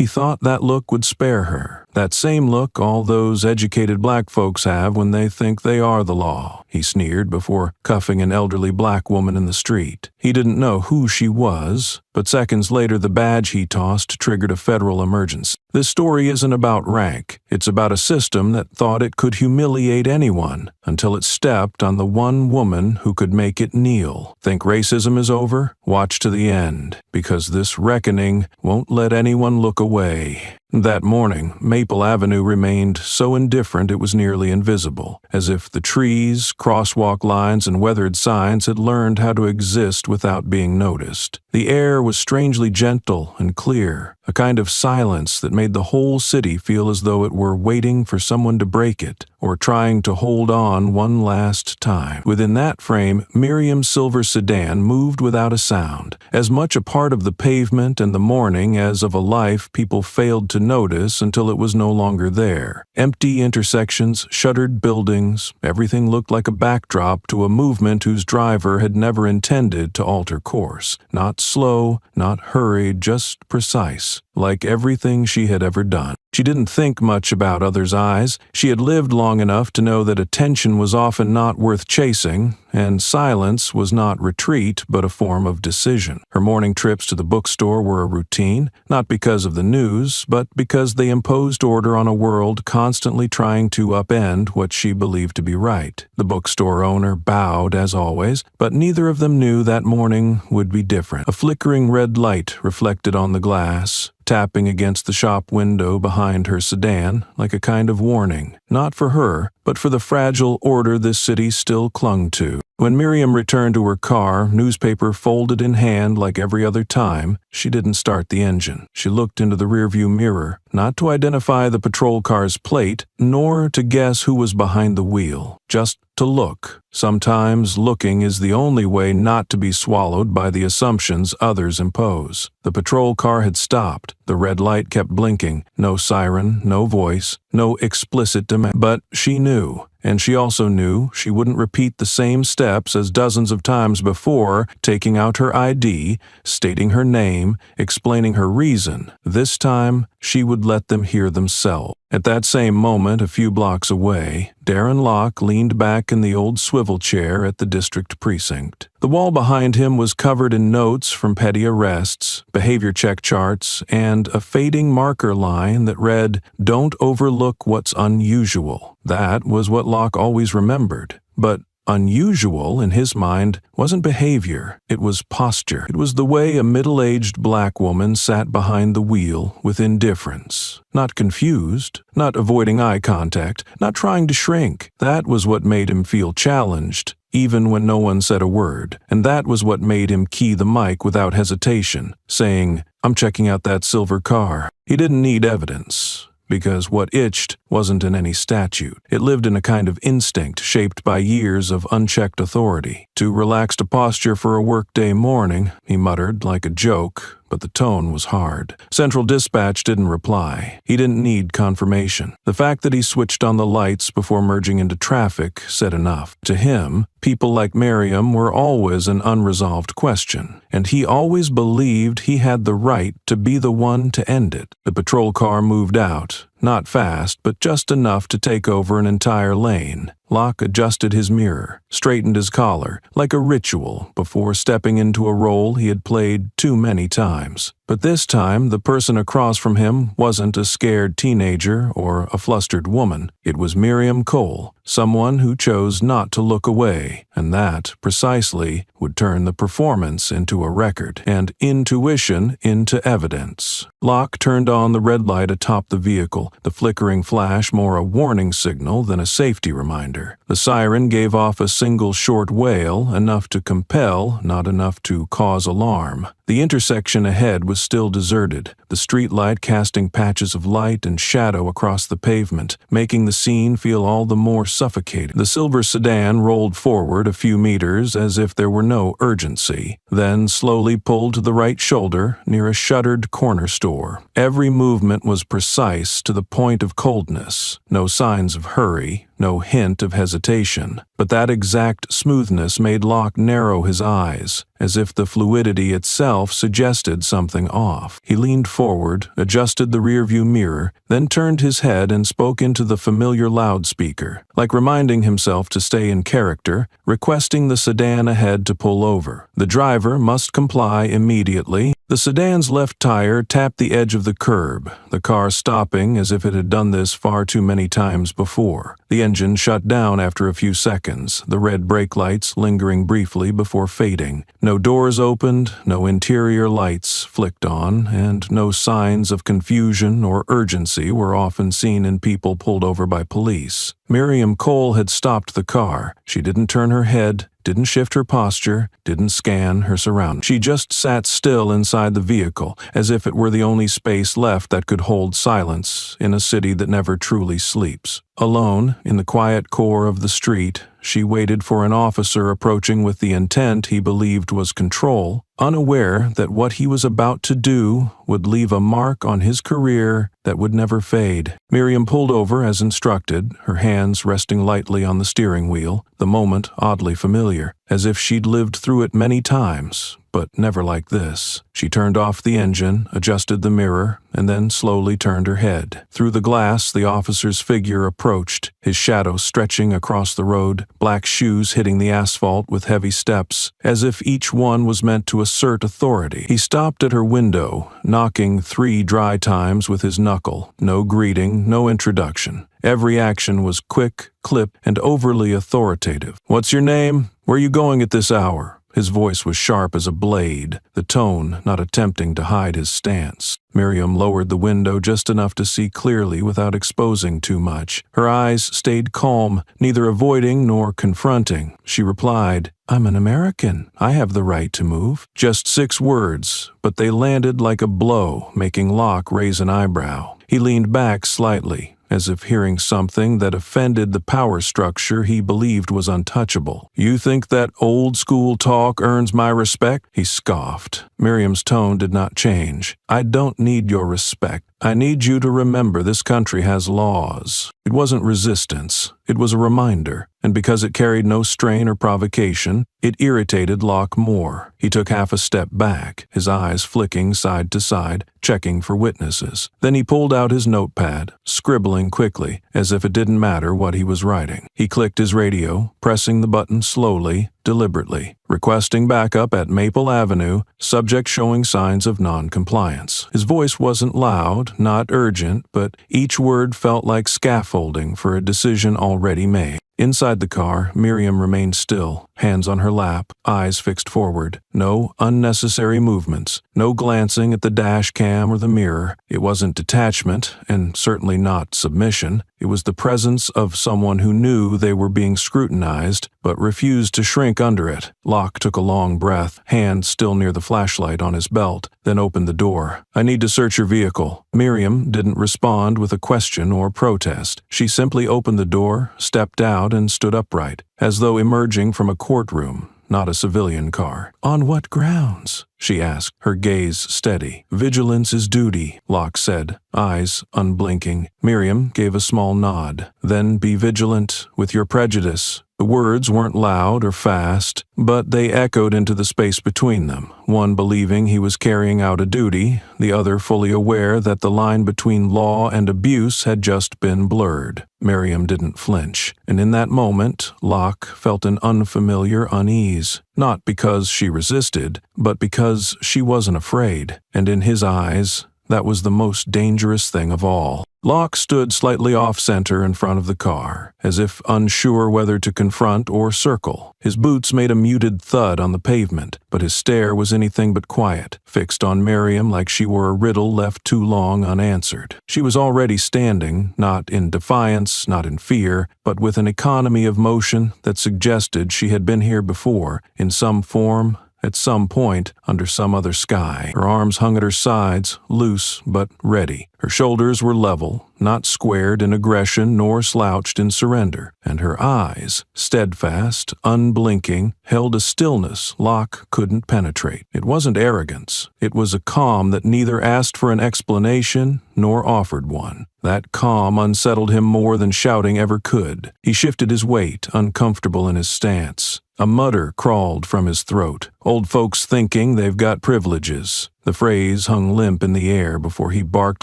He thought that look would spare her. That same look all those educated black folks have when they think they are the law, he sneered before cuffing an elderly black woman in the street. He didn't know who she was, but seconds later the badge he tossed triggered a federal emergency. This story isn't about rank. It's about a system that thought it could humiliate anyone until it stepped on the one woman who could make it kneel. Think racism is over? Watch to the end, because this reckoning won't let anyone look away. That morning, Maple Avenue remained so indifferent it was nearly invisible, as if the trees, crosswalk lines, and weathered signs had learned how to exist without being noticed. The air was strangely gentle and clear, a kind of silence that made the whole city feel as though it were waiting for someone to break it, or trying to hold on one last time. Within that frame, Miriam's silver sedan moved without a sound, as much a part of the pavement and the morning as of a life people failed to notice until it was no longer there. Empty intersections, shuttered buildings, everything looked like a backdrop to a movement whose driver had never intended to alter course. Not slow, not hurried, just precise, like everything she had ever done. She didn't think much about others' eyes. She had lived long enough to know that attention was often not worth chasing, and silence was not retreat but a form of decision. Her morning trips to the bookstore were a routine, not because of the news, but because they imposed order on a world constantly trying to upend what she believed to be right. The bookstore owner bowed as always, but neither of them knew that morning would be different. A flickering red light reflected on the glass, tapping against the shop window behind her sedan like a kind of warning, not for her, but for the fragile order this city still clung to. When Miriam returned to her car, newspaper folded in hand like every other time, she didn't start the engine. She looked into the rearview mirror, not to identify the patrol car's plate, nor to guess who was behind the wheel, just to look. Sometimes looking is the only way not to be swallowed by the assumptions others impose. The patrol car had stopped. The red light kept blinking. No siren, no voice, no explicit demand. But she knew. And she also knew she wouldn't repeat the same steps as dozens of times before, taking out her ID, stating her name, explaining her reason. This time, she would let them hear themselves. At that same moment, a few blocks away, Darren Locke leaned back in the old swivel chair at the district precinct. The wall behind him was covered in notes from petty arrests, behavior check charts, and a fading marker line that read, "Don't overlook what's unusual." That was what Locke always remembered. But unusual, in his mind, wasn't behavior, it was posture. It was the way a middle-aged black woman sat behind the wheel with indifference. Not confused, not avoiding eye contact, not trying to shrink. That was what made him feel challenged, even when no one said a word. And that was what made him key the mic without hesitation, saying, "I'm checking out that silver car." He didn't need evidence, because what itched wasn't in any statute. It lived in a kind of instinct shaped by years of unchecked authority. "Too relaxed a posture for a workday morning," he muttered like a joke, but the tone was hard. Central Dispatch didn't reply. He didn't need confirmation. The fact that he switched on the lights before merging into traffic said enough. To him, people like Miriam were always an unresolved question, and he always believed he had the right to be the one to end it. The patrol car moved out. Not fast, but just enough to take over an entire lane. Locke adjusted his mirror, straightened his collar, like a ritual before stepping into a role he had played too many times. But this time, the person across from him wasn't a scared teenager or a flustered woman. It was Miriam Cole, someone who chose not to look away, and that, precisely, would turn the performance into a record, and intuition into evidence. Locke turned on the red light atop the vehicle, the flickering flash more a warning signal than a safety reminder. The siren gave off a single short wail, enough to compel, not enough to cause alarm. The intersection ahead was still deserted, the streetlight casting patches of light and shadow across the pavement, making the scene feel all the more suffocating. The silver sedan rolled forward a few meters as if there were no urgency, then slowly pulled to the right shoulder near a shuttered corner store. Every movement was precise to the point of coldness, no signs of hurry, no hint of hesitation. But that exact smoothness made Locke narrow his eyes. as if the fluidity itself suggested something off. He leaned forward, adjusted the rearview mirror, then turned his head and spoke into the familiar loudspeaker, like reminding himself to stay in character, requesting the sedan ahead to pull over. The driver must comply immediately. The sedan's left tire tapped the edge of the curb, the car stopping as if it had done this far too many times before. The engine shut down after a few seconds, the red brake lights lingering briefly before fading. No doors opened, no interior lights flicked on, and no signs of confusion or urgency were often seen in people pulled over by police. Miriam Cole had stopped the car. She didn't turn her head, didn't shift her posture, didn't scan her surroundings. She just sat still inside the vehicle, as if it were the only space left that could hold silence in a city that never truly sleeps. Alone, in the quiet core of the street, she waited for an officer approaching with the intent he believed was control, unaware that what he was about to do would leave a mark on his career that would never fade. Miriam pulled over as instructed, her hands resting lightly on the steering wheel, the moment oddly familiar, as if she'd lived through it many times, but never like this. She turned off the engine, adjusted the mirror, and then slowly turned her head. Through the glass, the officer's figure approached, his shadow stretching across the road, black shoes hitting the asphalt with heavy steps, as if each one was meant to assert authority. He stopped at her window, knocking 3 dry times with his knuckle. No greeting, no introduction. Every action was quick, clipped, and overly authoritative. "What's your name? Where are you going at this hour?" His voice was sharp as a blade, the tone not attempting to hide his stance. Miriam lowered the window just enough to see clearly without exposing too much. Her eyes stayed calm, neither avoiding nor confronting. She replied, "I'm an American. I have the right to move." Just 6 words, but they landed like a blow, making Locke raise an eyebrow. He leaned back slightly, as if hearing something that offended the power structure he believed was untouchable. "You think that old-school talk earns my respect?" he scoffed. Miriam's tone did not change. "I don't need your respect. I need you to remember this country has laws." It wasn't resistance. It was a reminder, and because it carried no strain or provocation, it irritated Locke more. He took half a step back, his eyes flicking side to side, checking for witnesses. Then he pulled out his notepad, scribbling quickly, as if it didn't matter what he was writing. He clicked his radio, pressing the button slowly, deliberately, requesting backup at Maple Avenue, subject showing signs of non-compliance. His voice wasn't loud, not urgent, but each word felt like scaffolding for a decision already made. Inside the car, Miriam remained still, hands on her lap, eyes fixed forward. No unnecessary movements, no glancing at the dash cam or the mirror. It wasn't detachment, and certainly not submission. It was the presence of someone who knew they were being scrutinized, but refused to shrink under it. Locke took a long breath, hand still near the flashlight on his belt, then opened the door. "I need to search your vehicle." Miriam didn't respond with a question or protest. She simply opened the door, stepped out, and stood upright, as though emerging from a courtroom, not a civilian car. "On what grounds?" she asked, her gaze steady. "Vigilance is duty," Locke said, eyes unblinking. Miriam gave a small nod. "Then be vigilant with your prejudice." The words weren't loud or fast, but they echoed into the space between them, one believing he was carrying out a duty, the other fully aware that the line between law and abuse had just been blurred. Miriam didn't flinch, and in that moment, Locke felt an unfamiliar unease. Not because she resisted, but because she wasn't afraid, and in his eyes, that was the most dangerous thing of all. Locke stood slightly off-center in front of the car, as if unsure whether to confront or circle. His boots made a muted thud on the pavement, but his stare was anything but quiet, fixed on Miriam like she were a riddle left too long unanswered. She was already standing, not in defiance, not in fear, but with an economy of motion that suggested she had been here before, in some form, at some point, under some other sky. Her arms hung at her sides, loose but ready. Her shoulders were level, not squared in aggression nor slouched in surrender, and her eyes, steadfast, unblinking, held a stillness Locke couldn't penetrate. It wasn't arrogance. It was a calm that neither asked for an explanation nor offered one. That calm unsettled him more than shouting ever could. He shifted his weight, uncomfortable in his stance. A mutter crawled from his throat. Old folks thinking they've got privileges. The phrase hung limp in the air before he barked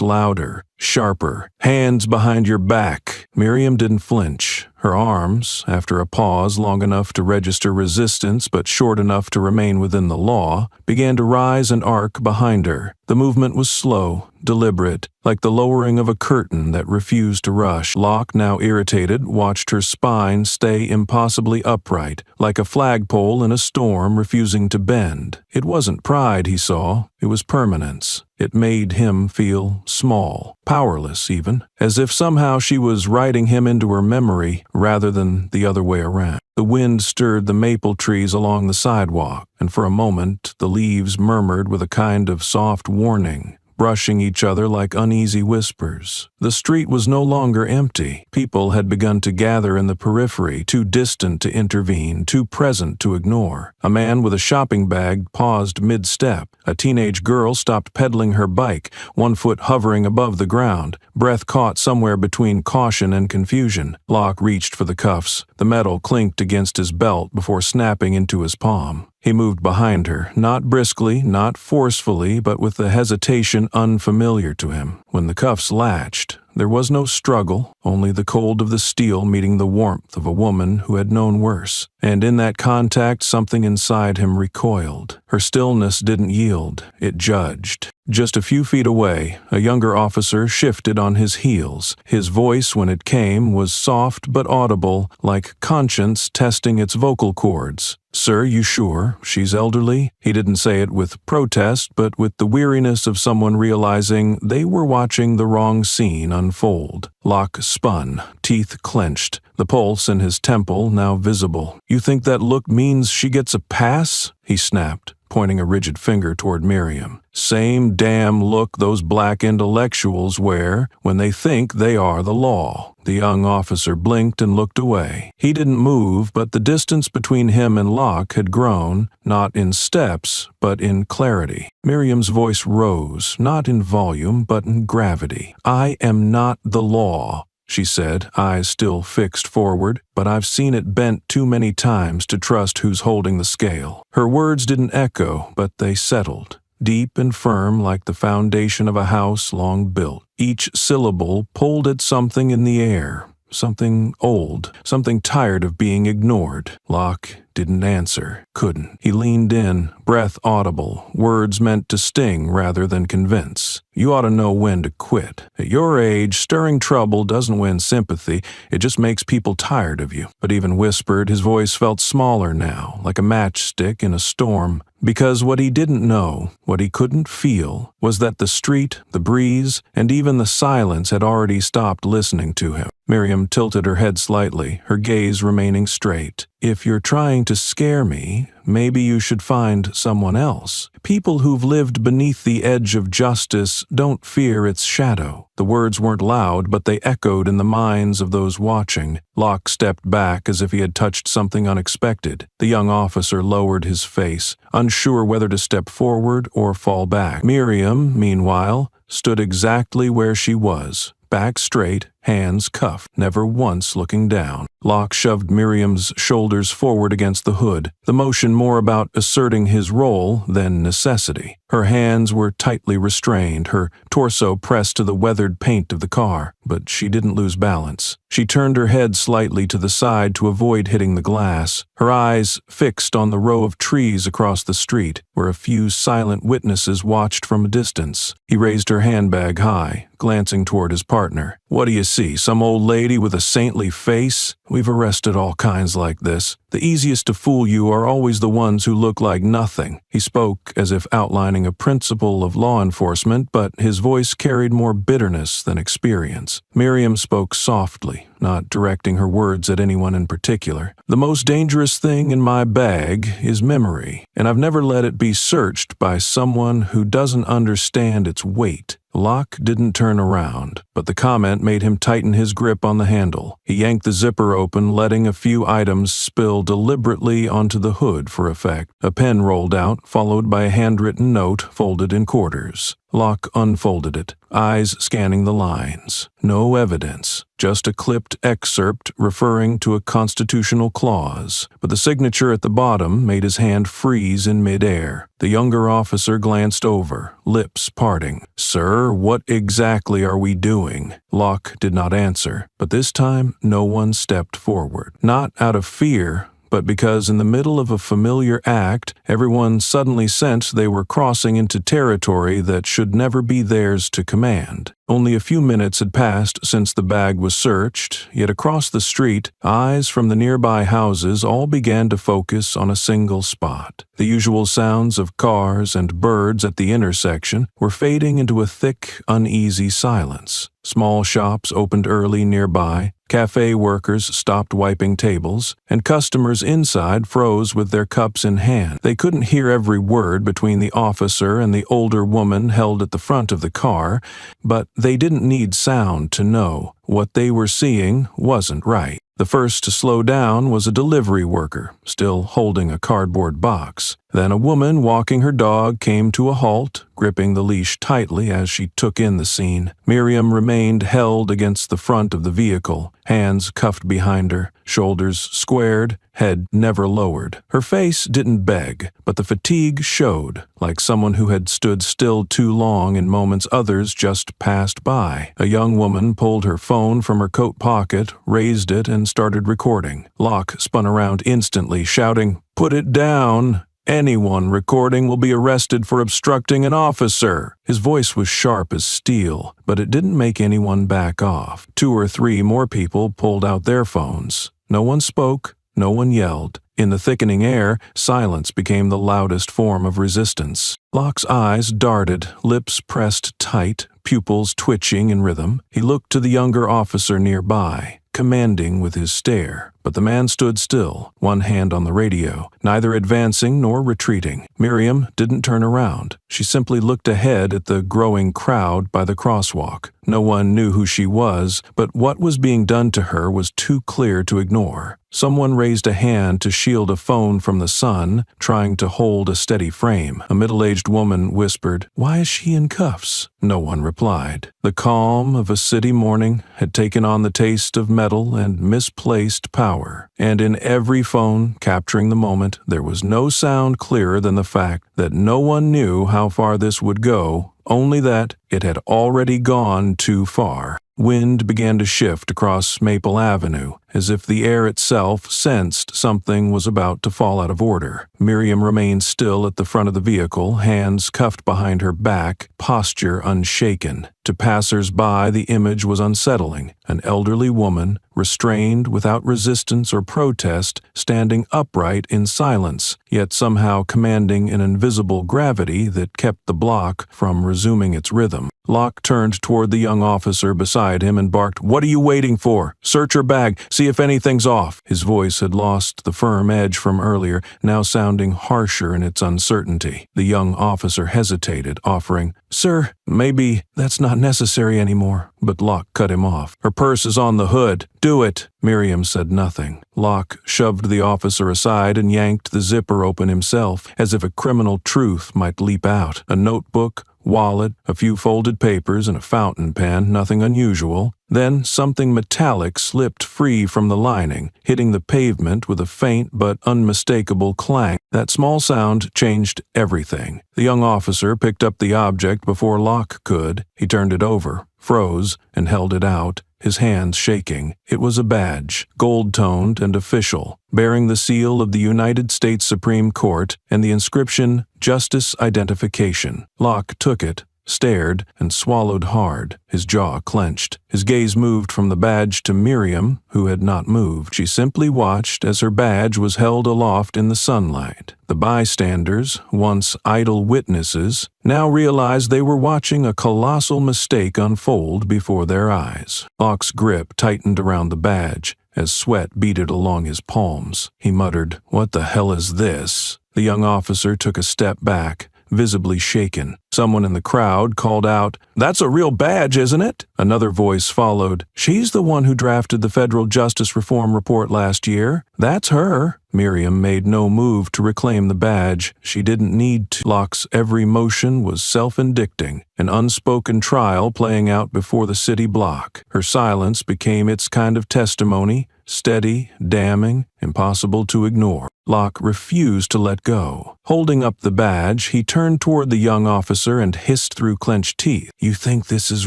louder, sharper. Hands behind your back. Miriam didn't flinch. Her arms, after a pause long enough to register resistance but short enough to remain within the law, began to rise and arc behind her. The movement was slow, deliberate, like the lowering of a curtain that refused to rush. Locke, now irritated, watched her spine stay impossibly upright, like a flagpole in a storm refusing to bend. It wasn't pride he saw, it was permanence. It made him feel small, powerless even, as if somehow she was writing him into her memory rather than the other way around. The wind stirred the maple trees along the sidewalk, and for a moment the leaves murmured with a kind of soft warning, brushing each other like uneasy whispers. The street was no longer empty. People had begun to gather in the periphery, too distant to intervene, too present to ignore. A man with a shopping bag paused mid-step. A teenage girl stopped pedaling her bike, one foot hovering above the ground, breath caught somewhere between caution and confusion. Locke reached for the cuffs. The metal clinked against his belt before snapping into his palm. He moved behind her, not briskly, not forcefully, but with the hesitation unfamiliar to him. When the cuffs latched, there was no struggle, only the cold of the steel meeting the warmth of a woman who had known worse. And in that contact, something inside him recoiled. Her stillness didn't yield, it judged. Just a few feet away, a younger officer shifted on his heels. His voice, when it came, was soft but audible, like conscience testing its vocal cords. "Sir, you sure? She's elderly?" He didn't say it with protest, but with the weariness of someone realizing they were watching the wrong scene unfold. Locke spun, teeth clenched, the pulse in his temple now visible. "You think that look means she gets a pass?" he snapped, pointing a rigid finger toward Miriam. "Same damn look those black intellectuals wear when they think they are the law." The young officer blinked and looked away. He didn't move, but the distance between him and Locke had grown, not in steps, but in clarity. Miriam's voice rose, not in volume, but in gravity. "I am not the law," she said, eyes still fixed forward, "but I've seen it bent too many times to trust who's holding the scale." Her words didn't echo, but they settled, deep and firm like the foundation of a house long built. Each syllable pulled at something in the air, something old, something tired of being ignored. Locke didn't answer, couldn't. He leaned in, breath audible, words meant to sting rather than convince. "You ought to know when to quit. At your age, stirring trouble doesn't win sympathy, it just makes people tired of you." But even whispered, his voice felt smaller now, like a matchstick in a storm. Because what he didn't know, what he couldn't feel, was that the street, the breeze, and even the silence had already stopped listening to him. Miriam tilted her head slightly, her gaze remaining straight. "If you're trying to scare me, maybe you should find someone else. People who've lived beneath the edge of justice don't fear its shadow." The words weren't loud, but they echoed in the minds of those watching. Locke stepped back as if he had touched something unexpected. The young officer lowered his face, unsure whether to step forward or fall back. Miriam, meanwhile, stood exactly where she was, back straight, hands cuffed, never once looking down. Locke shoved Miriam's shoulders forward against the hood, the motion more about asserting his role than necessity. Her hands were tightly restrained, her torso pressed to the weathered paint of the car, but she didn't lose balance. She turned her head slightly to the side to avoid hitting the glass, her eyes fixed on the row of trees across the street, where a few silent witnesses watched from a distance. He raised her handbag high, glancing toward his partner. "What do you see, some old lady with a saintly face? We've arrested all kinds like this. The easiest to fool you are always the ones who look like nothing." He spoke as if outlining a principle of law enforcement, but his voice carried more bitterness than experience. Miriam spoke softly, not directing her words at anyone in particular. "The most dangerous thing in my bag is memory, and I've never let it be searched by someone who doesn't understand its weight." Locke didn't turn around, but the comment made him tighten his grip on the handle. He yanked the zipper open, letting a few items spill deliberately onto the hood for effect. A pen rolled out, followed by a handwritten note folded in quarters. Locke unfolded it, eyes scanning the lines. No evidence, just a clipped excerpt referring to a constitutional clause, but the signature at the bottom made his hand freeze in midair. The younger officer glanced over, lips parting. "Sir, what exactly are we doing?" Locke did not answer, but this time no one stepped forward. Not out of fear, but because in the middle of a familiar act, everyone suddenly sensed they were crossing into territory that should never be theirs to command. Only a few minutes had passed since the bag was searched, yet across the street, eyes from the nearby houses all began to focus on a single spot. The usual sounds of cars and birds at the intersection were fading into a thick, uneasy silence. Small shops opened early nearby, cafe workers stopped wiping tables, and customers inside froze with their cups in hand. They couldn't hear every word between the officer and the older woman held at the front of the car, but they didn't need sound to know what they were seeing wasn't right. The first to slow down was a delivery worker, still holding a cardboard box. Then a woman walking her dog came to a halt, gripping the leash tightly as she took in the scene. Miriam remained held against the front of the vehicle, hands cuffed behind her, shoulders squared, head never lowered. Her face didn't beg, but the fatigue showed, like someone who had stood still too long in moments others just passed by. A young woman pulled her phone from her coat pocket, raised it, and started recording. Locke spun around instantly, shouting, "Put it down! Anyone recording will be arrested for obstructing an officer." His voice was sharp as steel, but it didn't make anyone back off. 2 or 3 more people pulled out their phones. No one spoke, no one yelled. In the thickening air, silence became the loudest form of resistance. Locke's eyes darted, lips pressed tight, pupils twitching in rhythm. He looked to the younger officer nearby, commanding with his stare. But the man stood still, one hand on the radio, neither advancing nor retreating. Miriam didn't turn around. She simply looked ahead at the growing crowd by the crosswalk. No one knew who she was, but what was being done to her was too clear to ignore. Someone raised a hand to shield a phone from the sun, trying to hold a steady frame. A middle-aged woman whispered, "Why is she in cuffs?" No one replied. The calm of a city morning had taken on the taste of metal and misplaced power. And in every phone capturing the moment, there was no sound clearer than the fact that no one knew how far this would go, only that it had already gone too far. Wind began to shift across Maple Avenue, as if the air itself sensed something was about to fall out of order. Miriam remained still at the front of the vehicle, hands cuffed behind her back, posture unshaken. To passers-by, the image was unsettling. An elderly woman, restrained without resistance or protest, standing upright in silence, yet somehow commanding an invisible gravity that kept the block from resuming its rhythm. Locke turned toward the young officer beside him and barked, "What are you waiting for? Search her bag, see if anything's off." His voice had lost the firm edge from earlier, now sounding harsher in its uncertainty. The young officer hesitated, offering, "Sir, maybe that's not necessary anymore." But Locke cut him off. "Her purse is on the hood. Do it." Miriam said nothing. Locke shoved the officer aside and yanked the zipper open himself, as if a criminal truth might leap out. A notebook, wallet, a few folded papers, and a fountain pen, nothing unusual. Then something metallic slipped free from the lining, hitting the pavement with a faint but unmistakable clang. That small sound changed everything. The young officer picked up the object before Locke could. He turned it over, froze, and held it out, his hands shaking. It was a badge, gold-toned and official, bearing the seal of the United States Supreme Court and the inscription, "Justice Identification." Locke took it, stared, and swallowed hard. His jaw clenched. His gaze moved from the badge to Miriam, who had not moved. She simply watched as her badge was held aloft in the sunlight. The bystanders, once idle witnesses, now realized they were watching a colossal mistake unfold before their eyes. Locke's grip tightened around the badge as sweat beaded along his palms. He muttered, "What the hell is this?" The young officer took a step back, visibly shaken. Someone in the crowd called out, "That's a real badge, isn't it?" Another voice followed, "She's the one who drafted the federal justice reform report last year. That's her." Miriam made no move to reclaim the badge. She didn't need to. Locke's every motion was self-indicting, an unspoken trial playing out before the city block. Her silence became its kind of testimony, steady, damning, impossible to ignore. Locke refused to let go. Holding up the badge, he turned toward the young officer and hissed through clenched teeth, "You think this is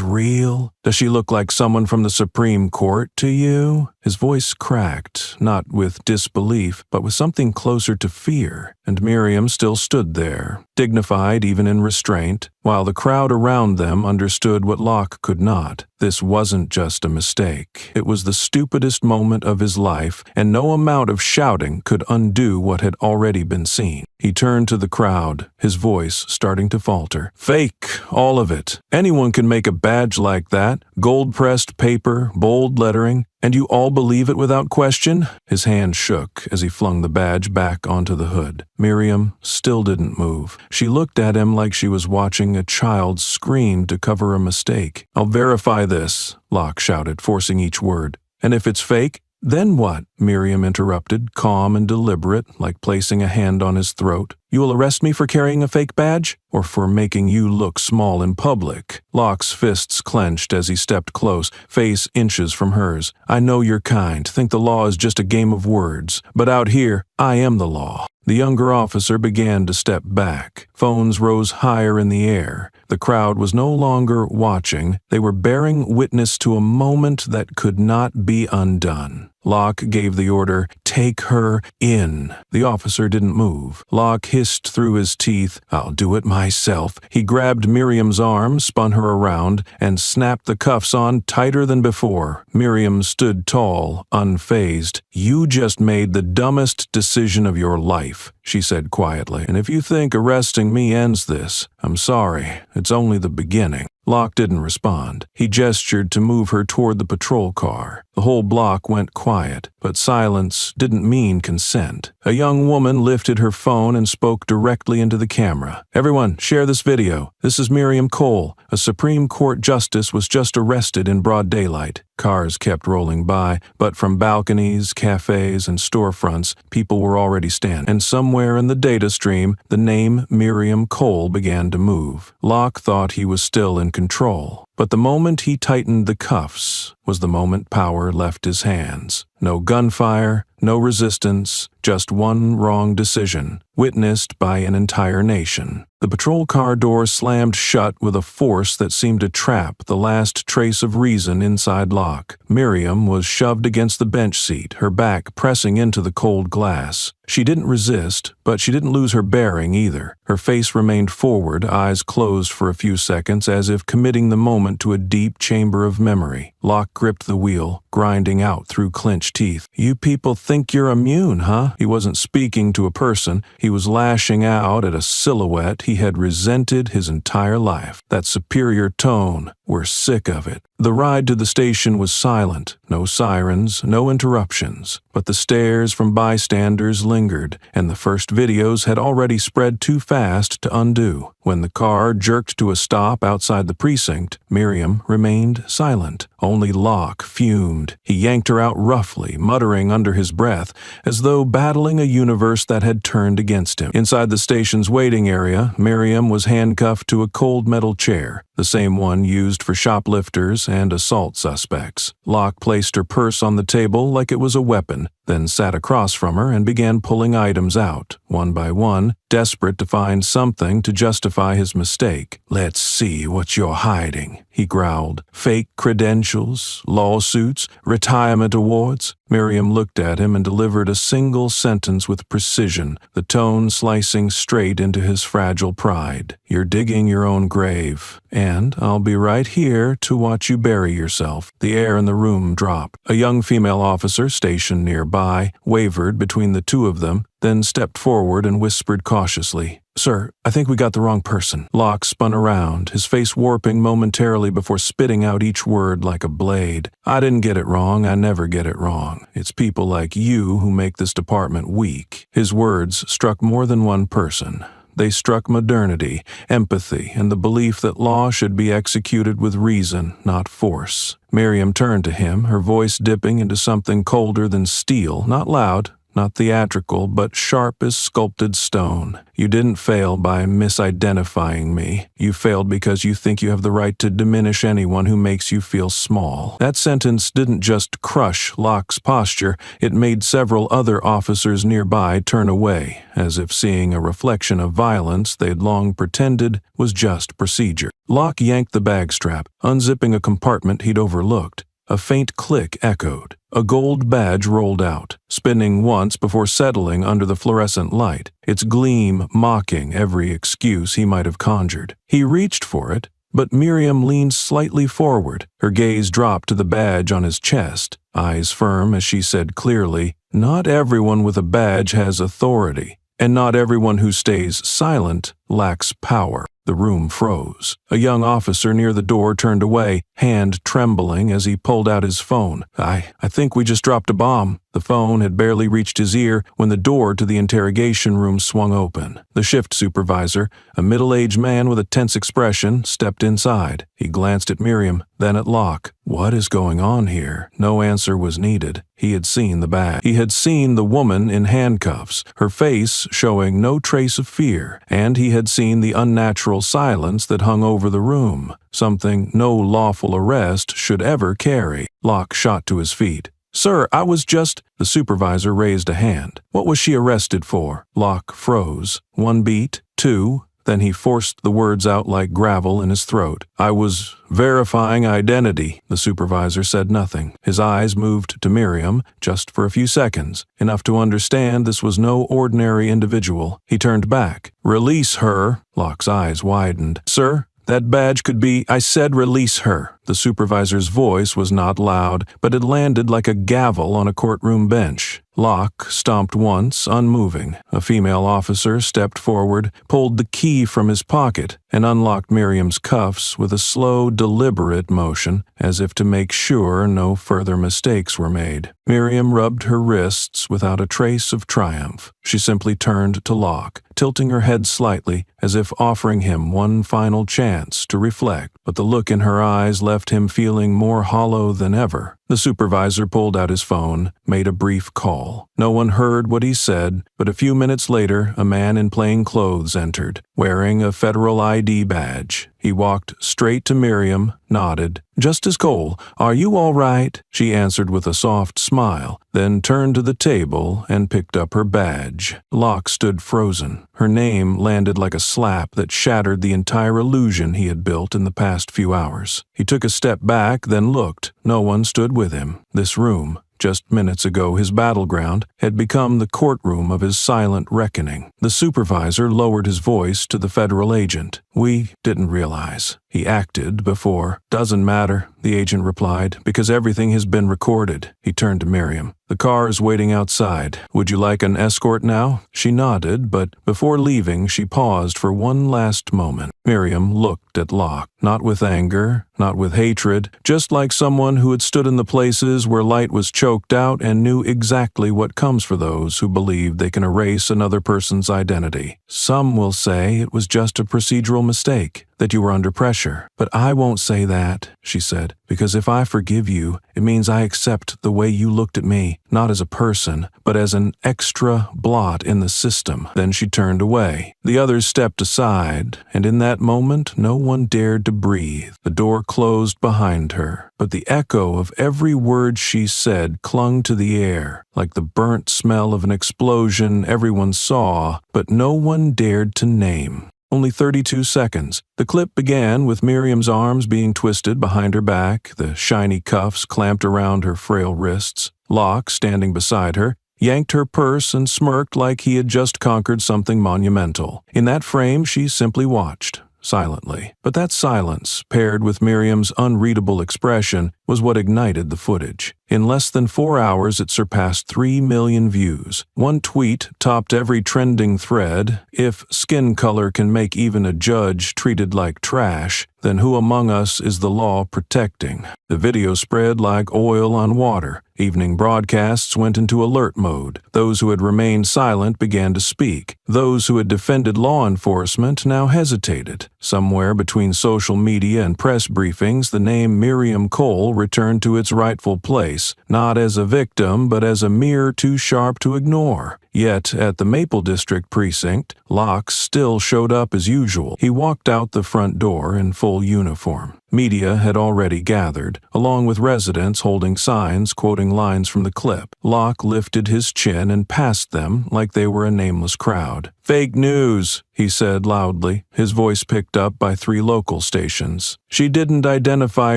real? Does she look like someone from the Supreme Court to you?" His voice cracked, not with disbelief, but with something closer to fear, and Miriam still stood there, dignified even in restraint, while the crowd around them understood what Locke could not. This wasn't just a mistake. It was the stupidest moment of his life, and no amount of shouting could undo what had already been seen. He turned to the crowd, his voice starting to falter. "Fake, all of it. Anyone can make a badge like that, gold-pressed paper, bold lettering, and you all believe it without question?" His hand shook as he flung the badge back onto the hood. Miriam still didn't move. She looked at him like she was watching a child scream to cover a mistake. "I'll verify this," Locke shouted, forcing each word. "And if it's fake, then what?" Miriam interrupted, calm and deliberate, like placing a hand on his throat. "You will arrest me for carrying a fake badge? Or for making you look small in public?" Locke's fists clenched as he stepped close, face inches from hers. "I know you're kind, think the law is just a game of words, but out here, I am the law." The younger officer began to step back. Phones rose higher in the air. The crowd was no longer watching. They were bearing witness to a moment that could not be undone. Locke gave the order, "Take her in." The officer didn't move. Locke hissed through his teeth, "I'll do it myself." He grabbed Miriam's arm, spun her around, and snapped the cuffs on tighter than before. Miriam stood tall, unfazed. "You just made the dumbest decision of your life," she said quietly. "And if you think arresting me ends this, I'm sorry. It's only the beginning." Locke didn't respond. He gestured to move her toward the patrol car. The whole block went quiet, but silence didn't mean consent. A young woman lifted her phone and spoke directly into the camera. "Everyone, share this video. This is Miriam Cole. A Supreme Court justice was just arrested in broad daylight." Cars kept rolling by, but from balconies, cafes, and storefronts, people were already standing. And somewhere in the data stream, the name Miriam Cole began to move. Locke thought he was still in control. But the moment he tightened the cuffs was the moment power left his hands. No gunfire, no resistance, just one wrong decision, witnessed by an entire nation. The patrol car door slammed shut with a force that seemed to trap the last trace of reason inside Locke. Miriam was shoved against the bench seat, her back pressing into the cold glass. She didn't resist, but she didn't lose her bearing either. Her face remained forward, eyes closed for a few seconds as if committing the moment to a deep chamber of memory. Locke gripped the wheel, grinding out through clenched teeth. "You people think you're immune, huh?" He wasn't speaking to a person. He was lashing out at a silhouette he had resented his entire life. That superior tone. We're sick of it. The ride to the station was silent. No sirens, no interruptions. But the stares from bystanders lingered, and the first videos had already spread too fast to undo. When the car jerked to a stop outside the precinct, Miriam remained silent. Only Locke fumed. He yanked her out roughly, muttering under his breath, as though battling a universe that had turned against him. Inside the station's waiting area, Miriam was handcuffed to a cold metal chair, the same one used for shoplifters and assault suspects. Locke placed her purse on the table like it was a weapon, then sat across from her and began pulling items out, one by one, desperate to find something to justify his mistake. "Let's see what you're hiding," he growled. "Fake credentials, lawsuits, retirement awards?" Miriam looked at him and delivered a single sentence with precision, the tone slicing straight into his fragile pride. "You're digging your own grave, and I'll be right here to watch you bury yourself." The air in the room dropped. A young female officer stationed nearby wavered between the two of them, then stepped forward and whispered cautiously, "Sir, I think we got the wrong person." Locke spun around, his face warping momentarily before spitting out each word like a blade. "I didn't get it wrong. I never get it wrong. It's people like you who make this department weak." His words struck more than one person. They struck modernity, empathy, and the belief that law should be executed with reason, not force. Miriam turned to him, her voice dipping into something colder than steel, not loud, not theatrical, but sharp as sculpted stone. You didn't fail by misidentifying me. You failed because you think you have the right to diminish anyone who makes you feel small. That sentence didn't just crush Locke's posture, it made several other officers nearby turn away, as if seeing a reflection of violence they'd long pretended was just procedure. Locke yanked the bag strap, unzipping a compartment he'd overlooked. A faint click echoed. A gold badge rolled out, spinning once before settling under the fluorescent light, its gleam mocking every excuse he might have conjured. He reached for it, but Miriam leaned slightly forward. Her gaze dropped to the badge on his chest, eyes firm as she said clearly, "Not everyone with a badge has authority, and not everyone who stays silent lacks power." The room froze. A young officer near the door turned away, hand trembling as he pulled out his phone. I think we just dropped a bomb." The phone had barely reached his ear when the door to the interrogation room swung open. The shift supervisor, a middle-aged man with a tense expression, stepped inside. He glanced at Miriam, then at Locke. What is going on here? No answer was needed. He had seen the bag. He had seen the woman in handcuffs, her face showing no trace of fear, and he had seen the unnatural silence that hung over the room, something no lawful arrest should ever carry. Locke shot to his feet. "Sir, I was just—" The supervisor raised a hand. "What was she arrested for?" Locke froze. One beat, two, then he forced the words out like gravel in his throat. "I was verifying identity." The supervisor said nothing. His eyes moved to Miriam, just for a few seconds, enough to understand this was no ordinary individual. He turned back. "Release her." Locke's eyes widened. "Sir, that badge could be—" "I said release her." The supervisor's voice was not loud, but it landed like a gavel on a courtroom bench. Locke stomped once, unmoving. A female officer stepped forward, pulled the key from his pocket, and unlocked Miriam's cuffs with a slow, deliberate motion, as if to make sure no further mistakes were made. Miriam rubbed her wrists without a trace of triumph. She simply turned to Locke, tilting her head slightly, as if offering him one final chance to reflect, but the look in her eyes left him feeling more hollow than ever. The supervisor pulled out his phone, made a brief call. No one heard what he said, but a few minutes later, a man in plain clothes entered, wearing a federal ID badge. He walked straight to Miriam, nodded. "Justice Cole, are you all right?" She answered with a soft smile, then turned to the table and picked up her badge. Locke stood frozen. Her name landed like a slap that shattered the entire illusion he had built in the past few hours. He took a step back, then looked. No one stood with him. This room, just minutes ago his battleground, had become the courtroom of his silent reckoning. The supervisor lowered his voice to the federal agent. "We didn't realize. He acted before." "Doesn't matter," the agent replied, "because everything has been recorded." He turned to Miriam. "The car is waiting outside. Would you like an escort now?" She nodded, but before leaving she paused for one last moment. Miriam looked at Locke, not with anger, not with hatred, just like someone who had stood in the places where light was choked out and knew exactly what comes for those who believe they can erase another person's identity. "Some will say it was just a procedural mistake, that you were under pressure. But I won't say that," she said, "because if I forgive you, it means I accept the way you looked at me, not as a person, but as an extra blot in the system." Then she turned away. The others stepped aside, and in that moment no one dared to breathe. The door closed behind her, but the echo of every word she said clung to the air, like the burnt smell of an explosion everyone saw, but no one dared to name. Only 32 seconds. The clip began with Miriam's arms being twisted behind her back, the shiny cuffs clamped around her frail wrists. Locke, standing beside her, yanked her purse and smirked like he had just conquered something monumental. In that frame, she simply watched, silently. But that silence, paired with Miriam's unreadable expression, was what ignited the footage. In less than 4 hours, it surpassed 3 million views. One tweet topped every trending thread. If skin color can make even a judge treated like trash, then who among us is the law protecting? The video spread like oil on water. Evening broadcasts went into alert mode. Those who had remained silent began to speak. Those who had defended law enforcement now hesitated. Somewhere between social media and press briefings, the name Miriam Cole returned to its rightful place, not as a victim, but as a mirror too sharp to ignore. Yet, at the Maple District precinct, Locke still showed up as usual. He walked out the front door in full uniform. Media had already gathered, along with residents holding signs quoting lines from the clip. Locke lifted his chin and passed them like they were a nameless crowd. "Fake news," he said loudly, his voice picked up by 3 local stations. "She didn't identify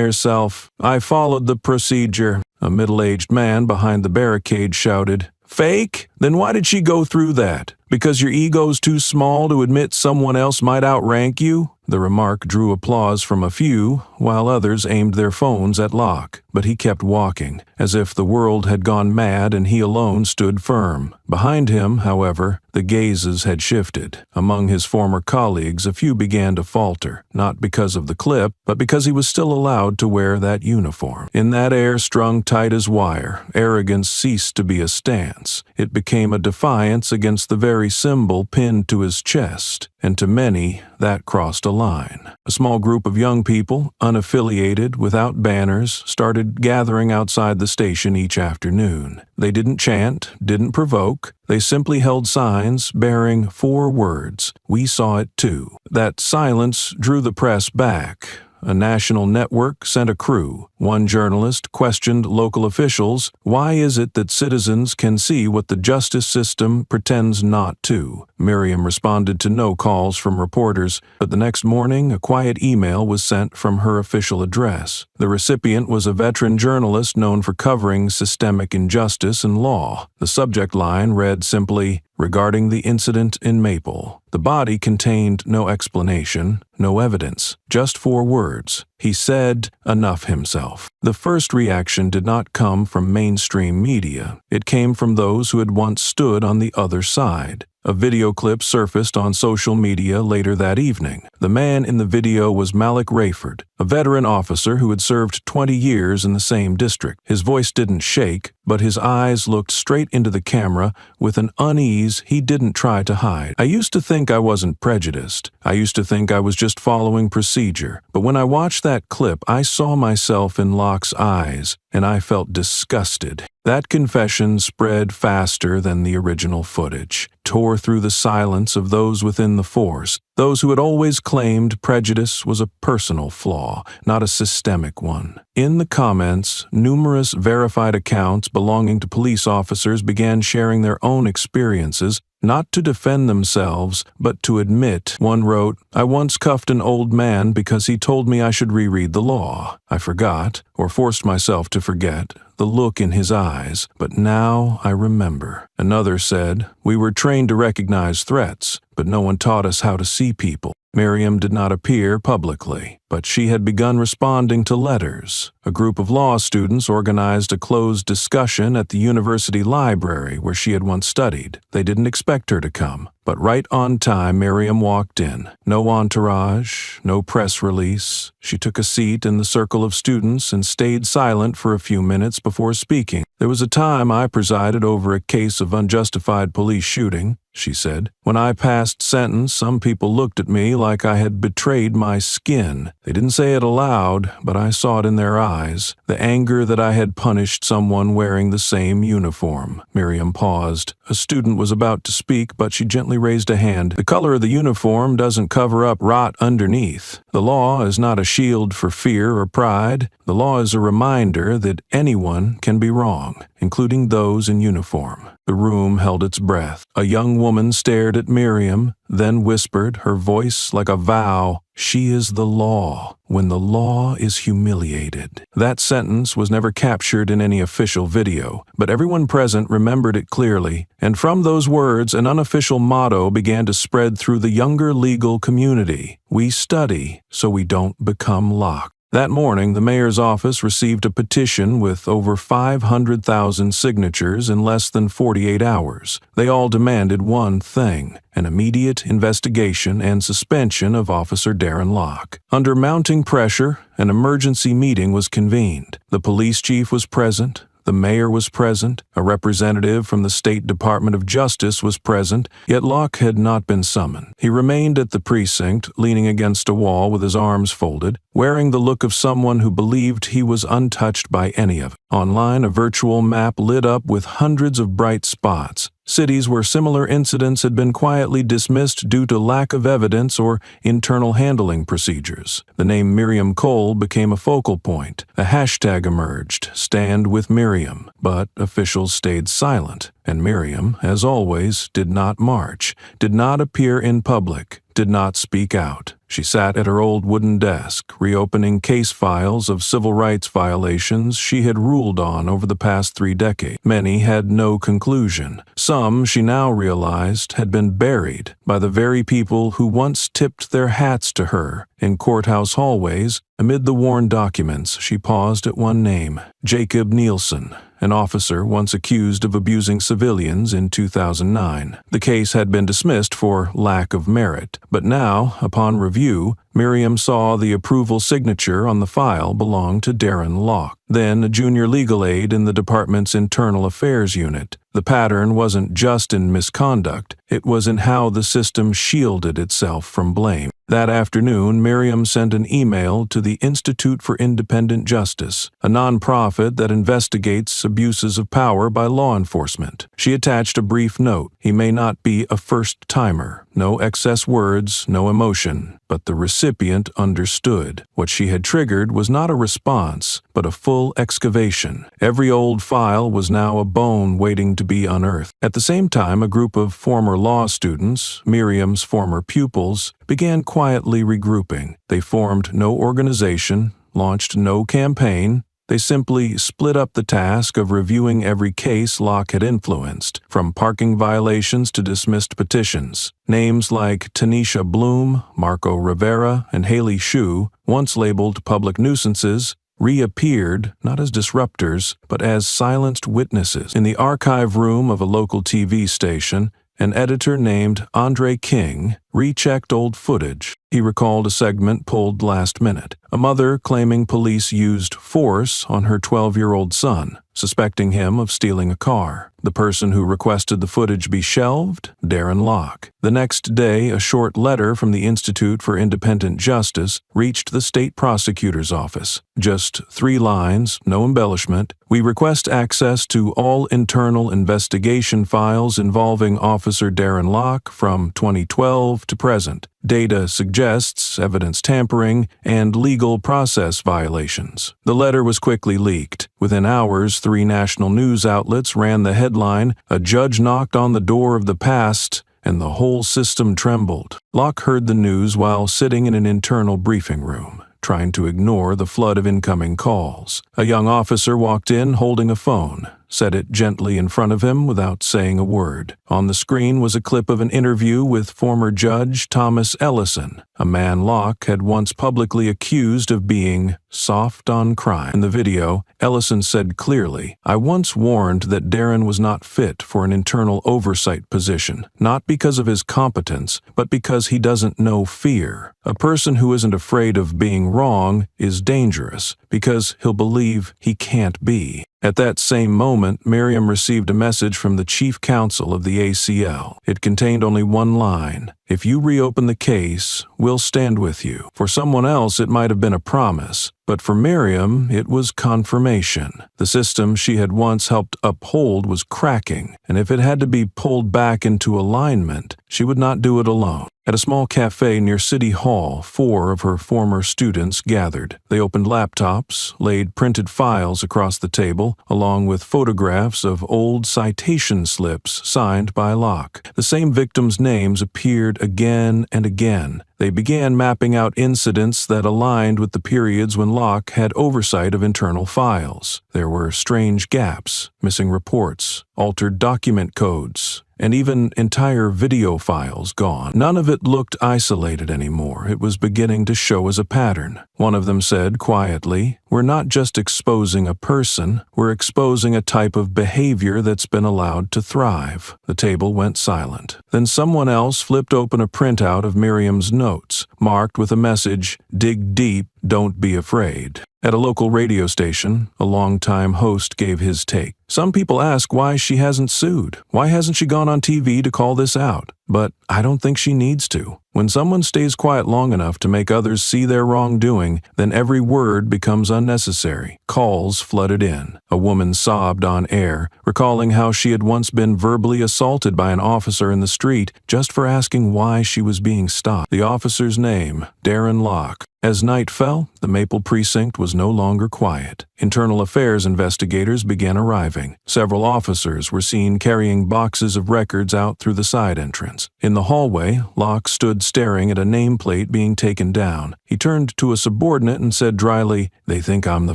herself. I followed the procedure." A middle-aged man behind the barricade shouted, "Fake? Then why did she go through that? Because your ego's too small to admit someone else might outrank you?" The remark drew applause from a few, while others aimed their phones at Locke. But he kept walking, as if the world had gone mad and he alone stood firm. Behind him, however, the gazes had shifted. Among his former colleagues, a few began to falter, not because of the clip, but because he was still allowed to wear that uniform. In that air strung tight as wire, arrogance ceased to be a stance. It became a defiance against the very symbol pinned to his chest. And to many, that crossed a line. A small group of young people, unaffiliated, without banners, started gathering outside the station each afternoon. They didn't chant, didn't provoke. They simply held signs bearing 4 words, "We saw it too." That silence drew the press back. A national network sent a crew. One journalist questioned local officials, "Why is it that citizens can see what the justice system pretends not to?" Miriam responded to no calls from reporters, but the next morning a quiet email was sent from her official address. The recipient was a veteran journalist known for covering systemic injustice and law. The subject line read simply, "Regarding the incident in Maple." The body contained no explanation, no evidence, just 4 words. He said enough himself. The first reaction did not come from mainstream media. It came from those who had once stood on the other side. A video clip surfaced on social media later that evening. The man in the video was Malik Rayford, a veteran officer who had served 20 years in the same district. His voice didn't shake, but his eyes looked straight into the camera with an unease he didn't try to hide. "I used to think I wasn't prejudiced. I used to think I was just following procedure. But when I watched that clip, I saw myself in Locke's eyes, and I felt disgusted." That confession spread faster than the original footage, tore through the silence of those within the force, those who had always claimed prejudice was a personal flaw, not a systemic one. In the comments, numerous verified accounts belonging to police officers began sharing their own experiences, not to defend themselves, but to admit. One wrote, "I once cuffed an old man because he told me I should reread the law. I forgot, or forced myself to forget, the look in his eyes, but now I remember." Another said, "We were trained to recognize threats, but no one taught us how to see people." Miriam did not appear publicly, but she had begun responding to letters. A group of law students organized a closed discussion at the university library where she had once studied. They didn't expect her to come, but right on time Miriam walked in. No entourage, no press release. She took a seat in the circle of students and stayed silent for a few minutes before speaking. "There was a time I presided over a case of unjustified police shooting," she said. "When I passed sentence, some people looked at me like I had betrayed my skin. They didn't say it aloud, but I saw it in their eyes, the anger that I had punished someone wearing the same uniform." Miriam paused. A student was about to speak, but she gently raised a hand. "The color of the uniform doesn't cover up rot underneath. The law is not a shield for fear or pride. The law is a reminder that anyone can be wrong, including those in uniform." The room held its breath. A young woman stared at Miriam, then whispered, her voice like a vow, "She is the law when the law is humiliated." That sentence was never captured in any official video, but everyone present remembered it clearly, and from those words an unofficial motto began to spread through the younger legal community: "We study so we don't become locked." That morning, the mayor's office received a petition with over 500,000 signatures in less than 48 hours. They all demanded one thing: an immediate investigation and suspension of Officer Darren Locke. Under mounting pressure, an emergency meeting was convened. The police chief was present. The mayor was present, a representative from the State Department of Justice was present, yet Locke had not been summoned. He remained at the precinct, leaning against a wall with his arms folded, wearing the look of someone who believed he was untouched by any of it. Online, a virtual map lit up with hundreds of bright spots. Cities where similar incidents had been quietly dismissed due to lack of evidence or internal handling procedures. The name Miriam Cole became a focal point. A hashtag emerged, "Stand with Miriam," but officials stayed silent, and Miriam, as always, did not march, did not appear in public, did not speak out. She sat at her old wooden desk, reopening case files of civil rights violations she had ruled on over the past 3 decades. Many had no conclusion. Some, she now realized, had been buried by the very people who once tipped their hats to her. In courthouse hallways, amid the worn documents, she paused at one name: Jacob Nielsen, an officer once accused of abusing civilians in 2009. The case had been dismissed for lack of merit, but now, upon review, Miriam saw the approval signature on the file belonged to Darren Locke, then a junior legal aide in the department's internal affairs unit. The pattern wasn't just in misconduct, it was in how the system shielded itself from blame. That afternoon, Miriam sent an email to the Institute for Independent Justice, a nonprofit that investigates abuses of power by law enforcement. She attached a brief note: "He may not be a first-timer. No excess words, no emotion." But the recipient understood. What she had triggered was not a response, but a full excavation. Every old file was now a bone waiting to be unearthed. At the same time, a group of former law students, Miriam's former pupils, began quietly regrouping. They formed no organization, launched no campaign. They simply split up the task of reviewing every case Locke had influenced, from parking violations to dismissed petitions. Names like Tanisha Bloom, Marco Rivera, and Haley Shue, once labeled public nuisances, reappeared not as disruptors, but as silenced witnesses. In the archive room of a local TV station, an editor named Andre King rechecked old footage. He recalled a segment pulled last minute. A mother claiming police used force on her 12-year-old son, suspecting him of stealing a car. The person who requested the footage be shelved? Darren Locke. The next day, a short letter from the Institute for Independent Justice reached the state prosecutor's office. Just 3 lines, no embellishment. "We request access to all internal investigation files involving Officer Darren Locke from 2012 to present. Data suggests evidence tampering and legal process violations." The letter was quickly leaked. Within hours, 3 national news outlets ran the headline, "A judge knocked on the door of the past," and the whole system trembled. Locke heard the news while sitting in an internal briefing room, trying to ignore the flood of incoming calls. A young officer walked in holding a phone, set it gently in front of him without saying a word. On the screen was a clip of an interview with former Judge Thomas Ellison, a man Locke had once publicly accused of being soft on crime. In the video, Ellison said clearly, "I once warned that Darren was not fit for an internal oversight position, not because of his competence, but because he doesn't know fear. A person who isn't afraid of being wrong is dangerous, because he'll believe he can't be." At that same moment, Miriam received a message from the chief counsel of the ACL. It contained only one line: "If you reopen the case, we'll stand with you." For someone else, it might have been a promise, but for Miriam, it was confirmation. The system she had once helped uphold was cracking, and if it had to be pulled back into alignment, she would not do it alone. At a small cafe near City Hall, 4 of her former students gathered. They opened laptops, laid printed files across the table, along with photographs of old citation slips signed by Locke. The same victims' names appeared again and again. They began mapping out incidents that aligned with the periods when Locke had oversight of internal files. There were strange gaps, missing reports, altered document codes, and even entire video files gone. None of it looked isolated anymore. It was beginning to show as a pattern. One of them said quietly, "We're not just exposing a person, we're exposing a type of behavior that's been allowed to thrive." The table went silent. Then someone else flipped open a printout of Miriam's notes, marked with a message, "Dig deep, don't be afraid." At a local radio station, a longtime host gave his take. "Some people ask why she hasn't sued. Why hasn't she gone on TV to call this out? But I don't think she needs to. When someone stays quiet long enough to make others see their wrongdoing, then every word becomes unnecessary." Calls flooded in. A woman sobbed on air, recalling how she had once been verbally assaulted by an officer in the street just for asking why she was being stopped. The officer's name, Darren Locke. As night fell, the Maple Precinct was no longer quiet. Internal affairs investigators began arriving. Several officers were seen carrying boxes of records out through the side entrance. In the hallway, Locke stood staring at a nameplate being taken down. He turned to a subordinate and said dryly, "They think I'm the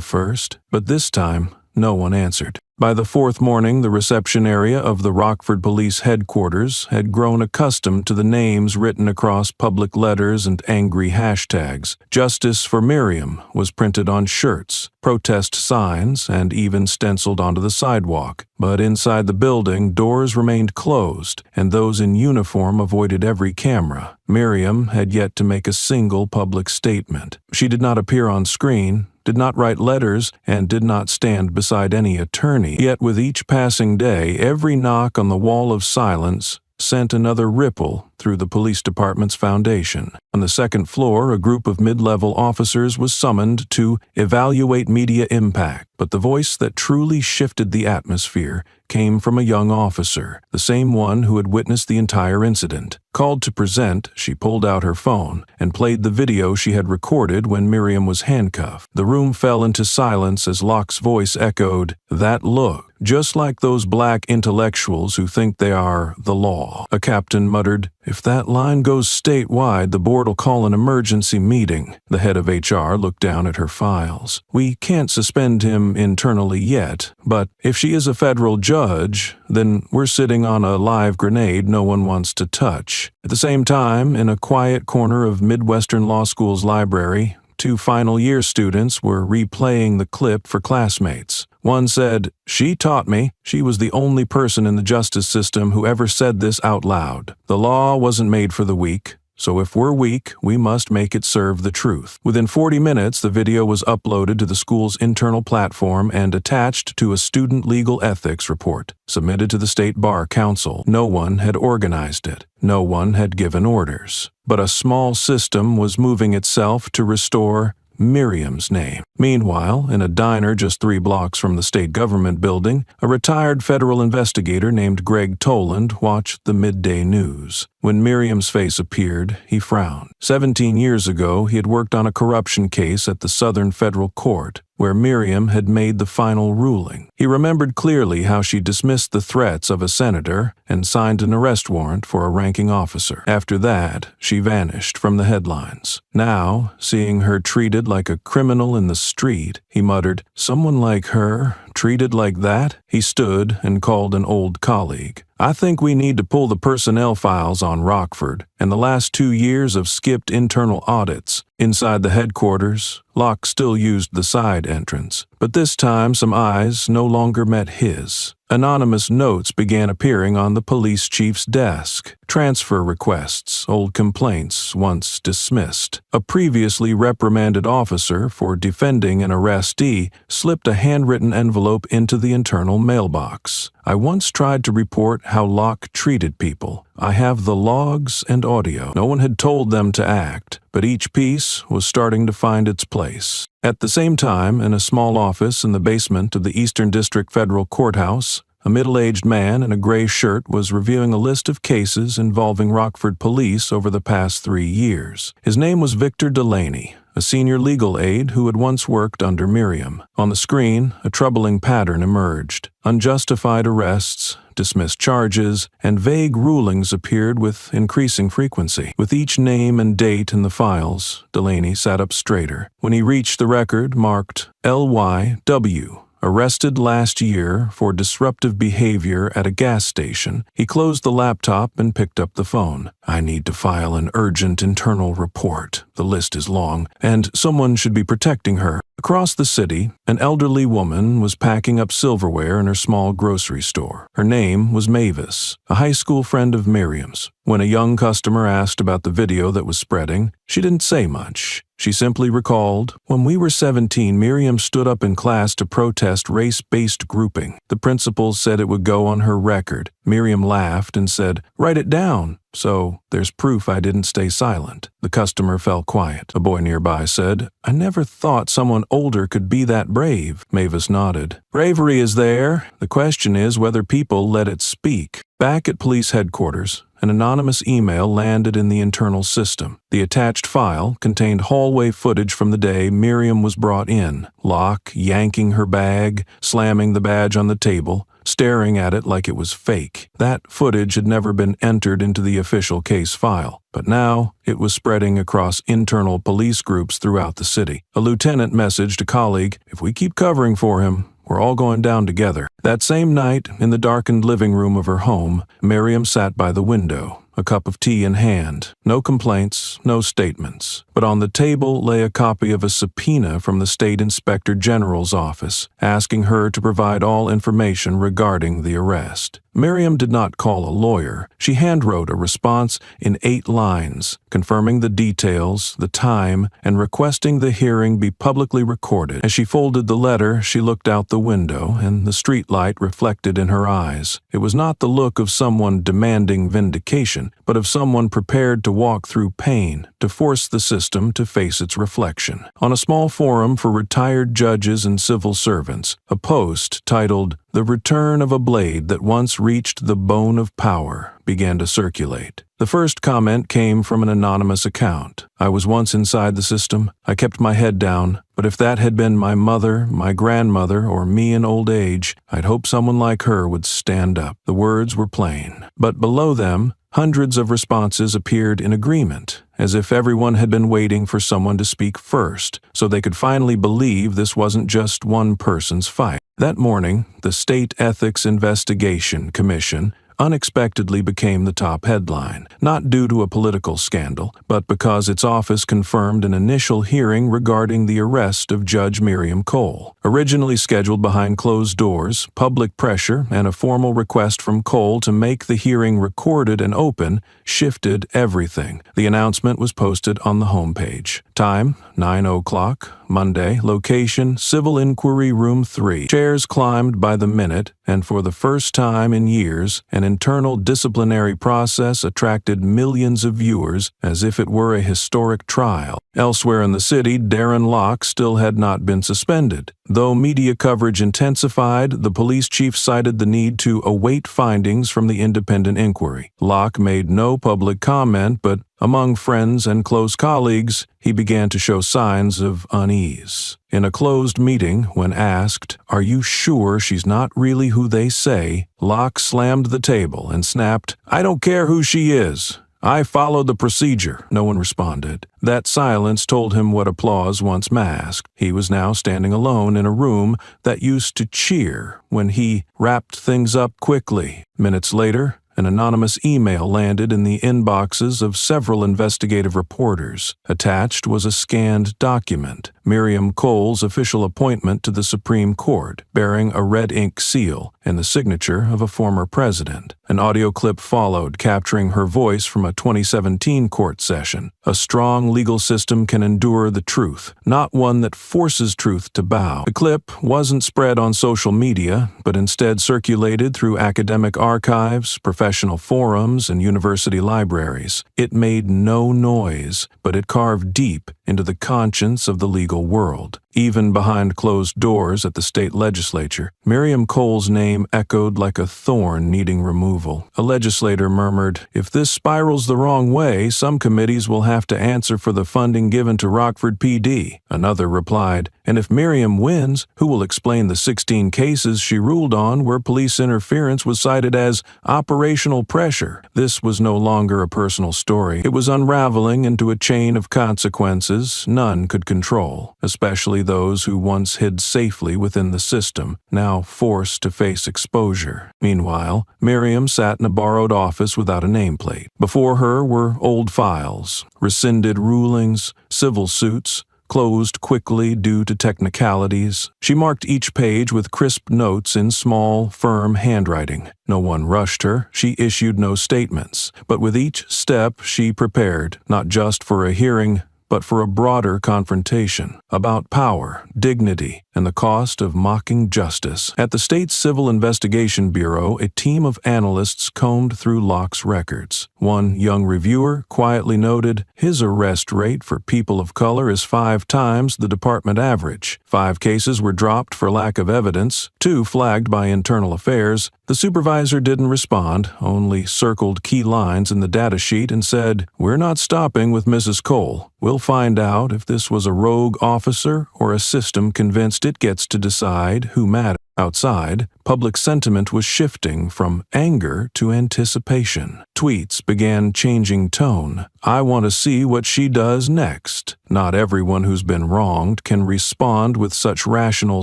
first?" But this time, no one answered. By the fourth morning, the reception area of the Rockford Police Headquarters had grown accustomed to the names written across public letters and angry hashtags. "Justice for Miriam" was printed on shirts, protest signs, and even stenciled onto the sidewalk. But inside the building, doors remained closed, and those in uniform avoided every camera. Miriam had yet to make a single public statement. She did not appear on screen, did not write letters, and did not stand beside any attorney. Yet with each passing day, every knock on the wall of silence sent another ripple through the police department's foundation. On the second floor, a group of mid-level officers was summoned to evaluate media impact, but the voice that truly shifted the atmosphere came from a young officer, the same one who had witnessed the entire incident. Called to present, she pulled out her phone and played the video she had recorded when Miriam was handcuffed. The room fell into silence as Locke's voice echoed, "That look, just like those black intellectuals who think they are the law." A captain muttered, "If that line goes statewide, the board will call an emergency meeting." The head of HR looked down at her files. "We can't suspend him internally yet, but if she is a federal judge, then we're sitting on a live grenade no one wants to touch." At the same time, in a quiet corner of Midwestern Law School's library, two final-year students were replaying the clip for classmates. One said, "She taught me. She was the only person in the justice system who ever said this out loud. The law wasn't made for the weak. So if we're weak, we must make it serve the truth." Within 40 minutes, the video was uploaded to the school's internal platform and attached to a student legal ethics report, submitted to the State Bar Council. No one had organized it. No one had given orders. But a small system was moving itself to restore Miriam's name. Meanwhile, in a diner just 3 blocks from the state government building, a retired federal investigator named Greg Toland watched the midday news. When Miriam's face appeared, he frowned. 17 years ago, he had worked on a corruption case at the Southern Federal Court, where Miriam had made the final ruling. He remembered clearly how she dismissed the threats of a senator and signed an arrest warrant for a ranking officer. After that, she vanished from the headlines. Now, seeing her treated like a criminal in the street, he muttered, "Someone like her, treated like that?" He stood and called an old colleague. "I think we need to pull the personnel files on Rockford and the last 2 years of skipped internal audits." Inside the headquarters, Locke still used the side entrance, but this time some eyes no longer met his. Anonymous notes began appearing on the police chief's desk. Transfer requests, old complaints once dismissed. A previously reprimanded officer for defending an arrestee slipped a handwritten envelope into the internal mailbox. "I once tried to report how Locke treated people. I have the logs and audio." No one had told them to act, but each piece was starting to find its place. At the same time, in a small office in the basement of the Eastern District Federal Courthouse, a middle-aged man in a gray shirt was reviewing a list of cases involving Rockford police over the past 3 years. His name was Victor Delaney, a senior legal aide who had once worked under Miriam. On the screen, a troubling pattern emerged. Unjustified arrests, dismissed charges, and vague rulings appeared with increasing frequency. With each name and date in the files, Delaney sat up straighter. When he reached the record marked LYW, arrested last year for disruptive behavior at a gas station. He closed the laptop and picked up the phone. I need to file an urgent internal report. The list is long, and someone should be protecting her. Across the city, an elderly woman was packing up silverware in her small grocery store. Her name was Mavis, a high school friend of Miriam's. When a young customer asked about the video that was spreading, she didn't say much. She simply recalled, "When we were 17, Miriam stood up in class to protest race-based grouping. The principal said it would go on her record. Miriam laughed and said, 'Write it down.' So there's proof I didn't stay silent." The customer fell quiet. A boy nearby said, "I never thought someone older could be that brave." Mavis nodded. "Bravery is there. The question is whether people let it speak." Back at police headquarters, an anonymous email landed in the internal system. The attached file contained hallway footage from the day Miriam was brought in. Locke yanking her bag, slamming the badge on the table, staring at it like it was fake. That footage had never been entered into the official case file, but now it was spreading across internal police groups throughout the city. A lieutenant messaged a colleague, "If we keep covering for him, we're all going down together." That same night, in the darkened living room of her home, Miriam sat by the window, a cup of tea in hand. No complaints, no statements. But on the table lay a copy of a subpoena from the State Inspector General's office, asking her to provide all information regarding the arrest. Miriam did not call a lawyer. She handwrote a response in 8 lines, confirming the details, the time, and requesting the hearing be publicly recorded. As she folded the letter, she looked out the window, and the streetlight reflected in her eyes. It was not the look of someone demanding vindication, but of someone prepared to walk through pain, to force the system to face its reflection. On a small forum for retired judges and civil servants, a post titled, "The Return of a Blade That Once Reached the Bone of Power" began to circulate. The first comment came from an anonymous account. "I was once inside the system. I kept my head down, but if that had been my mother, my grandmother, or me in old age, I'd hope someone like her would stand up." The words were plain. But below them, hundreds of responses appeared in agreement, as if everyone had been waiting for someone to speak first, so they could finally believe this wasn't just one person's fight. That morning, the State Ethics Investigation Commission unexpectedly became the top headline, not due to a political scandal, but because its office confirmed an initial hearing regarding the arrest of Judge Miriam Cole. Originally scheduled behind closed doors, public pressure and a formal request from Cole to make the hearing recorded and open shifted everything. The announcement was posted on the homepage. Time, 9 o'clock, Monday. Location, Civil Inquiry Room 3. Chairs climbed by the minute, and for the first time in years, an internal disciplinary process attracted millions of viewers as if it were a historic trial. Elsewhere in the city, Darren Locke still had not been suspended. Though media coverage intensified, the police chief cited the need to await findings from the independent inquiry. Locke made no public comment, but among friends and close colleagues, he began to show signs of unease. In a closed meeting, when asked, "Are you sure she's not really who they say?" Locke slammed the table and snapped, "I don't care who she is. I followed the procedure." No one responded. That silence told him what applause once masked. He was now standing alone in a room that used to cheer when he wrapped things up quickly. Minutes later, an anonymous email landed in the inboxes of several investigative reporters. Attached was a scanned document, Miriam Cole's official appointment to the Supreme Court, bearing a red ink seal and the signature of a former president. An audio clip followed, capturing her voice from a 2017 court session. "A strong legal system can endure the truth, not one that forces truth to bow." The clip wasn't spread on social media, but instead circulated through academic archives, professional forums, and university libraries. It made no noise, but it carved deep into the conscience of the legal world. Even behind closed doors at the state legislature, Miriam Cole's name echoed like a thorn needing removal. A legislator murmured, "If this spirals the wrong way, some committees will have to answer for the funding given to Rockford PD." Another replied, "And if Miriam wins, who will explain the 16 cases she ruled on where police interference was cited as Operation generational pressure. This was no longer a personal story. It was unraveling into a chain of consequences none could control, especially those who once hid safely within the system, now forced to face exposure. Meanwhile, Miriam sat in a borrowed office without a nameplate. Before her were old files, rescinded rulings, civil suits, closed quickly due to technicalities. She marked each page with crisp notes in small, firm handwriting. No one rushed her. She issued no statements. But with each step she prepared, not just for a hearing, but for a broader confrontation about power, dignity, and the cost of mocking justice. At the State Civil Investigation Bureau, a team of analysts combed through Locke's records. One young reviewer quietly noted, "His arrest rate for people of color is 5 times the department average. 5 cases were dropped for lack of evidence, 2 flagged by internal affairs." The supervisor didn't respond, only circled key lines in the data sheet and said, "We're not stopping with Mrs. Cole. We'll find out if this was a rogue officer or a system convinced it gets to decide who matters." Outside, public sentiment was shifting from anger to anticipation. Tweets began changing tone. "I want to see what she does next." Not everyone who's been wronged can respond with such rational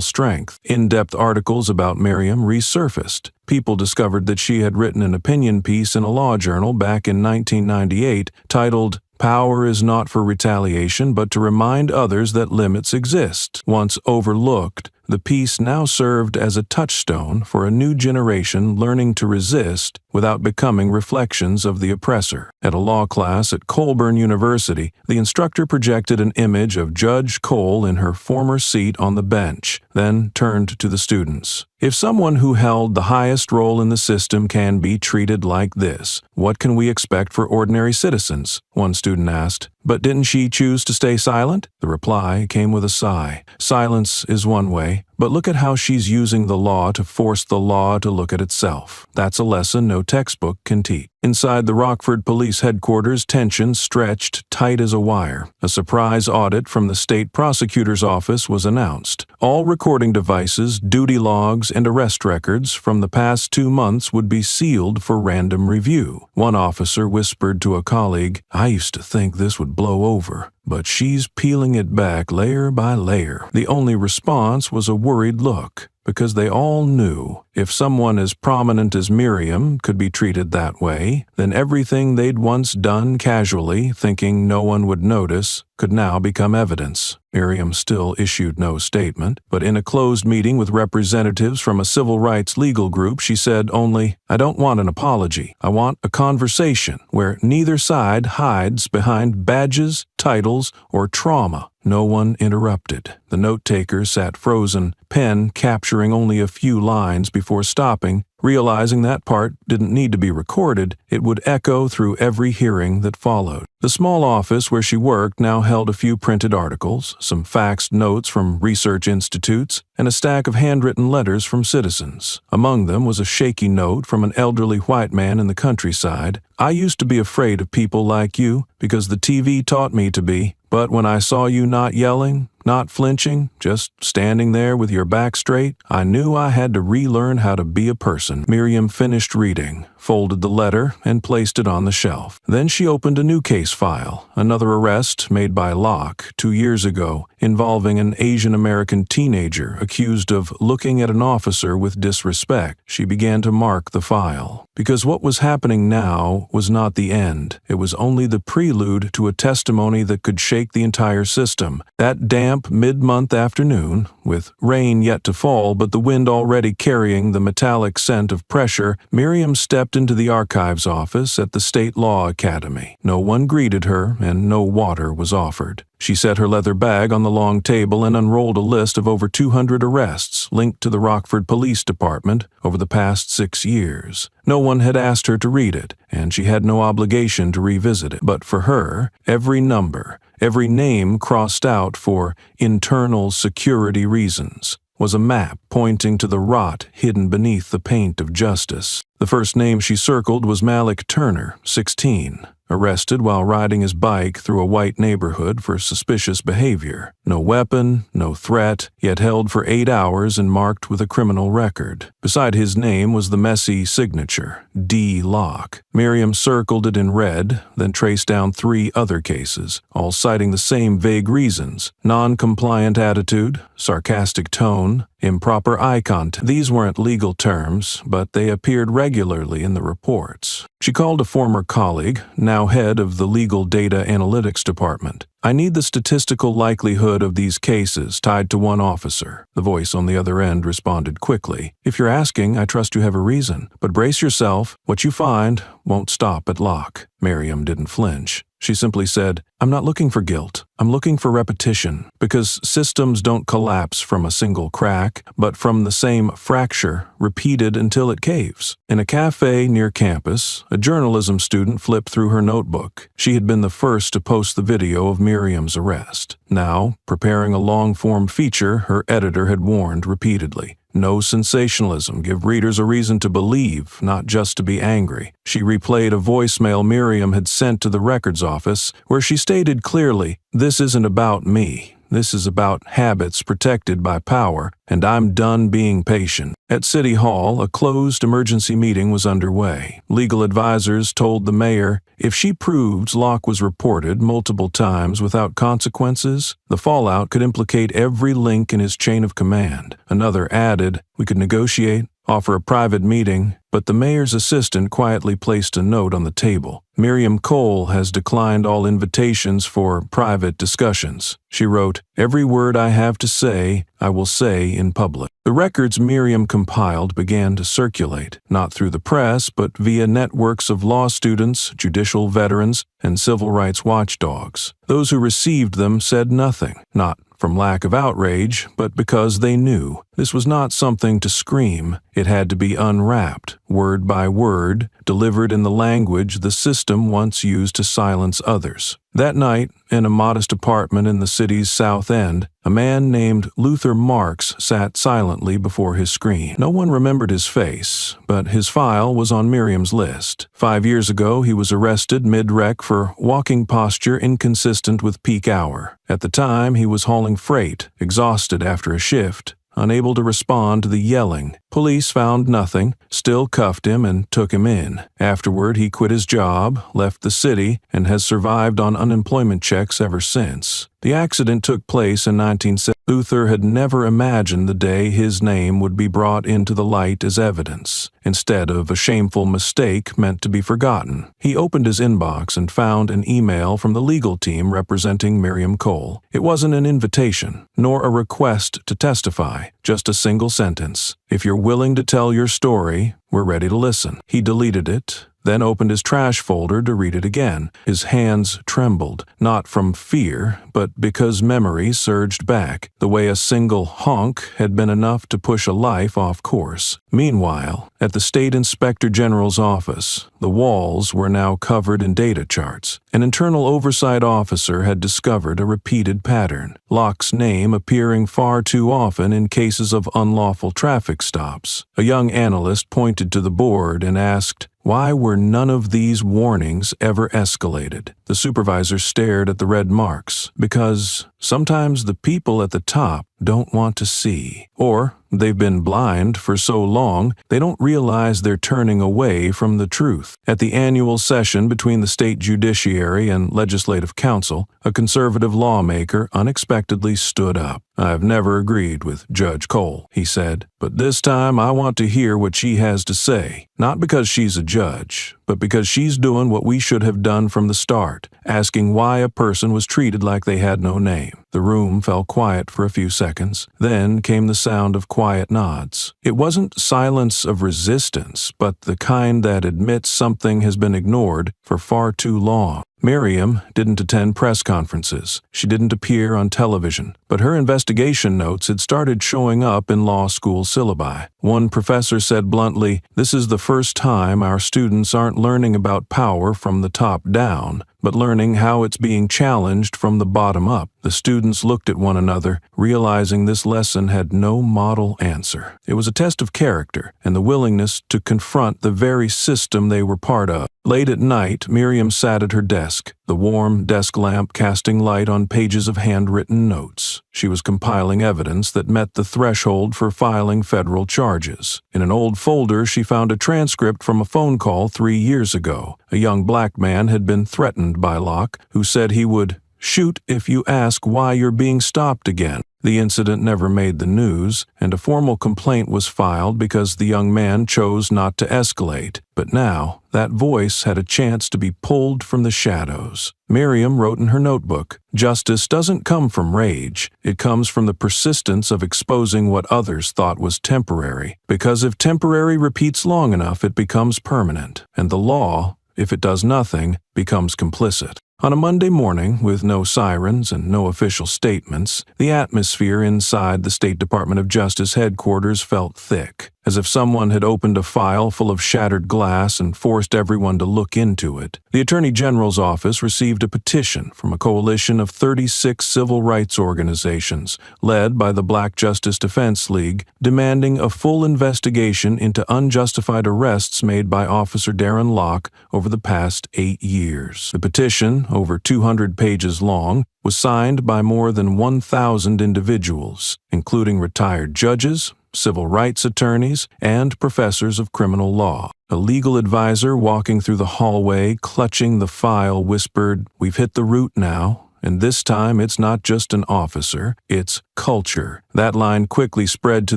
strength. In-depth articles about Miriam resurfaced. People discovered that she had written an opinion piece in a law journal back in 1998 titled, "Power is not for retaliation, but to remind others that limits exist." Once overlooked, the piece now served as a touchstone for a new generation learning to resist without becoming reflections of the oppressor. At a law class at Colburn University, the instructor projected an image of Judge Cole in her former seat on the bench, then turned to the students. "If someone who held the highest role in the system can be treated like this, what can we expect for ordinary citizens?" one student asked. "But didn't she choose to stay silent?" The reply came with a sigh. "Silence is one way, but look at how she's using the law to force the law to look at itself. That's a lesson no textbook can teach." Inside the Rockford Police Headquarters, tension stretched tight as a wire. A surprise audit from the state prosecutor's office was announced. All recording devices, duty logs, and arrest records from the past 2 months would be sealed for random review. One officer whispered to a colleague, "I used to think this would blow over, but she's peeling it back layer by layer." The only response was a worried look, because they all knew if someone as prominent as Miriam could be treated that way, then everything they'd once done casually, thinking no one would notice, could now become evidence. Miriam still issued no statement, but in a closed meeting with representatives from a civil rights legal group, she said only, "I don't want an apology. I want a conversation where neither side hides behind badges, titles, or trauma." No one interrupted. The note-taker sat frozen, pen capturing only a few lines before stopping, realizing that part didn't need to be recorded. It would echo through every hearing that followed. The small office where she worked now held a few printed articles, some faxed notes from research institutes, and a stack of handwritten letters from citizens. Among them was a shaky note from an elderly white man in the countryside. "I used to be afraid of people like you because the TV taught me to be. But when I saw you not yelling, not flinching, just standing there with your back straight, I knew I had to relearn how to be a person." Miriam finished reading, folded the letter, and placed it on the shelf. Then she opened a new case file, another arrest made by Locke 2 years ago, involving an Asian American teenager accused of looking at an officer with disrespect. She began to mark the file. Because what was happening now was not the end. It was only the prelude to a testimony that could shake the entire system. That damp mid-month afternoon, with rain yet to fall but the wind already carrying the metallic scent of pressure, Miriam stepped into the archives office at the State Law Academy. No one greeted her, and no water was offered. She set her leather bag on the long table and unrolled a list of over 200 arrests linked to the Rockford Police Department over the past 6 years. No one had asked her to read it, and she had no obligation to revisit it. But for her, every number, every name crossed out for internal security reasons was a map pointing to the rot hidden beneath the paint of justice. The first name she circled was Malik Turner, 16. arrested while riding his bike through a white neighborhood for suspicious behavior. No weapon, no threat, yet held for 8 hours and marked with a criminal record. Beside his name was the messy signature, D. Locke. Miriam circled it in red, then traced down 3 other cases, all citing the same vague reasons: non-compliant attitude, sarcastic tone, improper eye contact. These weren't legal terms, but they appeared regularly in the reports. She called a former colleague, now head of the Legal Data Analytics Department. "I need the statistical likelihood of these cases tied to one officer." The voice on the other end responded quickly. "If you're asking, I trust you have a reason. But brace yourself. What you find won't stop at Locke." Miriam didn't flinch. She simply said, "I'm not looking for guilt. I'm looking for repetition, because systems don't collapse from a single crack, but from the same fracture, repeated until it caves." In a cafe near campus, a journalism student flipped through her notebook. She had been the first to post the video of Miriam's arrest. Now, preparing a long-form feature, her editor had warned repeatedly, "No sensationalism. Give readers a reason to believe, not just to be angry." She replayed a voicemail Miriam had sent to the records office, where she stated clearly, "This isn't about me. This is about habits protected by power, and I'm done being patient." At City Hall, a closed emergency meeting was underway. Legal advisors told the mayor if she proved Locke was reported multiple times without consequences, the fallout could implicate every link in his chain of command. Another added, "We could negotiate, offer a private meeting," but the mayor's assistant quietly placed a note on the table. "Miriam Cole has declined all invitations for private discussions." She wrote, "Every word I have to say, I will say in public." The records Miriam compiled began to circulate, not through the press, but via networks of law students, judicial veterans, and civil rights watchdogs. Those who received them said nothing, not from lack of outrage, but because they knew this was not something to scream. It had to be unwrapped, word by word, delivered in the language the system once used to silence others. That night, in a modest apartment in the city's South End, a man named Luther Marks sat silently before his screen. No one remembered his face, but his file was on Miriam's list. 5 years ago, he was arrested mid-rec for walking posture inconsistent with peak hour. At the time, he was hauling freight, exhausted after a shift, unable to respond to the yelling. Police found nothing, still cuffed him and took him in. Afterward, he quit his job, left the city, and has survived on unemployment checks ever since. The accident took place in 1970. Luther had never imagined the day his name would be brought into the light as evidence, instead of a shameful mistake meant to be forgotten. He opened his inbox and found an email from the legal team representing Miriam Cole. It wasn't an invitation, nor a request to testify, just a single sentence. "If you're willing to tell your story, we're ready to listen." He deleted it, then opened his trash folder to read it again. His hands trembled, not from fear, but because memory surged back, the way a single honk had been enough to push a life off course. Meanwhile, at the State Inspector General's office, the walls were now covered in data charts. An internal oversight officer had discovered a repeated pattern, Locke's name appearing far too often in cases of unlawful traffic stops. A young analyst pointed to the board and asked, "Why were none of these warnings ever escalated?" The supervisor stared at the red marks. "Because sometimes the people at the top don't want to see. Or they've been blind for so long, they don't realize they're turning away from the truth." At the annual session between the state judiciary and legislative council, a conservative lawmaker unexpectedly stood up. "I've never agreed with Judge Cole," he said, "but this time I want to hear what she has to say. Not because she's a judge, but because she's doing what we should have done from the start, asking why a person was treated like they had no name." The room fell quiet for a few seconds. Then came the sound of quiet nods. It wasn't silence of resistance, but the kind that admits something has been ignored for far too long. Miriam didn't attend press conferences. She didn't appear on television, but her investigation notes had started showing up in law school syllabi. One professor said bluntly, "This is the first time our students aren't learning about power from the top down, but learning how it's being challenged from the bottom up." The students looked at one another, realizing this lesson had no model answer. It was a test of character and the willingness to confront the very system they were part of. Late at night, Miriam sat at her desk, the warm desk lamp casting light on pages of handwritten notes. She was compiling evidence that met the threshold for filing federal charges. In an old folder, she found a transcript from a phone call 3 years ago. A young black man had been threatened by Locke, who said he would shoot if you ask why you're being stopped again. The incident never made the news, and a formal complaint was filed because the young man chose not to escalate. But now, that voice had a chance to be pulled from the shadows. Miriam wrote in her notebook, "Justice doesn't come from rage. It comes from the persistence of exposing what others thought was temporary. Because if temporary repeats long enough, it becomes permanent. And the law, if it does nothing, becomes complicit." On a Monday morning, with no sirens and no official statements, the atmosphere inside the State Department of Justice headquarters felt thick, as if someone had opened a file full of shattered glass and forced everyone to look into it. The Attorney General's office received a petition from a coalition of 36 civil rights organizations, led by the Black Justice Defense League, demanding a full investigation into unjustified arrests made by Officer Darren Locke over the past 8 years. The petition, over 200 pages long, was signed by more than 1,000 individuals, including retired judges, civil rights attorneys, and professors of criminal law. A legal advisor walking through the hallway, clutching the file, whispered, "We've hit the root now. And this time it's not just an officer, it's culture." That line quickly spread to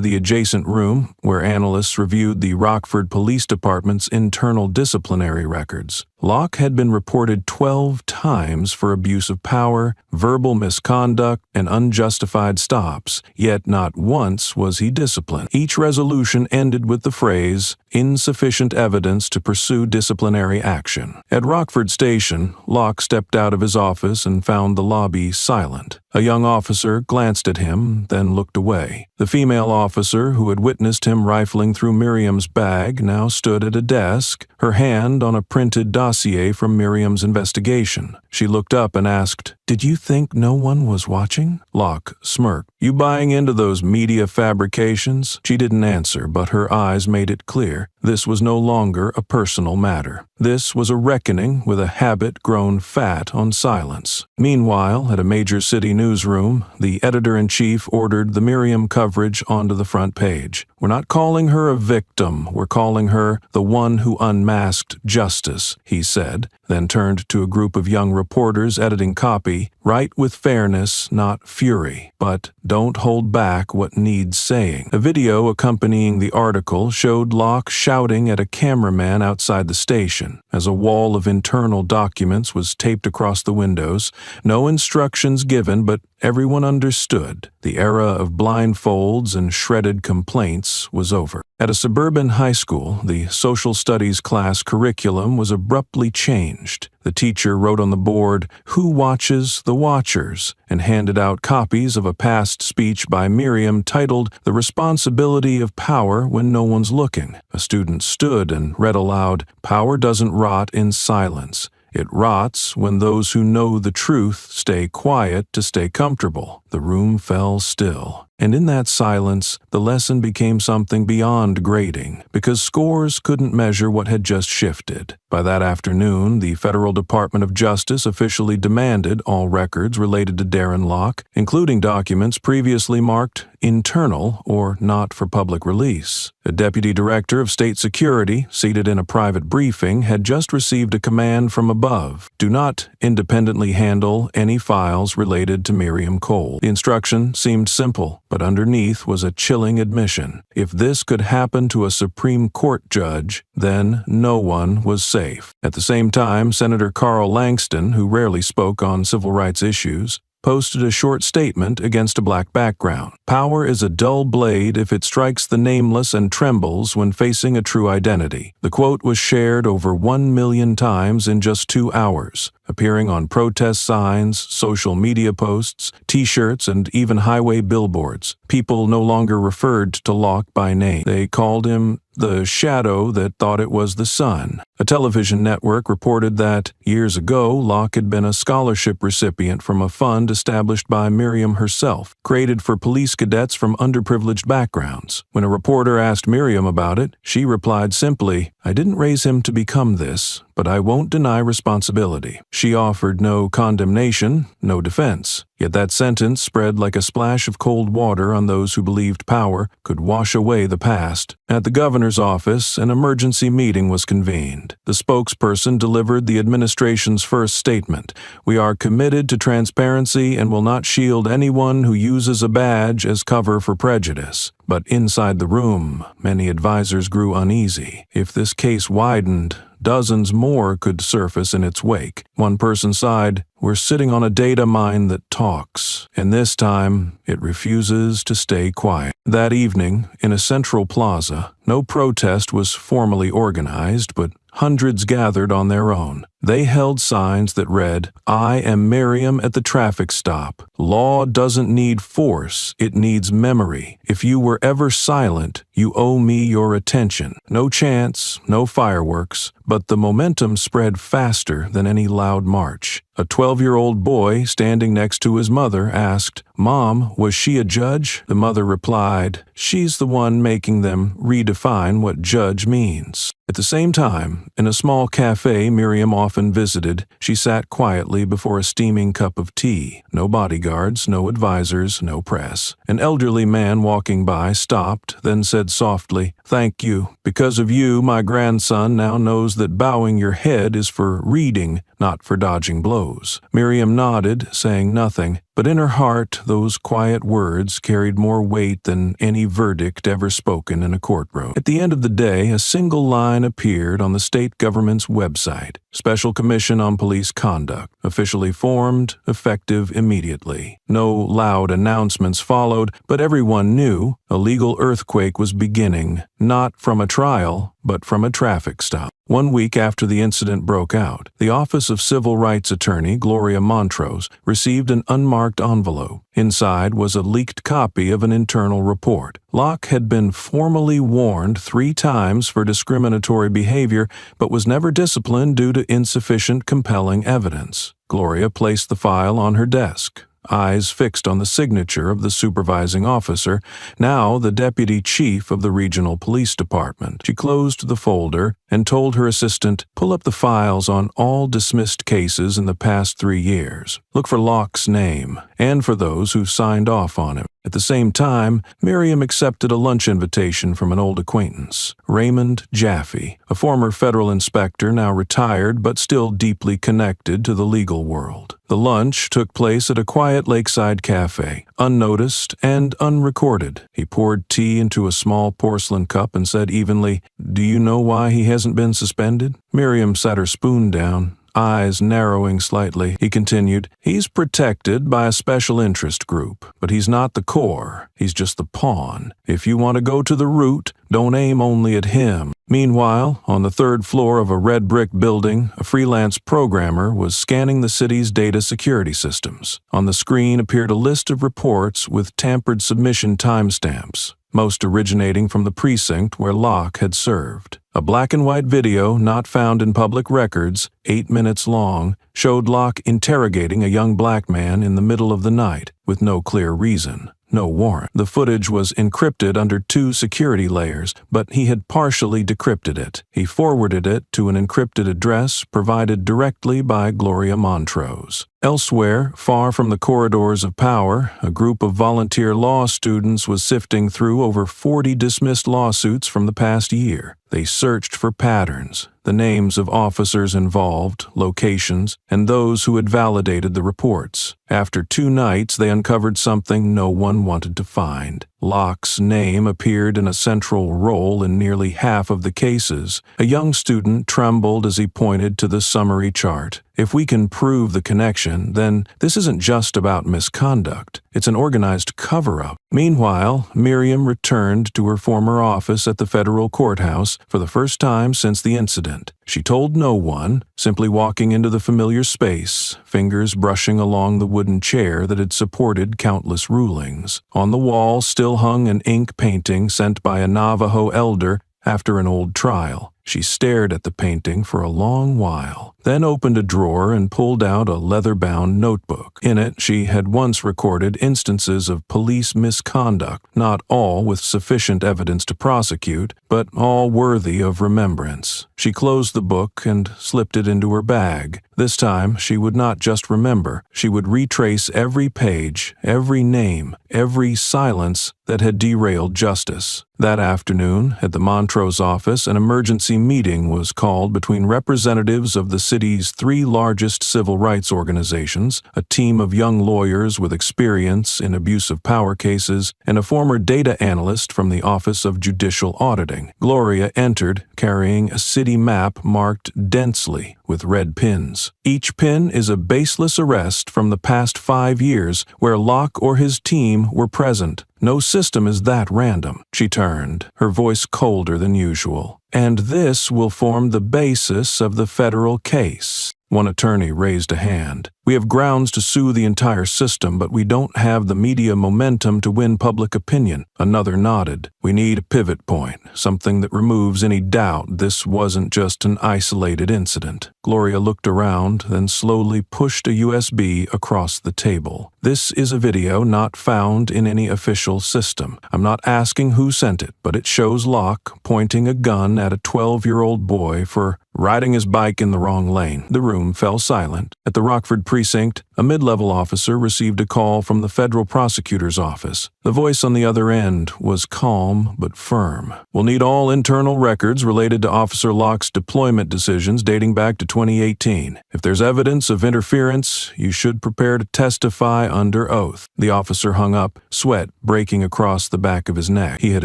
the adjacent room, where analysts reviewed the Rockford Police Department's internal disciplinary records. Locke had been reported 12 times for abuse of power, verbal misconduct, and unjustified stops, yet not once was he disciplined. Each resolution ended with the phrase, "insufficient evidence to pursue disciplinary action." At Rockford Station, Locke stepped out of his office and found the lobby silent. A young officer glanced at him, then looked away. The female officer who had witnessed him rifling through Miriam's bag now stood at a desk, her hand on a printed dossier from Miriam's investigation. She looked up and asked, "Did you think no one was watching?" Locke smirked. "You buying into those media fabrications?" She didn't answer, but her eyes made it clear. This was no longer a personal matter. This was a reckoning with a habit grown fat on silence. Meanwhile, at a major city newsroom, the editor-in-chief ordered the Miriam coverage onto the front page. "We're not calling her a victim, we're calling her the one who unmasked justice," he said, then turned to a group of young reporters editing copy. "Write with fairness, not fury, but don't hold back what needs saying." A video accompanying the article showed Locke shouting at a cameraman outside the station. As a wall of internal documents was taped across the windows, no instructions given, but everyone understood. The era of blindfolds and shredded complaints was over. At a suburban high school, the social studies class curriculum was abruptly changed. The teacher wrote on the board, "Who watches the watchers?" and handed out copies of a past speech by Miriam titled, "The Responsibility of Power When No One's Looking." A student stood and read aloud, "Power doesn't rot in silence. It rots when those who know the truth stay quiet to stay comfortable." The room fell still. And in that silence, the lesson became something beyond grading, because scores couldn't measure what had just shifted. By that afternoon, the Federal Department of Justice officially demanded all records related to Darren Locke, including documents previously marked internal or not for public release. A deputy director of state security, seated in a private briefing, had just received a command from above: "Do not independently handle any files related to Miriam Cole." The instruction seemed simple, but underneath was a chilling admission. If this could happen to a Supreme Court judge, then no one was safe. At the same time, Senator Carl Langston, who rarely spoke on civil rights issues, posted a short statement against a black background. "Power is a dull blade if it strikes the nameless and trembles when facing a true identity." The quote was shared over 1 million times in just 2 hours, appearing on protest signs, social media posts, T-shirts, and even highway billboards. People no longer referred to Locke by name. They called him the shadow that thought it was the sun. A television network reported that, years ago, Locke had been a scholarship recipient from a fund established by Miriam herself, created for police cadets from underprivileged backgrounds. When a reporter asked Miriam about it, she replied simply, "I didn't raise him to become this, but I won't deny responsibility." She offered no condemnation, no defense. Yet that sentence spread like a splash of cold water on those who believed power could wash away the past. At the governor's office, an emergency meeting was convened. The spokesperson delivered the administration's first statement. "We are committed to transparency and will not shield anyone who uses a badge as cover for prejudice." But inside the room, many advisors grew uneasy. If this case widened, dozens more could surface in its wake. One person sighed, "We're sitting on a data mine that talks, and this time it refuses to stay quiet." That evening, in a central plaza, no protest was formally organized, but hundreds gathered on their own. They held signs that read, "I am Miriam at the traffic stop. Law doesn't need force, it needs memory. If you were ever silent, you owe me your attention." No chants, no fireworks, but the momentum spread faster than any loud march. A 12-year-old boy standing next to his mother asked, "Mom, was she a judge?" The mother replied, "She's the one making them redefine what judge means." At the same time, in a small cafe Miriam often visited, she sat quietly before a steaming cup of tea. No bodyguards, no advisors, no press. An elderly man walking by stopped, then said softly, "Thank you. Because of you, my grandson now knows that bowing your head is for reading, not for dodging blows." Miriam nodded, saying nothing, but in her heart those quiet words carried more weight than any verdict ever spoken in a courtroom. At the end of the day, a single line appeared on the state government's website: Special Commission on Police Conduct, officially formed, effective immediately. No loud announcements followed, but everyone knew a legal earthquake was beginning, not from a trial, but from a traffic stop. 1 week after the incident broke out, the Office of Civil Rights Attorney Gloria Montrose received an unmarked envelope. Inside was a leaked copy of an internal report. Locke had been formally warned 3 times for discriminatory behavior, but was never disciplined due to insufficient compelling evidence. Gloria placed the file on her desk, eyes fixed on the signature of the supervising officer, now the deputy chief of the regional police department. She closed the folder and told her assistant, "Pull up the files on all dismissed cases in the past 3 years. Look for Locke's name, and for those who signed off on him." At the same time, Miriam accepted a lunch invitation from an old acquaintance, Raymond Jaffe, a former federal inspector now retired but still deeply connected to the legal world. The lunch took place at a quiet lakeside cafe, unnoticed and unrecorded. He poured tea into a small porcelain cup and said evenly, "Do you know why he hasn't been suspended?" Miriam set her spoon down, eyes narrowing slightly. He continued, "He's protected by a special interest group, but he's not the core. He's just the pawn. If you want to go to the root, don't aim only at him." Meanwhile, on the 3rd floor of a red brick building, a freelance programmer was scanning the city's data security systems. On the screen appeared a list of reports with tampered submission timestamps, most originating from the precinct where Locke had served. A black-and-white video, not found in public records, 8 minutes long, showed Locke interrogating a young black man in the middle of the night, with no clear reason. No warrant. The footage was encrypted under 2 security layers, but he had partially decrypted it. He forwarded it to an encrypted address provided directly by Gloria Montrose. Elsewhere, far from the corridors of power, a group of volunteer law students was sifting through over 40 dismissed lawsuits from the past year. They searched for patterns, the names of officers involved, locations, and those who had validated the reports. After 2 nights, they uncovered something no one wanted to find. Locke's name appeared in a central role in nearly half of the cases. A young student trembled as he pointed to the summary chart. If we can prove the connection, then this isn't just about misconduct. It's an organized cover-up. Meanwhile, Miriam returned to her former office at the federal courthouse for the first time since the incident. She told no one, simply walking into the familiar space, fingers brushing along the wooden chair that had supported countless rulings. On the wall still hung an ink painting sent by a Navajo elder after an old trial. She stared at the painting for a long while, then opened a drawer and pulled out a leather-bound notebook. In it, she had once recorded instances of police misconduct, not all with sufficient evidence to prosecute, but all worthy of remembrance. She closed the book and slipped it into her bag. This time, she would not just remember, she would retrace every page, every name, every silence that had derailed justice. That afternoon, at the Montrose office, an emergency meeting was called between representatives of the city's 3 largest civil rights organizations, a team of young lawyers with experience in abuse of power cases, and a former data analyst from the Office of Judicial Auditing. Gloria entered, carrying a city map marked densely with red pins. Each pin is a baseless arrest from the past 5 years where Locke or his team were present. No system is that random. She turned, her voice colder than usual. And this will form the basis of the federal case. One attorney raised a hand. We have grounds to sue the entire system, but we don't have the media momentum to win public opinion. Another nodded. We need a pivot point, something that removes any doubt this wasn't just an isolated incident. Gloria looked around, then slowly pushed a USB across the table. This is a video not found in any official system. I'm not asking who sent it, but it shows Locke pointing a gun at a 12-year-old boy for riding his bike in the wrong lane. The room fell silent. At the Rockford precinct, a mid-level officer received a call from the federal prosecutor's office. The voice on the other end was calm but firm. We'll need all internal records related to Officer Locke's deployment decisions dating back to 2018. If there's evidence of interference, you should prepare to testify under oath. The officer hung up, sweat breaking across the back of his neck. He had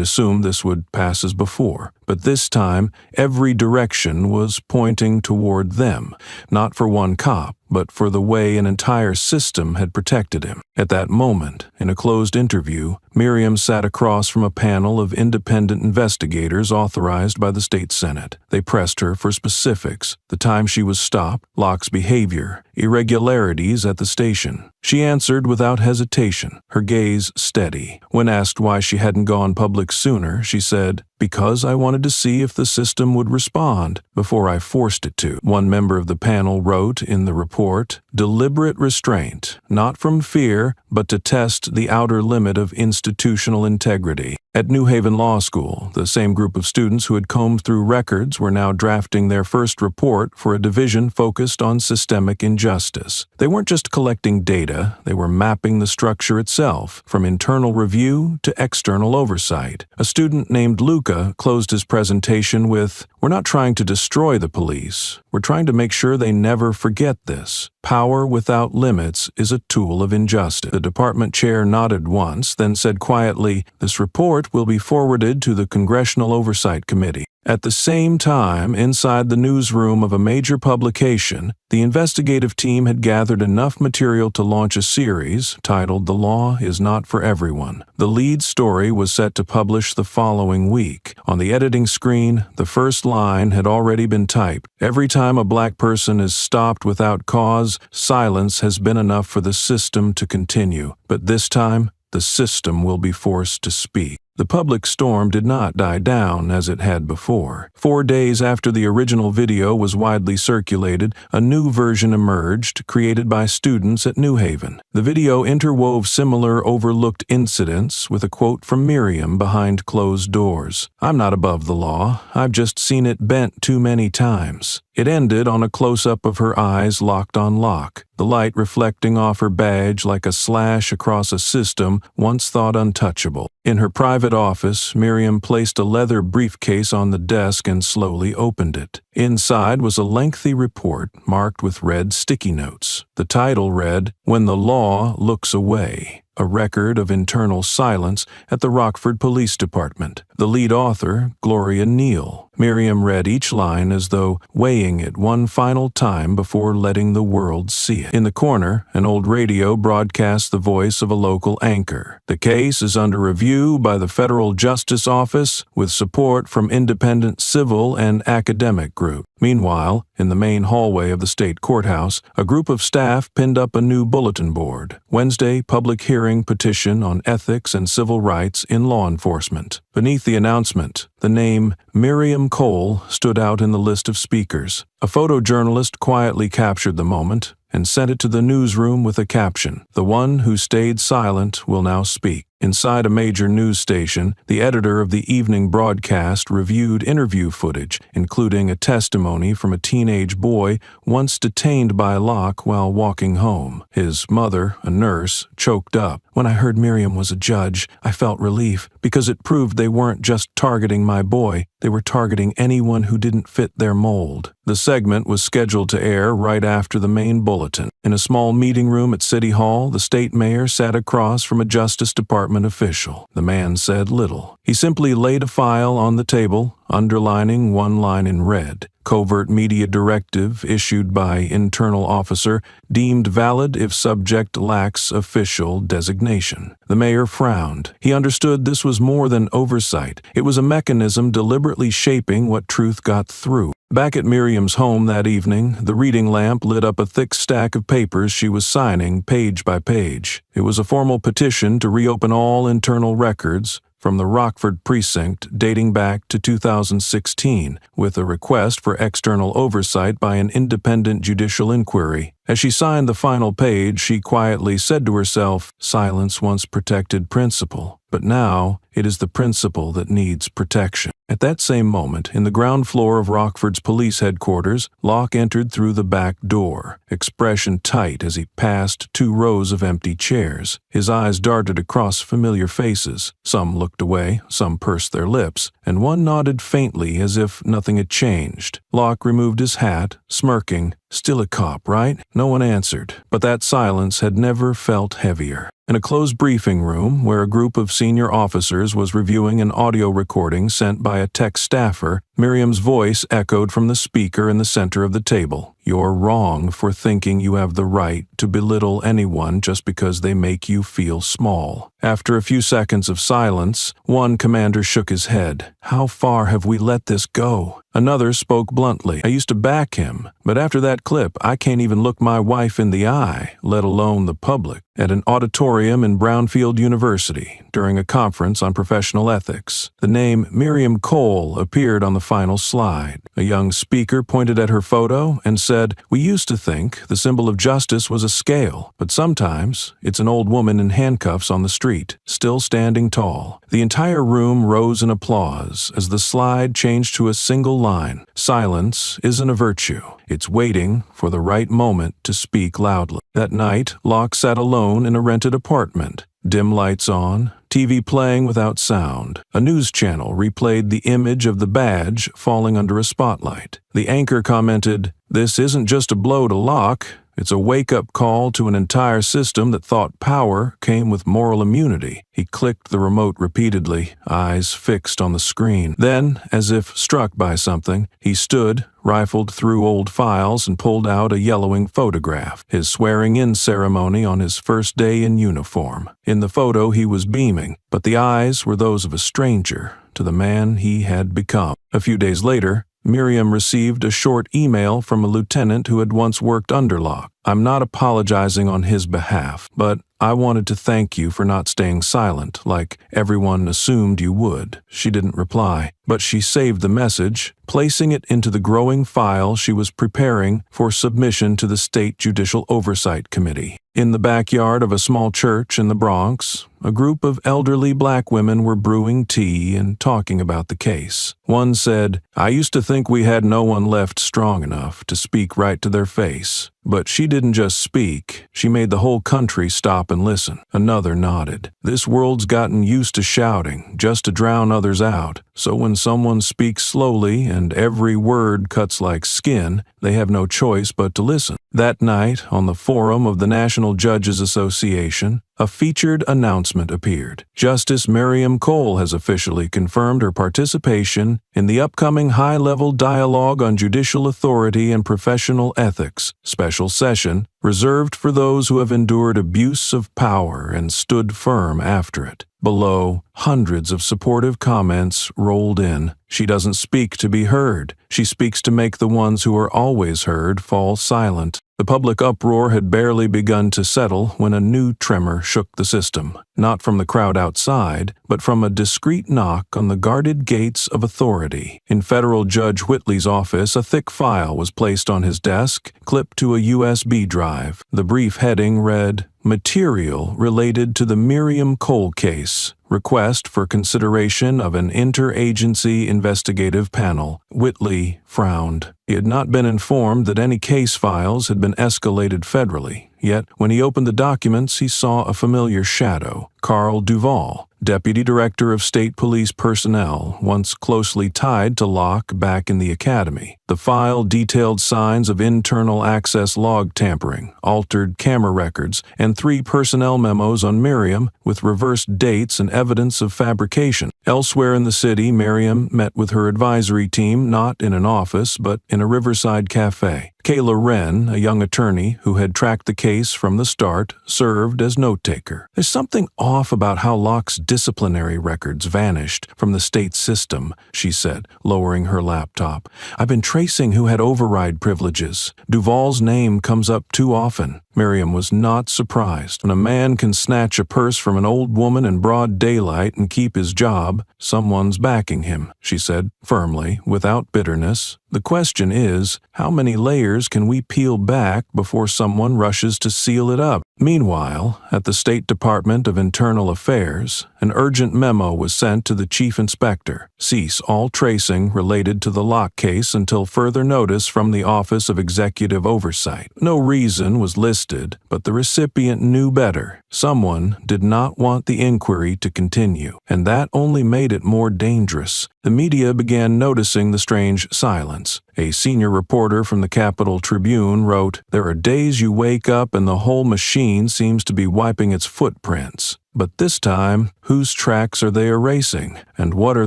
assumed this would pass as before, but this time, every direction was pointing toward them, not for one cop, but for the way an entire system had protected him. At that moment, in a closed interview, Miriam sat across from a panel of independent investigators authorized by the state Senate. They pressed her for specifics: the time she was stopped, Locke's behavior, irregularities at the station. She answered without hesitation, her gaze steady. When asked why she hadn't gone public sooner, she said, "Because I wanted to see if the system would respond before I forced it to." One member of the panel wrote in the report, "Deliberate restraint, not from fear, but to test the outer limit of institutional integrity." At New Haven Law School, the same group of students who had combed through records were now drafting their first report for a division focused on systemic injustice. They weren't just collecting data, they were mapping the structure itself, from internal review to external oversight. A student named Luca closed his presentation with, "We're not trying to destroy the police. We're trying to make sure they never forget this. Power without limits is a tool of injustice." The department chair nodded once, then said quietly, "This report will be forwarded to the Congressional Oversight Committee." At the same time, inside the newsroom of a major publication, the investigative team had gathered enough material to launch a series titled "The Law is Not for Everyone." The lead story was set to publish the following week. On the editing screen, the first line had already been typed. "Every time a black person is stopped without cause, silence has been enough for the system to continue. But this time, the system will be forced to speak." The public storm did not die down as it had before. 4 days after the original video was widely circulated, a new version emerged, created by students at New Haven. The video interwove similar overlooked incidents with a quote from Miriam behind closed doors. "I'm not above the law. I've just seen it bent too many times." It ended on a close-up of her eyes locked on Locke, the light reflecting off her badge like a slash across a system once thought untouchable. In her private office, Miriam placed a leather briefcase on the desk and slowly opened it. Inside was a lengthy report marked with red sticky notes. The title read, "When the Law Looks Away," a record of internal silence at the Rockford Police Department. The lead author, Gloria Neal. Miriam read each line as though weighing it one final time before letting the world see it. In the corner, an old radio broadcast the voice of a local anchor. "The case is under review by the Federal Justice Office with support from independent civil and academic groups." Meanwhile, in the main hallway of the state courthouse, a group of staff pinned up a new bulletin board. Wednesday public hearing petition on ethics and civil rights in law enforcement. Beneath the announcement, the name Miriam Cole stood out in the list of speakers. A photojournalist quietly captured the moment and sent it to the newsroom with a caption, "The one who stayed silent will now speak." Inside a major news station, the editor of the evening broadcast reviewed interview footage, including a testimony from a teenage boy once detained by Locke while walking home. His mother, a nurse, choked up. "When I heard Miriam was a judge, I felt relief because it proved they weren't just targeting my boy, they were targeting anyone who didn't fit their mold." The segment was scheduled to air right after the main bulletin. In a small meeting room at City Hall, the state mayor sat across from a Justice Department official. The man said little. He simply laid a file on the table, underlining one line in red. Covert media directive issued by internal officer deemed valid if subject lacks official designation. The mayor frowned. He understood this was more than oversight. It was a mechanism deliberately shaping what truth got through. Back at Miriam's home that evening, the reading lamp lit up a thick stack of papers she was signing page by page. It was a formal petition to reopen all internal records from the Rockford precinct dating back to 2016, with a request for external oversight by an independent judicial inquiry. As she signed the final page, she quietly said to herself, "Silence once protected principle, but now it is the principle that needs protection." At that same moment, in the ground floor of Rockford's police headquarters, Locke entered through the back door, expression tight as he passed 2 rows of empty chairs. His eyes darted across familiar faces. Some looked away, some pursed their lips, and one nodded faintly as if nothing had changed. Locke removed his hat, smirking. "Still a cop, right?" No one answered, but that silence had never felt heavier. In a closed briefing room, where a group of senior officers was reviewing an audio recording sent by a tech staffer, Miriam's voice echoed from the speaker in the center of the table. "You're wrong for thinking you have the right to belittle anyone just because they make you feel small." After a few seconds of silence, one commander shook his head. "How far have we let this go?" Another spoke bluntly. "I used to back him, but after that clip, I can't even look my wife in the eye, let alone the public." At an auditorium in Brownfield University, during a conference on professional ethics, the name Miriam Cole appeared on the final slide. A young speaker pointed at her photo and said, "We used to think the symbol of justice was a scale, but sometimes it's an old woman in handcuffs on the street, still standing tall." The entire room rose in applause as the slide changed to a single line. Silence isn't a virtue. It's waiting for the right moment to speak loudly. That night, Locke sat alone in a rented apartment. Dim lights on, TV playing without sound. A news channel replayed the image of the badge falling under a spotlight. The anchor commented, "This isn't just a blow to Locke. It's a wake-up call to an entire system that thought power came with moral immunity." He clicked the remote repeatedly, eyes fixed on the screen. Then, as if struck by something, he stood, rifled through old files, and pulled out a yellowing photograph, his swearing-in ceremony on his first day in uniform. In the photo, he was beaming, but the eyes were those of a stranger to the man he had become. A few days later, Miriam received a short email from a lieutenant who had once worked under Locke. "I'm not apologizing on his behalf, but I wanted to thank you for not staying silent like everyone assumed you would." She didn't reply, but she saved the message, placing it into the growing file she was preparing for submission to the State Judicial Oversight Committee. In the backyard of a small church in the Bronx, a group of elderly black women were brewing tea and talking about the case. One said, "I used to think we had no one left strong enough to speak right to their face. But she didn't just speak, she made the whole country stop and listen." Another nodded. "This world's gotten used to shouting, just to drown others out. So when someone speaks slowly and every word cuts like skin, they have no choice but to listen." That night, on the forum of the National Judges Association, a featured announcement appeared. Justice Miriam Cole has officially confirmed her participation in the upcoming high-level dialogue on judicial authority and professional ethics, special session, reserved for those who have endured abuse of power and stood firm after it. Below, Hundreds of supportive comments rolled in. She doesn't speak to be heard. She speaks to make the ones who are always heard fall silent. The public uproar had barely begun to settle when a new tremor shook the system, not from the crowd outside, but from a discreet knock on the guarded gates of authority. In Federal Judge Whitley's office, a thick file was placed on his desk, clipped to a USB drive. The brief heading read, "Material related to the Miriam Cole case. Request for consideration of an interagency investigative panel." Whitley frowned. He had not been informed that any case files had been escalated federally, yet when he opened the documents he saw a familiar shadow. Carl Duvall, Deputy Director of State Police Personnel, once closely tied to Locke back in the academy. The file detailed signs of internal access log tampering, altered camera records, and 3 personnel memos on Miriam with reversed dates and evidence of fabrication. Elsewhere in the city, Miriam met with her advisory team not in an office but in a riverside cafe. Kayla Wren, a young attorney who had tracked the case from the start, served as note-taker. "There's something off about how Locke's disciplinary records vanished from the state system," she said, lowering her laptop. "I've been tracing who had override privileges. Duvall's name comes up too often." Miriam was not surprised. When a man can snatch a purse from an old woman in broad daylight and keep his job, someone's backing him, she said, firmly, without bitterness. "The question is, how many layers can we peel back before someone rushes to seal it up?" Meanwhile, at the State Department of Internal Affairs, an urgent memo was sent to the chief inspector. Cease all tracing related to the Locke case until further notice from the Office of Executive Oversight. No reason was listed, but the recipient knew better. Someone did not want the inquiry to continue, and that only made it more dangerous. The media began noticing the strange silence. A senior reporter from the Capital Tribune wrote, "There are days you wake up and the whole machine seems to be wiping its footprints. But this time, whose tracks are they erasing? And what are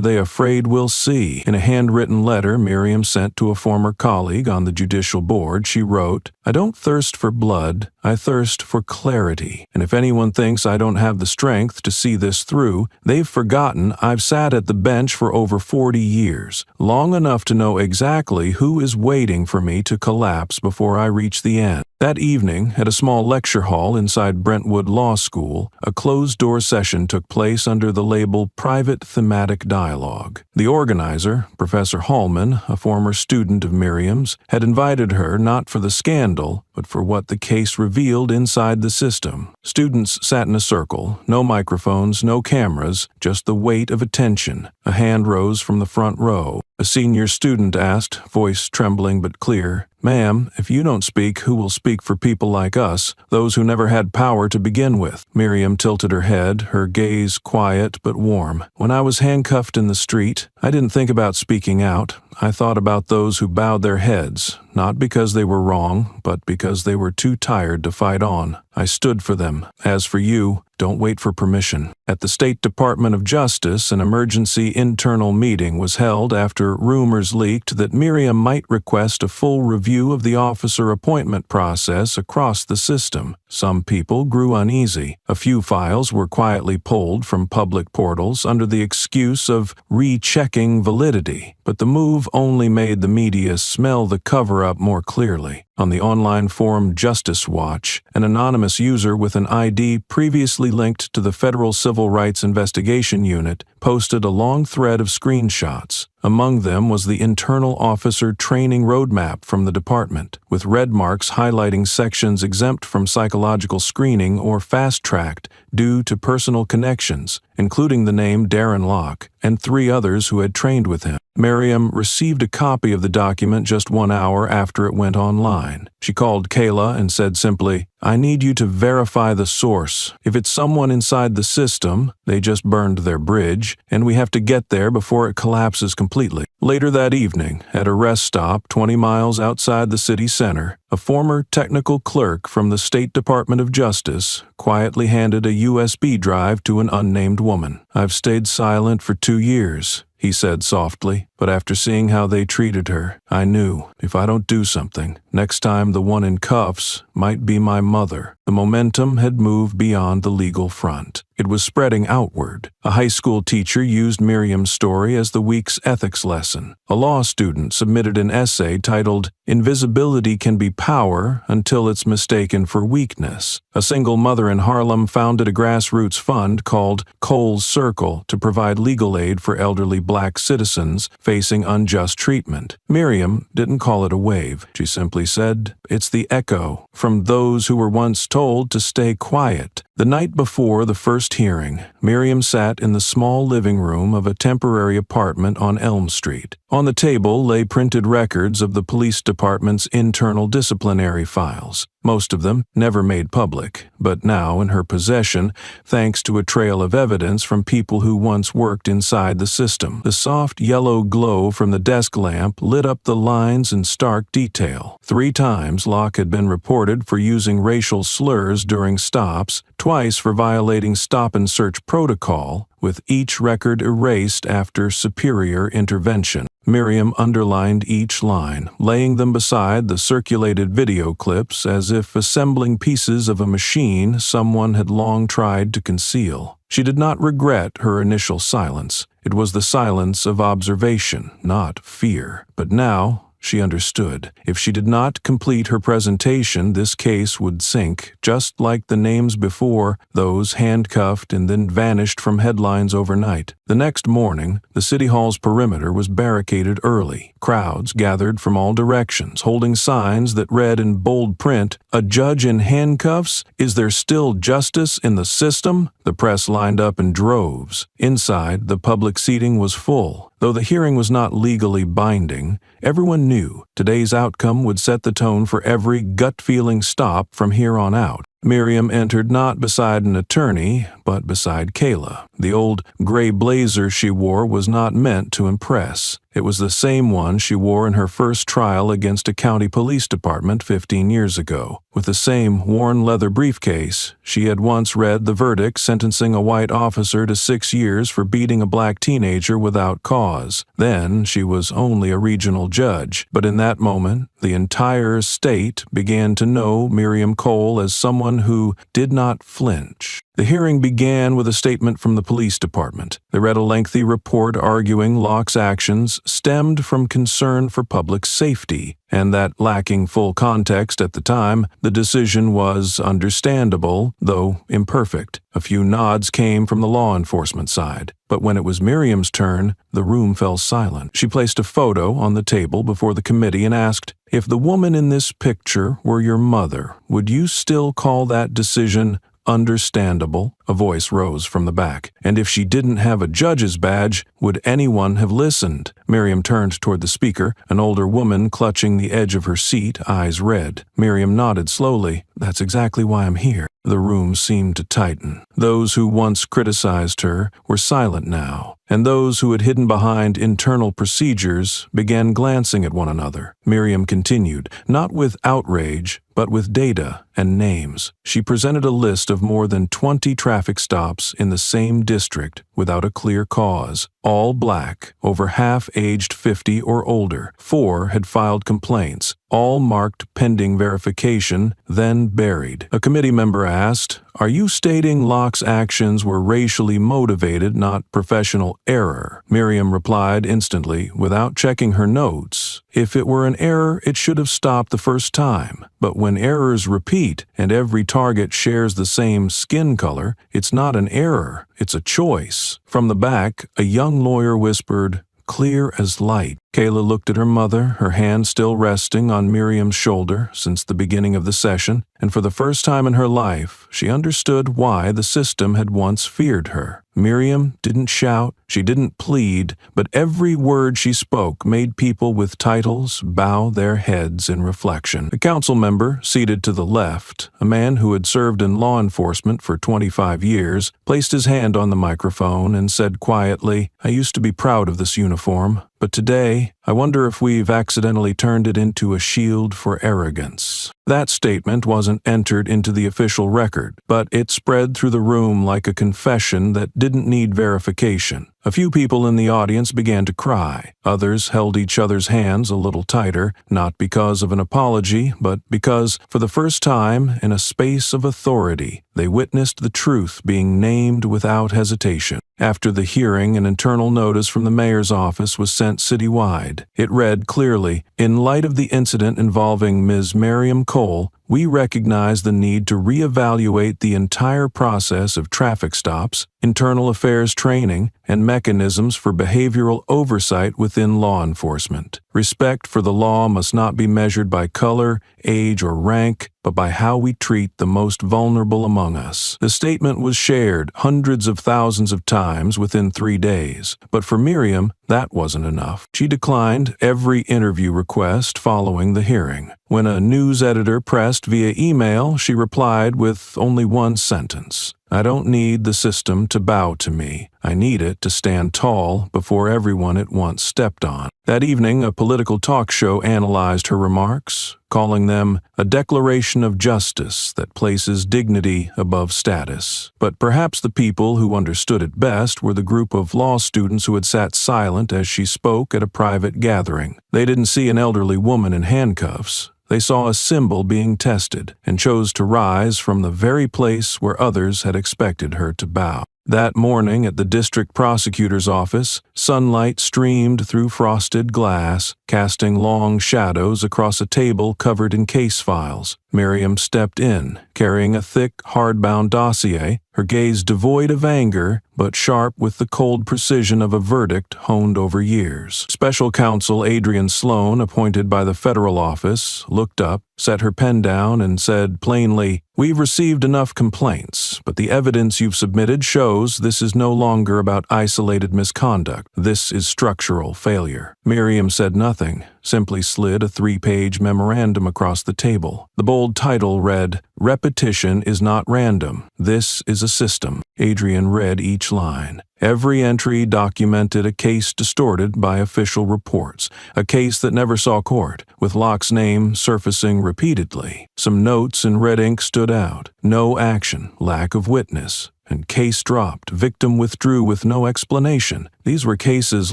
they afraid we'll see?" In a handwritten letter Miriam sent to a former colleague on the judicial board, she wrote, "I don't thirst for blood, I thirst for clarity. And if anyone thinks I don't have the strength to see this through, they've forgotten I've sat at the bench for over 40 years, long enough to know exactly who is waiting for me to collapse before I reach the end." That evening, at a small lecture hall inside Brentwood Law School, a closed-door session took place under the label Private Thematic Dialogue. The organizer, Professor Hallman, a former student of Miriam's, had invited her not for the scandal, but for what the case revealed inside the system. Students sat in a circle, no microphones, no cameras, just the weight of attention. A hand rose from the front row. A senior student asked, voice trembling but clear, "Ma'am, if you don't speak, who will speak for people like us, those who never had power to begin with?" Miriam tilted her head, her gaze quiet but warm. "When I was handcuffed in the street, I didn't think about speaking out. I thought about those who bowed their heads, not because they were wrong, but because they were too tired to fight on. I stood for them. As for you, don't wait for permission." At the State Department of Justice, an emergency internal meeting was held after rumors leaked that Miriam might request a full review of the officer appointment process across the system. Some people grew uneasy. A few files were quietly pulled from public portals under the excuse of rechecking validity, but the move only made the media smell the cover-up more clearly. On the online forum Justice Watch, an anonymous user with an ID previously linked to the Federal Civil Rights Investigation Unit posted a long thread of screenshots. Among them was the internal officer training roadmap from the department, with red marks highlighting sections exempt from psychological screening or fast-tracked due to personal connections, including the name Darren Locke and 3 others who had trained with him. Miriam received a copy of the document just 1 hour after it went online. She called Kayla and said simply, "I need you to verify the source. If it's someone inside the system, they just burned their bridge, and we have to get there before it collapses completely." Later that evening, at a rest stop 20 miles outside the city center, a former technical clerk from the State Department of Justice quietly handed a USB drive to an unnamed woman. "I've stayed silent for 2 years," he said softly. But after seeing how they treated her, I knew, if I don't do something, next time the one in cuffs might be my mother. The momentum had moved beyond the legal front. It was spreading outward. A high school teacher used Miriam's story as the week's ethics lesson. A law student submitted an essay titled, "Invisibility Can Be Power Until It's Mistaken for Weakness." A single mother in Harlem founded a grassroots fund called Cole's Circle to provide legal aid for elderly black citizens facing unjust treatment. Miriam didn't call it a wave. She simply said, "It's the echo from those who were once told to stay quiet." The night before the first hearing, Miriam sat in the small living room of a temporary apartment on Elm Street. On the table lay printed records of the police department's internal disciplinary files, most of them never made public, but now in her possession thanks to a trail of evidence from people who once worked inside the system. The soft yellow glow from the desk lamp lit up the lines in stark detail. 3 times Locke had been reported for using racial slurs during stops, twice for violating stop-and-search protocol, with each record erased after superior intervention. Miriam underlined each line, laying them beside the circulated video clips as if assembling pieces of a machine someone had long tried to conceal. She did not regret her initial silence. It was the silence of observation, not fear. But now, she understood. If she did not complete her presentation, this case would sink, just like the names before, those handcuffed and then vanished from headlines overnight. The next morning, the City Hall's perimeter was barricaded early. Crowds gathered from all directions, holding signs that read in bold print, "A judge in handcuffs? Is there still justice in the system?" The press lined up in droves. Inside, the public seating was full. Though the hearing was not legally binding, everyone knew today's outcome would set the tone for every gut-feeling stop from here on out. Miriam entered not beside an attorney, but beside Kayla. The old gray blazer she wore was not meant to impress. It was the same one she wore in her first trial against a county police department 15 years ago. With the same worn leather briefcase, she had once read the verdict sentencing a white officer to 6 years for beating a black teenager without cause. Then she was only a regional judge, but in that moment, the entire state began to know Miriam Cole as someone who did not flinch. The hearing began with a statement from the police department. They read a lengthy report arguing Locke's actions stemmed from concern for public safety, and that lacking full context at the time, the decision was understandable, though imperfect. A few nods came from the law enforcement side. But when it was Miriam's turn, the room fell silent. She placed a photo on the table before the committee and asked, "If the woman in this picture were your mother, would you still call that decision understandable?" A voice rose from the back. "And if she didn't have a judge's badge, would anyone have listened?" Miriam turned toward the speaker, an older woman clutching the edge of her seat, eyes red. Miriam nodded slowly. "That's exactly why I'm here." The room seemed to tighten. Those who once criticized her were silent now, and those who had hidden behind internal procedures began glancing at one another. Miriam continued, not with outrage, but with data and names. She presented a list of more than 20 traffic stops in the same district without a clear cause. All black, over half aged 50 or older. 4 had filed complaints, all marked pending verification, then buried. A committee member asked, "Are you stating Locke's actions were racially motivated, not professional error?" Miriam replied instantly, without checking her notes. "If it were an error, it should have stopped the first time. But when errors repeat and every target shares the same skin color, it's not an error, it's a choice." From the back, a young lawyer whispered, "Clear as light." Kayla looked at her mother, her hand still resting on Miriam's shoulder since the beginning of the session, and for the first time in her life, she understood why the system had once feared her. Miriam didn't shout, she didn't plead, but every word she spoke made people with titles bow their heads in reflection. A council member, seated to the left, a man who had served in law enforcement for 25 years, placed his hand on the microphone and said quietly, "I used to be proud of this uniform, but today, I wonder if we've accidentally turned it into a shield for arrogance." That statement wasn't entered into the official record, but it spread through the room like a confession that didn't need verification. A few people in the audience began to cry. Others held each other's hands a little tighter, not because of an apology, but because, for the first time in a space of authority, they witnessed the truth being named without hesitation. After the hearing, an internal notice from the mayor's office was sent citywide. It read clearly, "In light of the incident involving Ms. Miriam Cole, we recognize the need to reevaluate the entire process of traffic stops, internal affairs training, and mechanisms for behavioral oversight within law enforcement. Respect for the law must not be measured by color, age, or rank, but by how we treat the most vulnerable among us." The statement was shared hundreds of thousands of times within 3 days, but for Miriam, that wasn't enough. She declined every interview request following the hearing. When a news editor pressed via email, she replied with only one sentence: "I don't need the system to bow to me. I need it to stand tall before everyone it once stepped on." That evening, a political talk show analyzed her remarks, calling them a declaration of justice that places dignity above status. But perhaps the people who understood it best were the group of law students who had sat silent as she spoke at a private gathering. They didn't see an elderly woman in handcuffs. They saw a symbol being tested and chose to rise from the very place where others had expected her to bow. That morning at the district prosecutor's office, sunlight streamed through frosted glass, casting long shadows across a table covered in case files. Miriam stepped in, carrying a thick, hardbound dossier, her gaze devoid of anger, but sharp with the cold precision of a verdict honed over years. Special counsel Adrian Sloan, appointed by the federal office, looked up, set her pen down, and said plainly, "We've received enough complaints, but the evidence you've submitted shows this is no longer about isolated misconduct. This is structural failure." Miriam said nothing, simply slid a 3-page memorandum across the table. The bold title read, "Repetition is not random. This is a system." Adrian read each line. Every entry documented a case distorted by official reports, a case that never saw court, with Locke's name surfacing repeatedly. Some notes in red ink stood out. No action, lack of witness, and case dropped, victim withdrew with no explanation. These were cases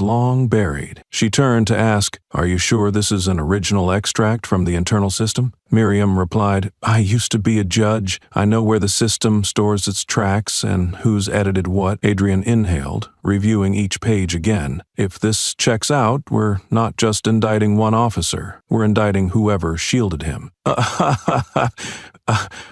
long buried. She turned to ask, "Are you sure this is an original extract from the internal system?" Miriam replied, "I used to be a judge. I know where the system stores its tracks and who's edited what." Adrian inhaled, reviewing each page again. "If this checks out, we're not just indicting one officer. We're indicting whoever shielded him."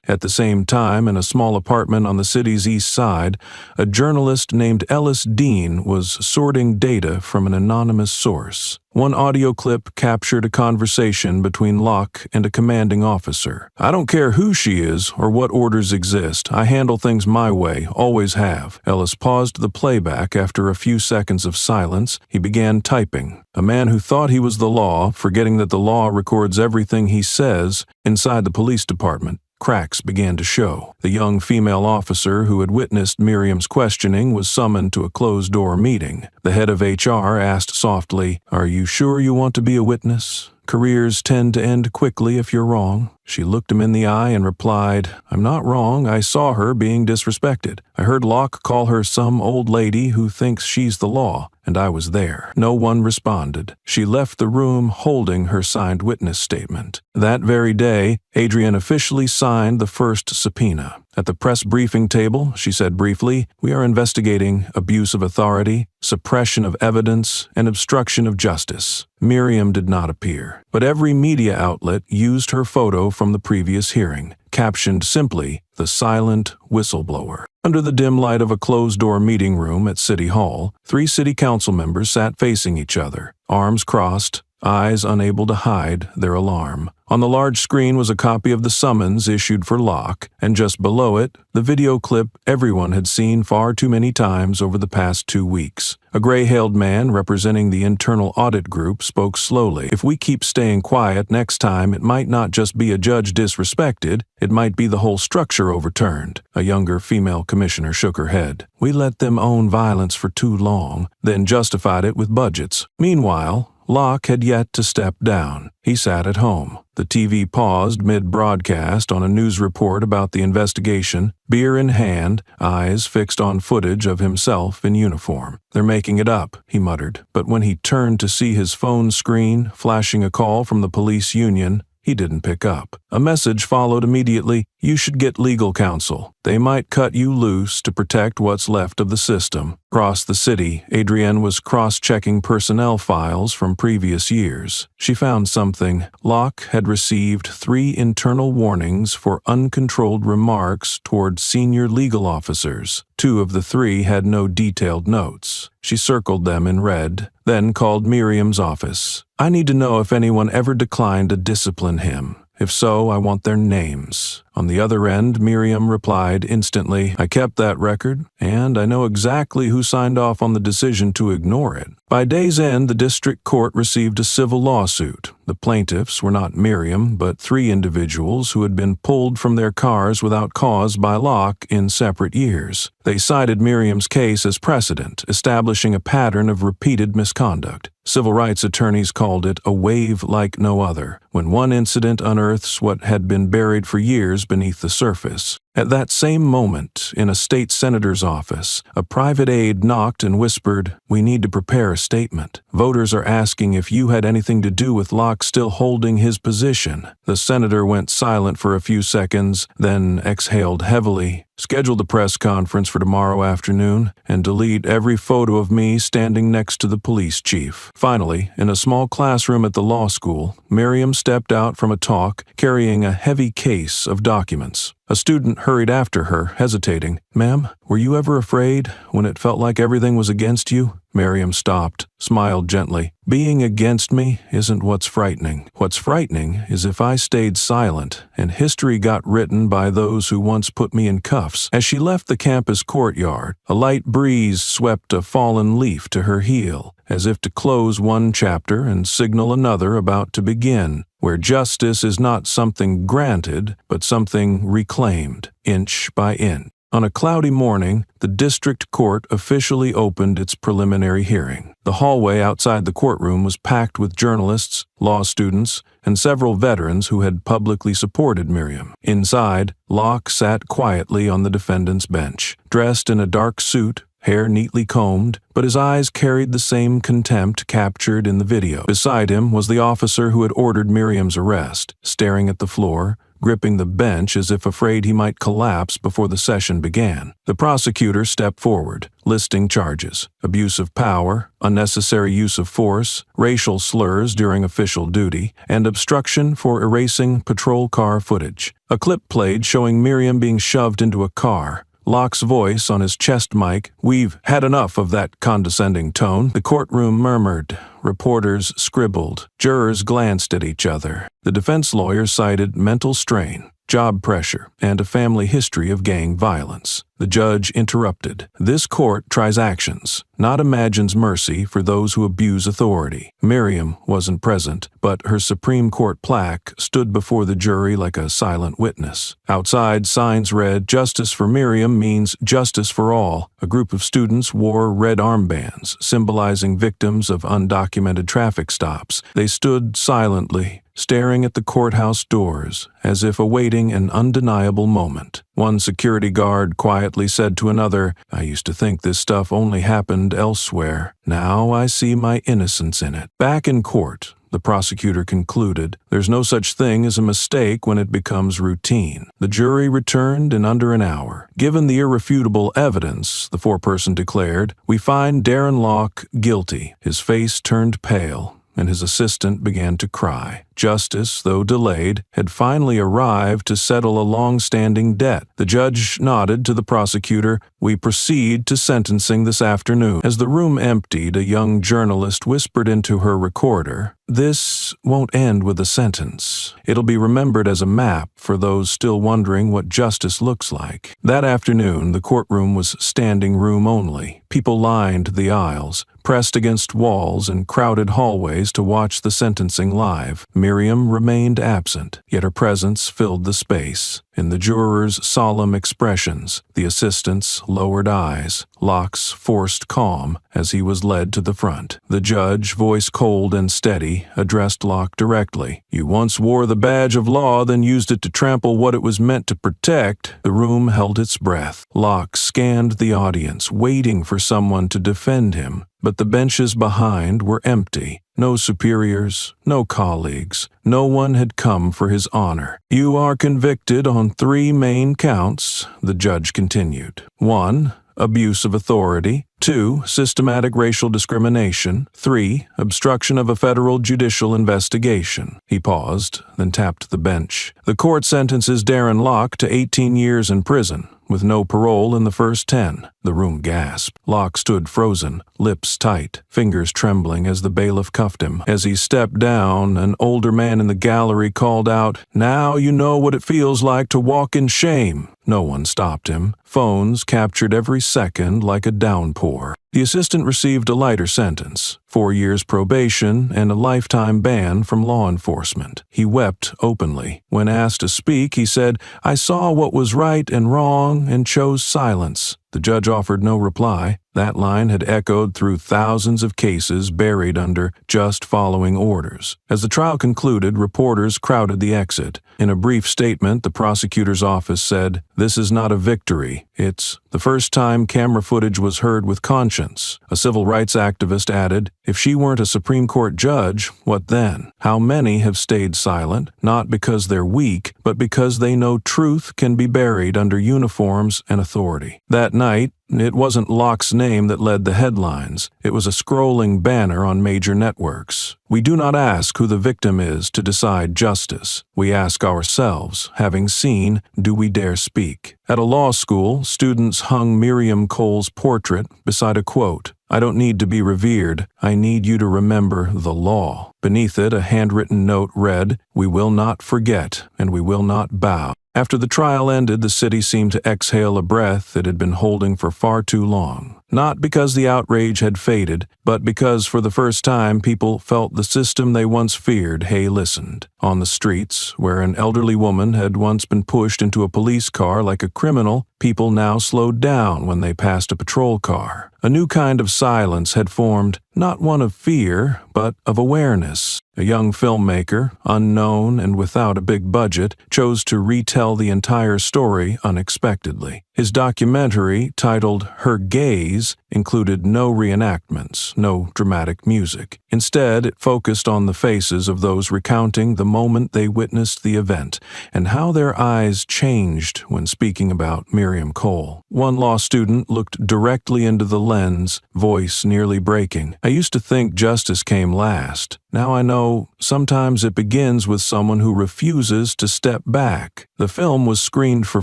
At the same time, in a small apartment on the city's east side, a journalist named Ellis Dean was sorting data from an anonymous source. One audio clip captured a conversation between Locke and a commanding officer. "I don't care who she is or what orders exist. I handle things my way, always have." Ellis paused the playback after a few seconds of silence. He began typing. A man who thought he was the law, forgetting that the law records everything he says, inside the police department. Cracks began to show. The young female officer who had witnessed Miriam's questioning was summoned to a closed-door meeting. The head of HR asked softly, "Are you sure you want to be a witness? Careers tend to end quickly if you're wrong." She looked him in the eye and replied, "I'm not wrong. I saw her being disrespected. I heard Locke call her some old lady who thinks she's the law, and I was there." No one responded. She left the room holding her signed witness statement. That very day, Adrian officially signed the first subpoena. At the press briefing table, she said briefly, "We are investigating abuse of authority, suppression of evidence, and obstruction of justice." Miriam did not appear, but every media outlet used her photo from the previous hearing, captioned simply, "The Silent Whistleblower." Under the dim light of a closed-door meeting room at City Hall, 3 city council members sat facing each other, arms crossed, eyes unable to hide their alarm. On the large screen was a copy of the summons issued for Locke, and just below it, the video clip everyone had seen far too many times over the past 2 weeks. A gray-haired man representing the internal audit group spoke slowly. "If we keep staying quiet next time, it might not just be a judge disrespected, it might be the whole structure overturned." A younger female commissioner shook her head. "We let them own violence for too long, then justified it with budgets." Meanwhile, Locke had yet to step down. He sat at home, The TV paused mid-broadcast on a news report about the investigation, beer in hand, eyes fixed on footage of himself in uniform. "They're making it up," he muttered, but when he turned to see his phone screen flashing a call from the police union, he didn't pick up. A message followed immediately: "You should get legal counsel. They might cut you loose to protect what's left of the system." Across the city, Adrienne was cross-checking personnel files from previous years. She found something. Locke had received 3 internal warnings for uncontrolled remarks toward senior legal officers. 2 of the 3 had no detailed notes. She circled them in red, then called Miriam's office. "I need to know if anyone ever declined to discipline him. If so, I want their names." On the other end, Miriam replied instantly, "I kept that record, and I know exactly who signed off on the decision to ignore it." By day's end, the district court received a civil lawsuit. The plaintiffs were not Miriam, but 3 individuals who had been pulled from their cars without cause by Locke in separate years. They cited Miriam's case as precedent, establishing a pattern of repeated misconduct. Civil rights attorneys called it a wave like no other, when one incident unearths what had been buried for years beneath the surface. At that same moment, in a state senator's office, a private aide knocked and whispered, "We need to prepare a statement. Voters are asking if you had anything to do with Locke still holding his position." The senator went silent for a few seconds, then exhaled heavily. "Schedule the press conference for tomorrow afternoon, and delete every photo of me standing next to the police chief." Finally, in a small classroom at the law school, Miriam stepped out from a talk, carrying a heavy case of documents. A student hurried after her, hesitating. "Ma'am, were you ever afraid when it felt like everything was against you?" Miriam stopped, smiled gently. "Being against me isn't what's frightening. What's frightening is if I stayed silent and history got written by those who once put me in cuffs." As she left the campus courtyard, a light breeze swept a fallen leaf to her heel, as if to close one chapter and signal another about to begin, where justice is not something granted, but something reclaimed, inch by inch. On a cloudy morning, the district court officially opened its preliminary hearing. The hallway outside the courtroom was packed with journalists, law students, and several veterans who had publicly supported Miriam. Inside, Locke sat quietly on the defendant's bench, dressed in a dark suit, hair neatly combed, but his eyes carried the same contempt captured in the video. Beside him was the officer who had ordered Miriam's arrest, staring at the floor, gripping the bench as if afraid he might collapse before the session began. The prosecutor stepped forward, listing charges: abuse of power, unnecessary use of force, racial slurs during official duty, and obstruction for erasing patrol car footage. A clip played showing Miriam being shoved into a car. Locke's voice on his chest mic, "We've had enough of that condescending tone." The courtroom murmured. Reporters scribbled. Jurors glanced at each other. The defense lawyer cited mental strain, job pressure, and a family history of gang violence. The judge interrupted. "This court tries actions, not imagines mercy for those who abuse authority." Miriam wasn't present, but her Supreme Court plaque stood before the jury like a silent witness. Outside, signs read, "Justice for Miriam means justice for all." A group of students wore red armbands, symbolizing victims of undocumented traffic stops. They stood silently, staring at the courthouse doors, as if awaiting an undeniable moment. One security guard quietly said to another, "I used to think this stuff only happened elsewhere. Now I see my innocence in it." Back in court, the prosecutor concluded, "There's no such thing as a mistake when it becomes routine." The jury returned in under an hour. "Given the irrefutable evidence," the foreperson declared, "we find Darren Locke guilty." His face turned pale, and his assistant began to cry. Justice, though delayed, had finally arrived to settle a long-standing debt. The judge nodded to the prosecutor. "We proceed to sentencing this afternoon." As the room emptied, a young journalist whispered into her recorder, "This won't end with a sentence. It'll be remembered as a map for those still wondering what justice looks like." That afternoon, the courtroom was standing room only. People lined the aisles, pressed against walls in crowded hallways to watch the sentencing live. Miriam remained absent, yet her presence filled the space. In the jurors' solemn expressions, the assistant's lowered eyes, Locke's forced calm as he was led to the front. The judge, voice cold and steady, addressed Locke directly. "You once wore the badge of law, then used it to trample what it was meant to protect." The room held its breath. Locke scanned the audience, waiting for someone to defend him. But the benches behind were empty. No superiors, no colleagues. No one had come for his honor. "You are convicted on 3 main counts," the judge continued. 1. Abuse of authority. 2. Systematic racial discrimination. 3. Obstruction of a federal judicial investigation. He paused, then tapped the bench. "The court sentences Darren Locke to 18 years in prison, with no parole in the first 10. The room gasped. Locke stood frozen, lips tight, fingers trembling as the bailiff cuffed him. As he stepped down, an older man in the gallery called out, "Now you know what it feels like to walk in shame." No one stopped him. Phones captured every second like a downpour. The assistant received a lighter sentence, 4 years probation and a lifetime ban from law enforcement. He wept openly. When asked to speak, he said, "I saw what was right and wrong and chose silence." The judge offered no reply. That line had echoed through thousands of cases buried under "just following orders." As the trial concluded, reporters crowded the exit. In a brief statement, the prosecutor's office said, "This is not a victory. It's the first time camera footage was heard with conscience." A civil rights activist added, "If she weren't a Supreme Court judge, what then?" How many have stayed silent, not because they're weak, but because they know truth can be buried under uniforms and authority. That night, it wasn't Locke's name that led the headlines. It was a scrolling banner on major networks. We do not ask who the victim is to decide justice. We ask ourselves, having seen, do we dare speak? At a law school, students hung Miriam Cole's portrait beside a quote, "I don't need to be revered. I need you to remember the law." Beneath it, a handwritten note read, "We will not forget, and we will not bow." After the trial ended, the city seemed to exhale a breath it had been holding for far too long. Not because the outrage had faded, but because for the first time people felt the system they once feared, listened. On the streets, where an elderly woman had once been pushed into a police car like a criminal, people now slowed down when they passed a patrol car. A new kind of silence had formed, not one of fear, but of awareness. A young filmmaker, unknown and without a big budget, chose to retell the entire story unexpectedly. His documentary, titled Her Gaze, included no reenactments, no dramatic music. Instead, it focused on the faces of those recounting the moment they witnessed the event and how their eyes changed when speaking about Miriam Cole. One law student looked directly into the lens, voice nearly breaking. "I used to think justice came last. Now I know sometimes it begins with someone who refuses to step back." The film was screened for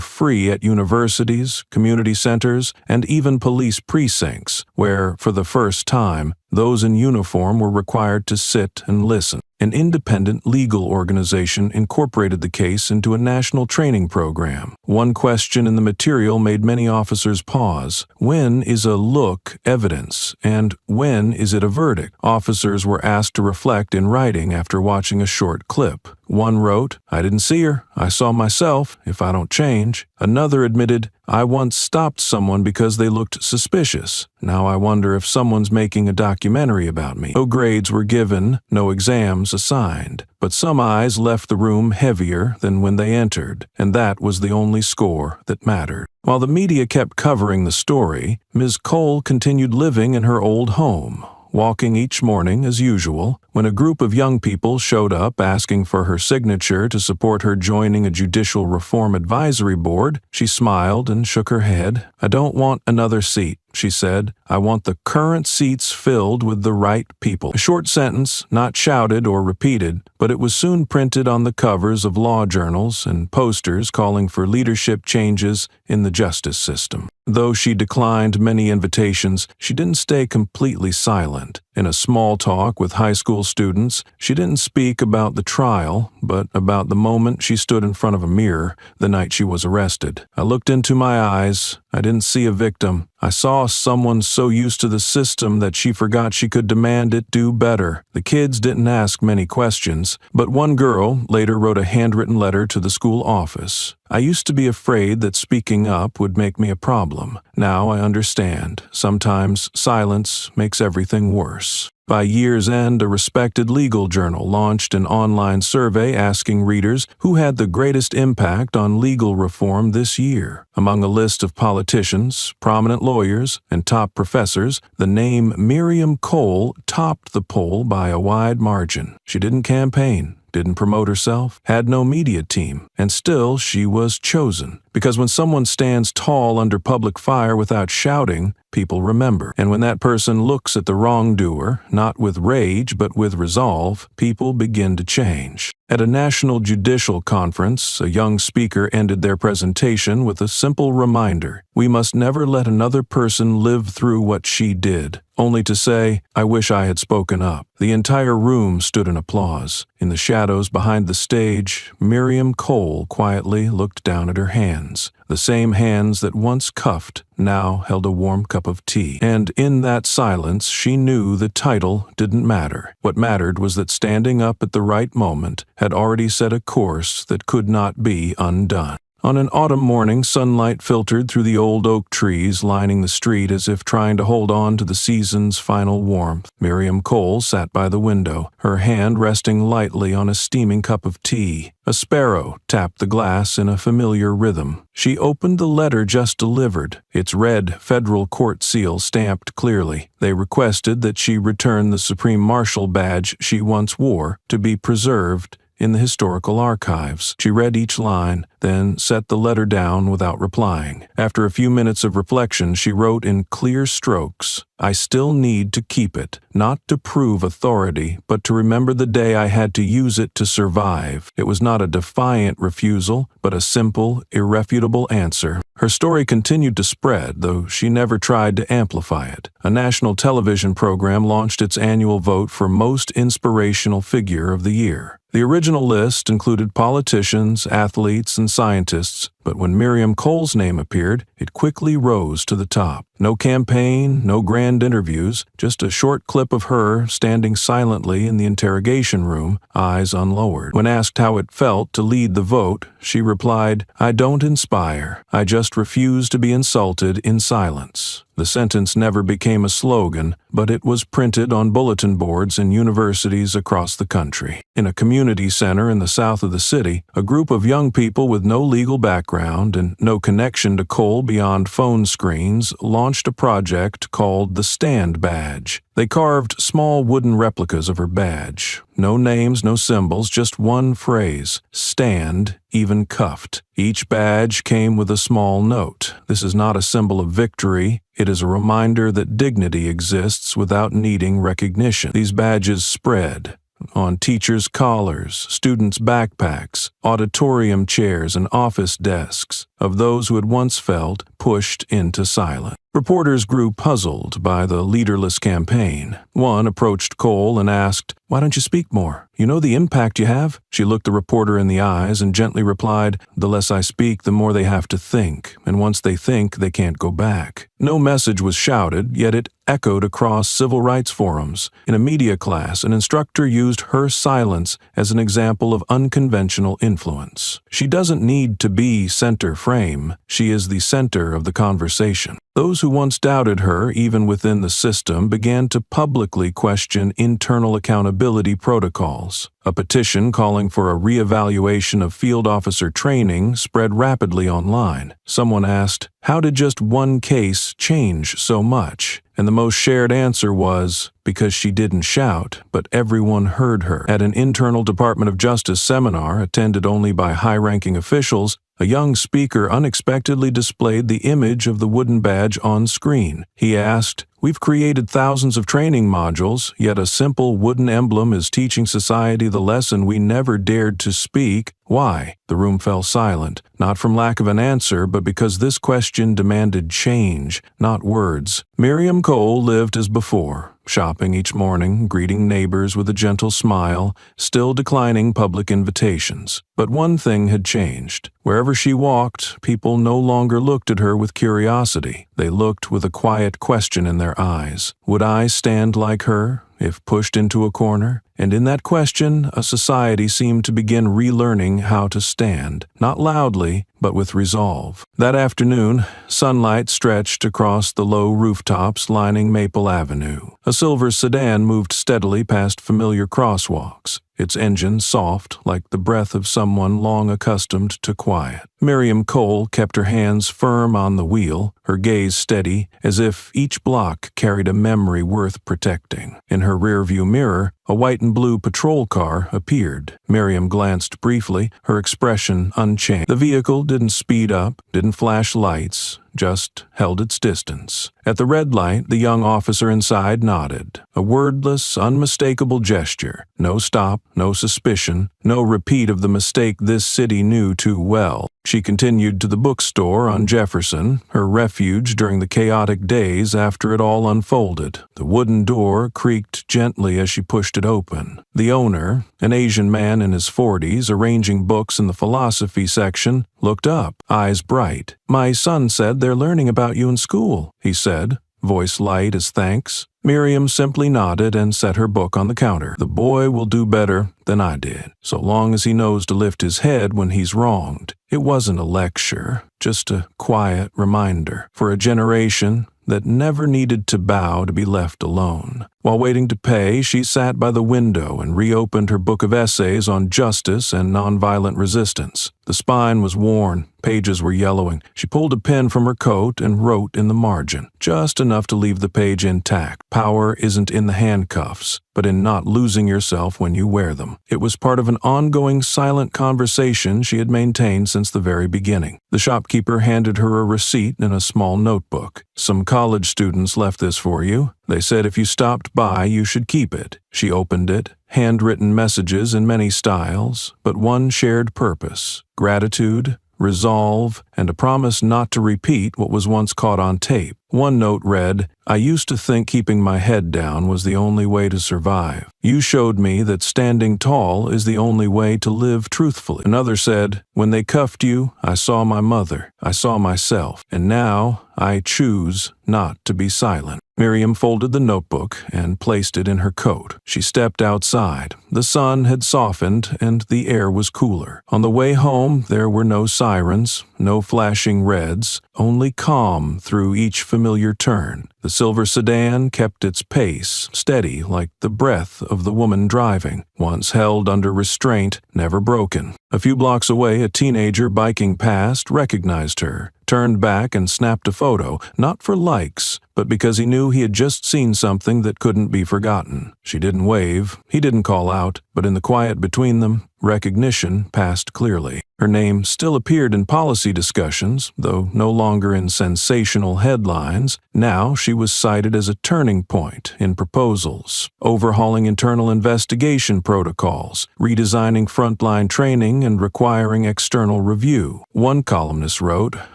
free at universities, community centers, and even police precincts, where, for the first time, those in uniform were required to sit and listen. An independent legal organization incorporated the case into a national training program. One question in the material made many officers pause. When is a look evidence, and when is it a verdict? Officers were asked to reflect in writing after watching a short clip. One wrote, "I didn't see her. I saw myself, if I don't change." Another admitted, "I once stopped someone because they looked suspicious. Now I wonder if someone's making a documentary about me." No grades were given, no exams assigned, but some eyes left the room heavier than when they entered, and that was the only score that mattered. While the media kept covering the story, Ms. Cole continued living in her old home, walking each morning as usual. When a group of young people showed up asking for her signature to support her joining a judicial reform advisory board, she smiled and shook her head. "I don't want another seat," she said. "I want the current seats filled with the right people." A short sentence, not shouted or repeated, but it was soon printed on the covers of law journals and posters calling for leadership changes in the justice system. Though she declined many invitations, she didn't stay completely silent. In a small talk with high school students, she didn't speak about the trial, but about the moment she stood in front of a mirror the night she was arrested. I looked into my eyes. I didn't see a victim. I saw someone so used to the system that she forgot she could demand it do better. The kids didn't ask many questions, but one girl later wrote a handwritten letter to the school office. I used to be afraid that speaking up would make me a problem. Now I understand. Sometimes silence makes everything worse. By year's end, a respected legal journal launched an online survey asking readers who had the greatest impact on legal reform this year. Among a list of politicians, prominent lawyers, and top professors, the name Miriam Cole topped the poll by a wide margin. She didn't campaign, didn't promote herself, had no media team, and still she was chosen. Because when someone stands tall under public fire without shouting, people remember. And when that person looks at the wrongdoer, not with rage but with resolve, people begin to change. At a national judicial conference, a young speaker ended their presentation with a simple reminder: we must never let another person live through what she did, only to say, "I wish I had spoken up." The entire room stood in applause. In the shadows behind the stage, Miriam Cole quietly looked down at her hands. The same hands that once cuffed now held a warm cup of tea. And in that silence, she knew the title didn't matter. What mattered was that standing up at the right moment had already set a course that could not be undone. On an autumn morning, sunlight filtered through the old oak trees lining the street as if trying to hold on to the season's final warmth. Miriam Cole sat by the window, her hand resting lightly on a steaming cup of tea. A sparrow tapped the glass in a familiar rhythm. She opened the letter just delivered, its red federal court seal stamped clearly. They requested that she return the Supreme Marshal badge she once wore to be preserved in the historical archives. She read each line, then set the letter down without replying. After a few minutes of reflection, she wrote in clear strokes, "I still need to keep it, not to prove authority, but to remember the day I had to use it to survive." It was not a defiant refusal, but a simple, irrefutable answer. Her story continued to spread, though she never tried to amplify it. A national television program launched its annual vote for Most Inspirational Figure of the Year. The original list included politicians, athletes, and scientists, but when Miriam Cole's name appeared, it quickly rose to the top. No campaign, no grand interviews, just a short clip of her standing silently in the interrogation room, eyes unlowered. When asked how it felt to lead the vote, she replied, "I don't inspire. I just refuse to be insulted in silence." The sentence never became a slogan, but it was printed on bulletin boards in universities across the country. In a community center in the south of the city, a group of young people with no legal background and no connection to Cole beyond phone screens launched a project called the Stand Badge. They carved small wooden replicas of her badge. No names, no symbols, just one phrase: stand, even cuffed. Each badge came with a small note. This is not a symbol of victory. It is a reminder that dignity exists without needing recognition. These badges spread on teachers' collars, students' backpacks, auditorium chairs, and office desks of those who had once felt pushed into silence. Reporters grew puzzled by the leaderless campaign. One approached Cole and asked, "Why don't you speak more? You know the impact you have?" She looked the reporter in the eyes and gently replied, "The less I speak, the more they have to think, and once they think, they can't go back." No message was shouted, yet it echoed across civil rights forums. In a media class, an instructor used her silence as an example of unconventional influence. She doesn't need to be center frame. She is the center of the conversation. Those who once doubted her, even within the system, began to publicly question internal accountability protocols. A petition calling for a reevaluation of field officer training spread rapidly online. Someone asked, "How did just one case change so much?" And the most shared answer was, because she didn't shout, but everyone heard her. At an internal Department of Justice seminar attended only by high-ranking officials, a young speaker unexpectedly displayed the image of the wooden badge on screen. He asked, We've created thousands of training modules, yet a simple wooden emblem is teaching society the lesson we never dared to speak. Why? The room fell silent, not from lack of an answer, but because this question demanded change, not words. Miriam Cole lived as before, shopping each morning, greeting neighbors with a gentle smile, still declining public invitations. But one thing had changed. Wherever she walked, people no longer looked at her with curiosity. They looked with a quiet question in their eyes. Would I stand like her, if pushed into a corner? And in that question, a society seemed to begin relearning how to stand, not loudly, but with resolve. That afternoon, sunlight stretched across the low rooftops lining Maple Avenue. A silver sedan moved steadily past familiar crosswalks, its engine soft like the breath of someone long accustomed to quiet. Miriam Cole kept her hands firm on the wheel, her gaze steady, as if each block carried a memory worth protecting. In her rearview mirror, a white and blue patrol car appeared. Miriam glanced briefly, her expression unchanged. The vehicle didn't speed up, didn't flash lights, just held its distance. At the red light, the young officer inside nodded. A wordless, unmistakable gesture. No stop, no suspicion, no repeat of the mistake this city knew too well. She continued to the bookstore on Jefferson, her refuge during the chaotic days after it all unfolded. The wooden door creaked gently as she pushed it open. The owner, an Asian man in his 40s, arranging books in the philosophy section, looked up, eyes bright. "My son said they're learning about you in school," he said, voice light as thanks. Miriam simply nodded and set her book on the counter. "The boy will do better than I did, so long as he knows to lift his head when he's wronged." It wasn't a lecture, just a quiet reminder for a generation that never needed to bow to be left alone. While waiting to pay, she sat by the window and reopened her book of essays on justice and nonviolent resistance. The spine was worn, pages were yellowing. She pulled a pen from her coat and wrote in the margin, just enough to leave the page intact. Power isn't in the handcuffs, but in not losing yourself when you wear them. It was part of an ongoing silent conversation she had maintained since the very beginning. The shopkeeper handed her a receipt in a small notebook. "Some college students left this for you. They said if you stopped by, you should keep it." She opened it, handwritten messages in many styles, but one shared purpose: gratitude, resolve, and a promise not to repeat what was once caught on tape. One note read, "I used to think keeping my head down was the only way to survive. You showed me that standing tall is the only way to live truthfully." Another said, "When they cuffed you, I saw my mother, I saw myself, and now I choose not to be silent." Miriam folded the notebook and placed it in her coat. She stepped outside. The sun had softened and the air was cooler. On the way home, there were no sirens, no flashing reds, only calm through each familiar turn. The silver sedan kept its pace, steady like the breath of the woman driving, once held under restraint, never broken. A few blocks away, a teenager biking past recognized her, turned back and snapped a photo, not for likes, but because he knew he had just seen something that couldn't be forgotten. She didn't wave, he didn't call out, but in the quiet between them, recognition passed clearly. Her name still appeared in policy discussions, though no longer in sensational headlines. Now she was cited as a turning point in proposals, overhauling internal investigation protocols, redesigning frontline training, and requiring external review. One columnist wrote,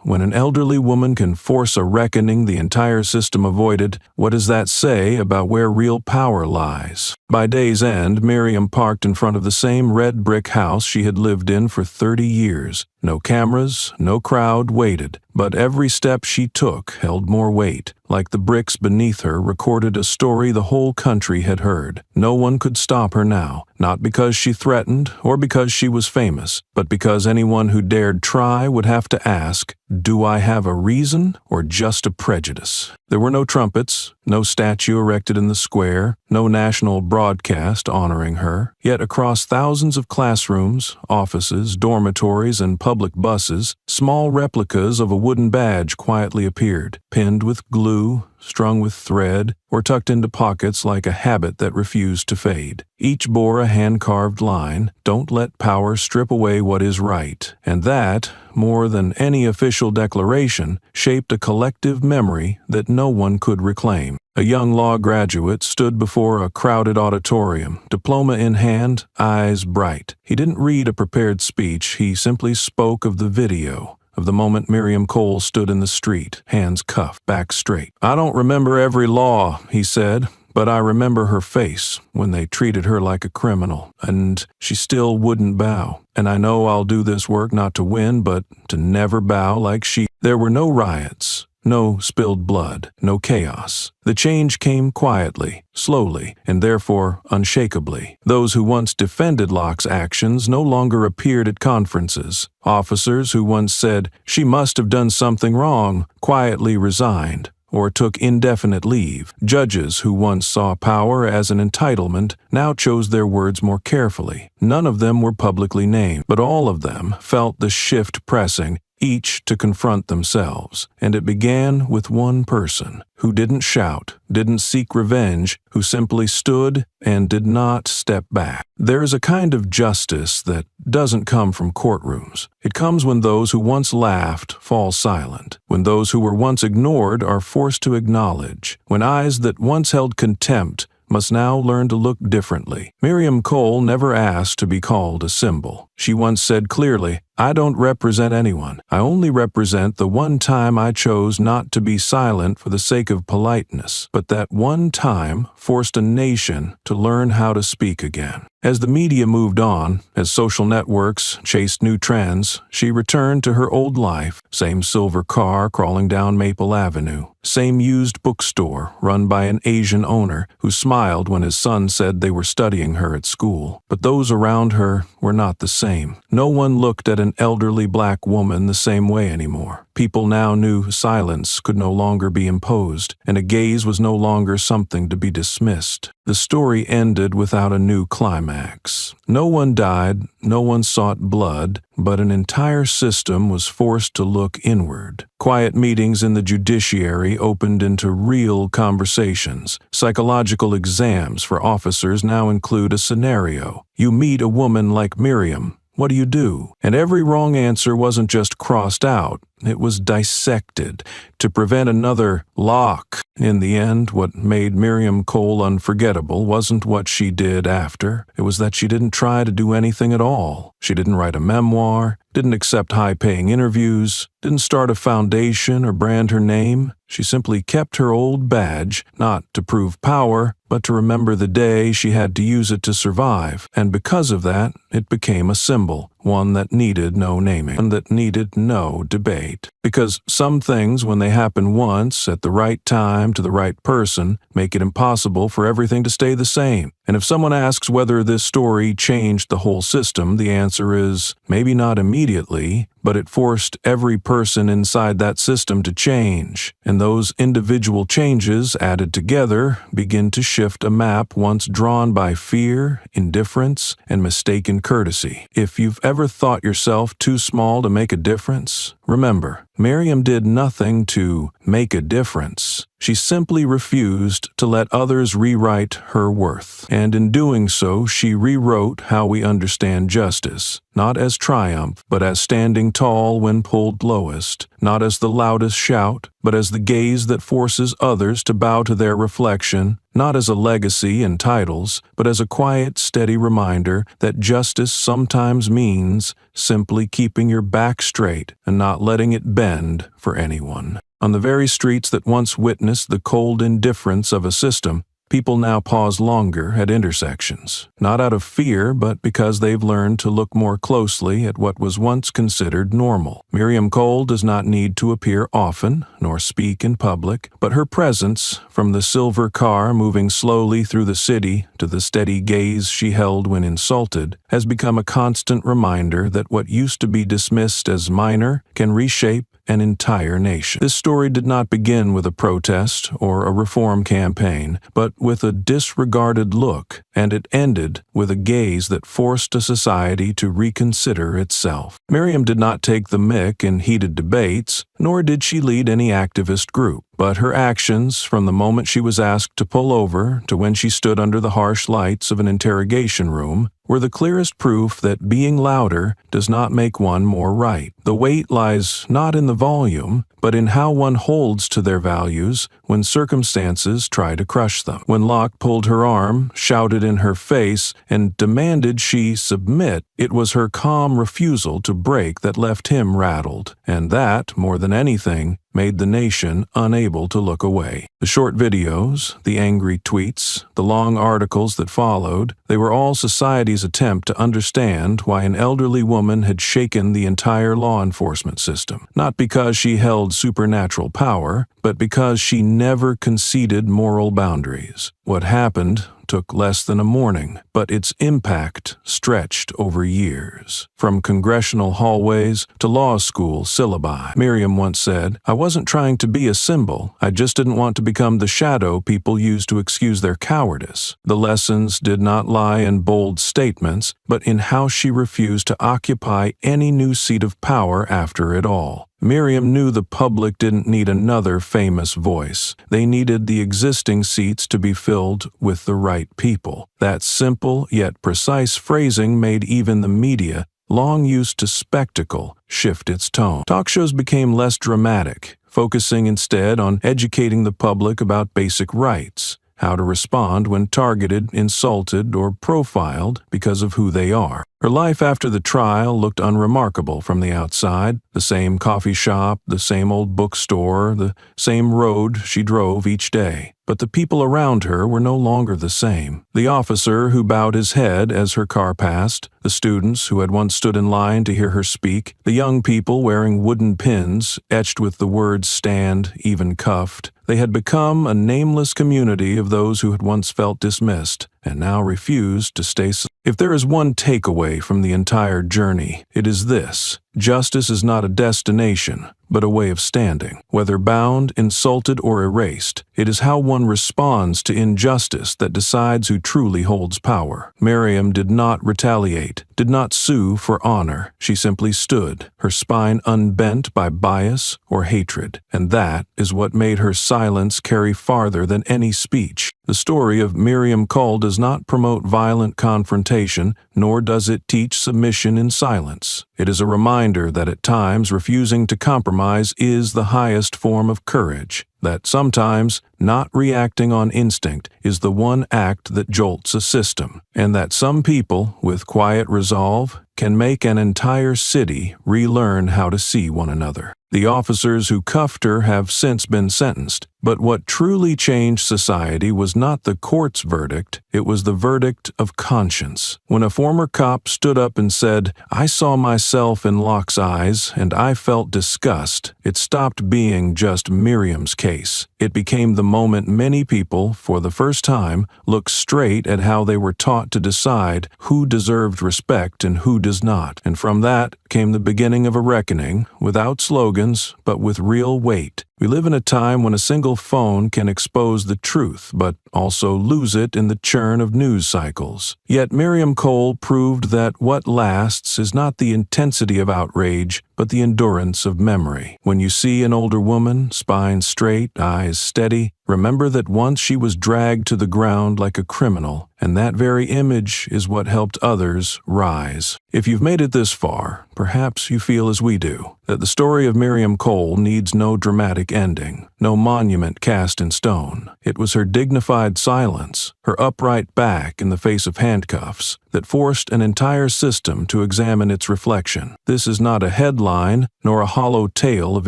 "When an elderly woman can force a reckoning the entire system avoided, what does that say about where real power lies?" By day's end, Miriam parked in front of the same red brick house she had lived in for 30 years. No cameras, no crowd waited, but every step she took held more weight. Like the bricks beneath her recorded a story the whole country had heard. No one could stop her now, not because she threatened or because she was famous, but because anyone who dared try would have to ask, "Do I have a reason or just a prejudice?" There were no trumpets, no statue erected in the square, no national broadcast honoring her. Yet across thousands of classrooms, offices, dormitories, and public buses, small replicas of a wooden badge quietly appeared, pinned with glue, strung with thread, or tucked into pockets like a habit that refused to fade. Each bore a hand-carved line, "Don't let power strip away what is right." And that, more than any official declaration, shaped a collective memory that no one could reclaim. A young law graduate stood before a crowded auditorium, diploma in hand, eyes bright. He didn't read a prepared speech, he simply spoke of the video, of the moment Miriam Cole stood in the street, hands cuffed, back straight. "I don't remember every law," he said, "but I remember her face when they treated her like a criminal, and she still wouldn't bow. And I know I'll do this work not to win, but to never bow like she." There were no riots, no spilled blood, no chaos. The change came quietly, slowly, and therefore unshakably. Those who once defended Locke's actions no longer appeared at conferences. Officers who once said, "She must have done something wrong," quietly resigned or took indefinite leave. Judges who once saw power as an entitlement now chose their words more carefully. None of them were publicly named, but all of them felt the shift pressing, each to confront themselves. And it began with one person who didn't shout, didn't seek revenge, who simply stood and did not step back. There is a kind of justice that doesn't come from courtrooms. It comes when those who once laughed fall silent, when those who were once ignored are forced to acknowledge, when eyes that once held contempt must now learn to look differently. Miriam Cole never asked to be called a symbol. She once said clearly, "I don't represent anyone. I only represent the one time I chose not to be silent for the sake of politeness, but that one time forced a nation to learn how to speak again." As the media moved on, as social networks chased new trends, she returned to her old life. Same silver car crawling down Maple Avenue. Same used bookstore run by an Asian owner who smiled when his son said they were studying her at school. But those around her were not the same. No one looked at an elderly black woman the same way anymore. People now knew silence could no longer be imposed, and a gaze was no longer something to be dismissed. The story ended without a new climax. No one died, no one sought blood, but an entire system was forced to look inward. Quiet meetings in the judiciary opened into real conversations. Psychological exams for officers now include a scenario. You meet a woman like Miriam. What do you do? And every wrong answer wasn't just crossed out, it was dissected to prevent another Locke. In the end, what made Miriam Cole unforgettable wasn't what she did after. It was that she didn't try to do anything at all. She didn't write a memoir, didn't accept high-paying interviews, didn't start a foundation or brand her name. She simply kept her old badge, not to prove power, but to remember the day she had to use it to survive. And because of that, it became a symbol, one that needed no naming, and that needed no debate. Because some things, when they happen once, at the right time, to the right person, make it impossible for everything to stay the same. And if someone asks whether this story changed the whole system, the answer is maybe not immediately, but it forced every person inside that system to change. And those individual changes, added together, begin to shift a map once drawn by fear, indifference, and mistaken courtesy. If you've ever thought yourself too small to make a difference, remember, Miriam did nothing to make a difference. She simply refused to let others rewrite her worth. And in doing so, she rewrote how we understand justice, not as triumph, but as standing tall when pulled lowest, not as the loudest shout, but as the gaze that forces others to bow to their reflection, not as a legacy and titles, but as a quiet, steady reminder that justice sometimes means simply keeping your back straight and not letting it bend for anyone. On the very streets that once witnessed the cold indifference of a system, people now pause longer at intersections, not out of fear, but because they've learned to look more closely at what was once considered normal. Miriam Cole does not need to appear often, nor speak in public, but her presence, from the silver car moving slowly through the city to the steady gaze she held when insulted, has become a constant reminder that what used to be dismissed as minor can reshape an entire nation. This story did not begin with a protest or a reform campaign, but with a disregarded look, and it ended with a gaze that forced a society to reconsider itself. Miriam did not take the mick in heated debates, nor did she lead any activist group. But her actions, from the moment she was asked to pull over to when she stood under the harsh lights of an interrogation room, were the clearest proof that being louder does not make one more right. The weight lies not in the volume, but in how one holds to their values when circumstances try to crush them. When Locke pulled her arm, shouted in her face, and demanded she submit, it was her calm refusal to break that left him rattled, and that, more than anything, made the nation unable to look away. The short videos, the angry tweets, the long articles that followed, they were all society's attempt to understand why an elderly woman had shaken the entire law enforcement system. Not because she held supernatural power, but because she never conceded moral boundaries. What happened took less than a morning, but its impact stretched over years. From congressional hallways to law school syllabi. Miriam once said, "I wasn't trying to be a symbol. I just didn't want to become the shadow people use to excuse their cowardice." The lessons did not lie in bold statements, but in how she refused to occupy any new seat of power after it all. Miriam knew the public didn't need another famous voice. They needed the existing seats to be filled with the right people. That simple yet precise phrasing made even the media, long used to spectacle, shift its tone. Talk shows became less dramatic, focusing instead on educating the public about basic rights, how to respond when targeted, insulted, or profiled because of who they are. Her life after the trial looked unremarkable from the outside. The same coffee shop, the same old bookstore, the same road she drove each day. But the people around her were no longer the same. The officer who bowed his head as her car passed, the students who had once stood in line to hear her speak, the young people wearing wooden pins etched with the words "stand," even cuffed. They had become a nameless community of those who had once felt dismissed and now refused to stay silent. If there is one takeaway from the entire journey, it is this: justice is not a destination, but a way of standing. Whether bound, insulted, or erased, it is how one responds to injustice that decides who truly holds power. Miriam did not retaliate, did not sue for honor. She simply stood, her spine unbent by bias or hatred, and that is what made her silence carry farther than any speech. The story of Miriam Cole does not promote violent confrontation, nor does it teach submission in silence. It is a reminder that at times refusing to compromise is the highest form of courage, that sometimes not reacting on instinct is the one act that jolts a system, and that some people, with quiet resolve, can make an entire city relearn how to see one another. The officers who cuffed her have since been sentenced, but what truly changed society was not the court's verdict, it was the verdict of conscience. When a former cop stood up and said, "I saw myself in Locke's eyes and I felt disgust," it stopped being just Miriam's case. It became the moment many people, for the first time, looked straight at how they were taught to decide who deserved respect and who does not. And from that came the beginning of a reckoning, without slogans, but with real weight. We live in a time when a single phone can expose the truth, but also lose it in the churn of news cycles. Yet Miriam Cole proved that what lasts is not the intensity of outrage, but the endurance of memory. When you see an older woman, spine straight, eyes steady, remember that once she was dragged to the ground like a criminal, and that very image is what helped others rise. If you've made it this far, perhaps you feel as we do, that the story of Miriam Cole needs no dramatic ending, no monument cast in stone. It was her dignified silence, her upright back in the face of handcuffs, that forced an entire system to examine its reflection. This is not a headline, nor a hollow tale of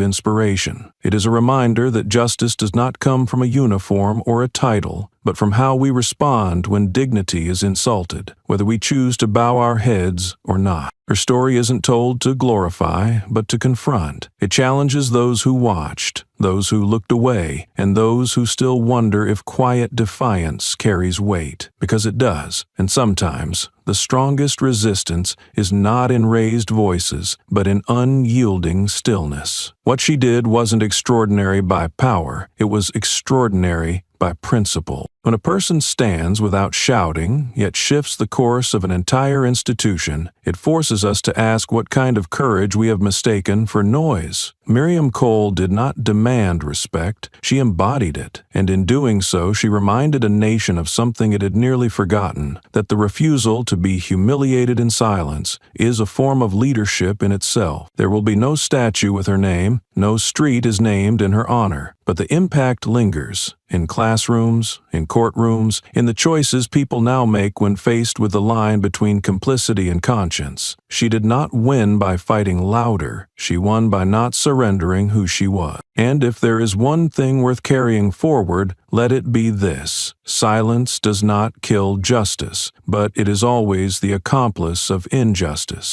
inspiration. It is a reminder that justice does not come from a uniform or a title, but from how we respond when dignity is insulted, whether we choose to bow our heads or not. Her story isn't told to glorify, but to confront. It challenges those who watched, those who looked away, and those who still wonder if quiet defiance carries weight, because it does. And sometimes, the strongest resistance is not in raised voices, but in unyielding stillness. What she did wasn't extraordinary by power, it was extraordinary by principle. When a person stands without shouting, yet shifts the course of an entire institution, it forces us to ask what kind of courage we have mistaken for noise. Miriam Cole did not demand respect, she embodied it, and in doing so she reminded a nation of something it had nearly forgotten, that the refusal to be humiliated in silence is a form of leadership in itself. There will be no statue with her name, no street is named in her honor, but the impact lingers, in classrooms, in courtrooms, in the choices people now make when faced with the line between complicity and conscience. She did not win by fighting louder, she won by not surrendering who she was. And if there is one thing worth carrying forward, let it be this: silence does not kill justice, but it is always the accomplice of injustice.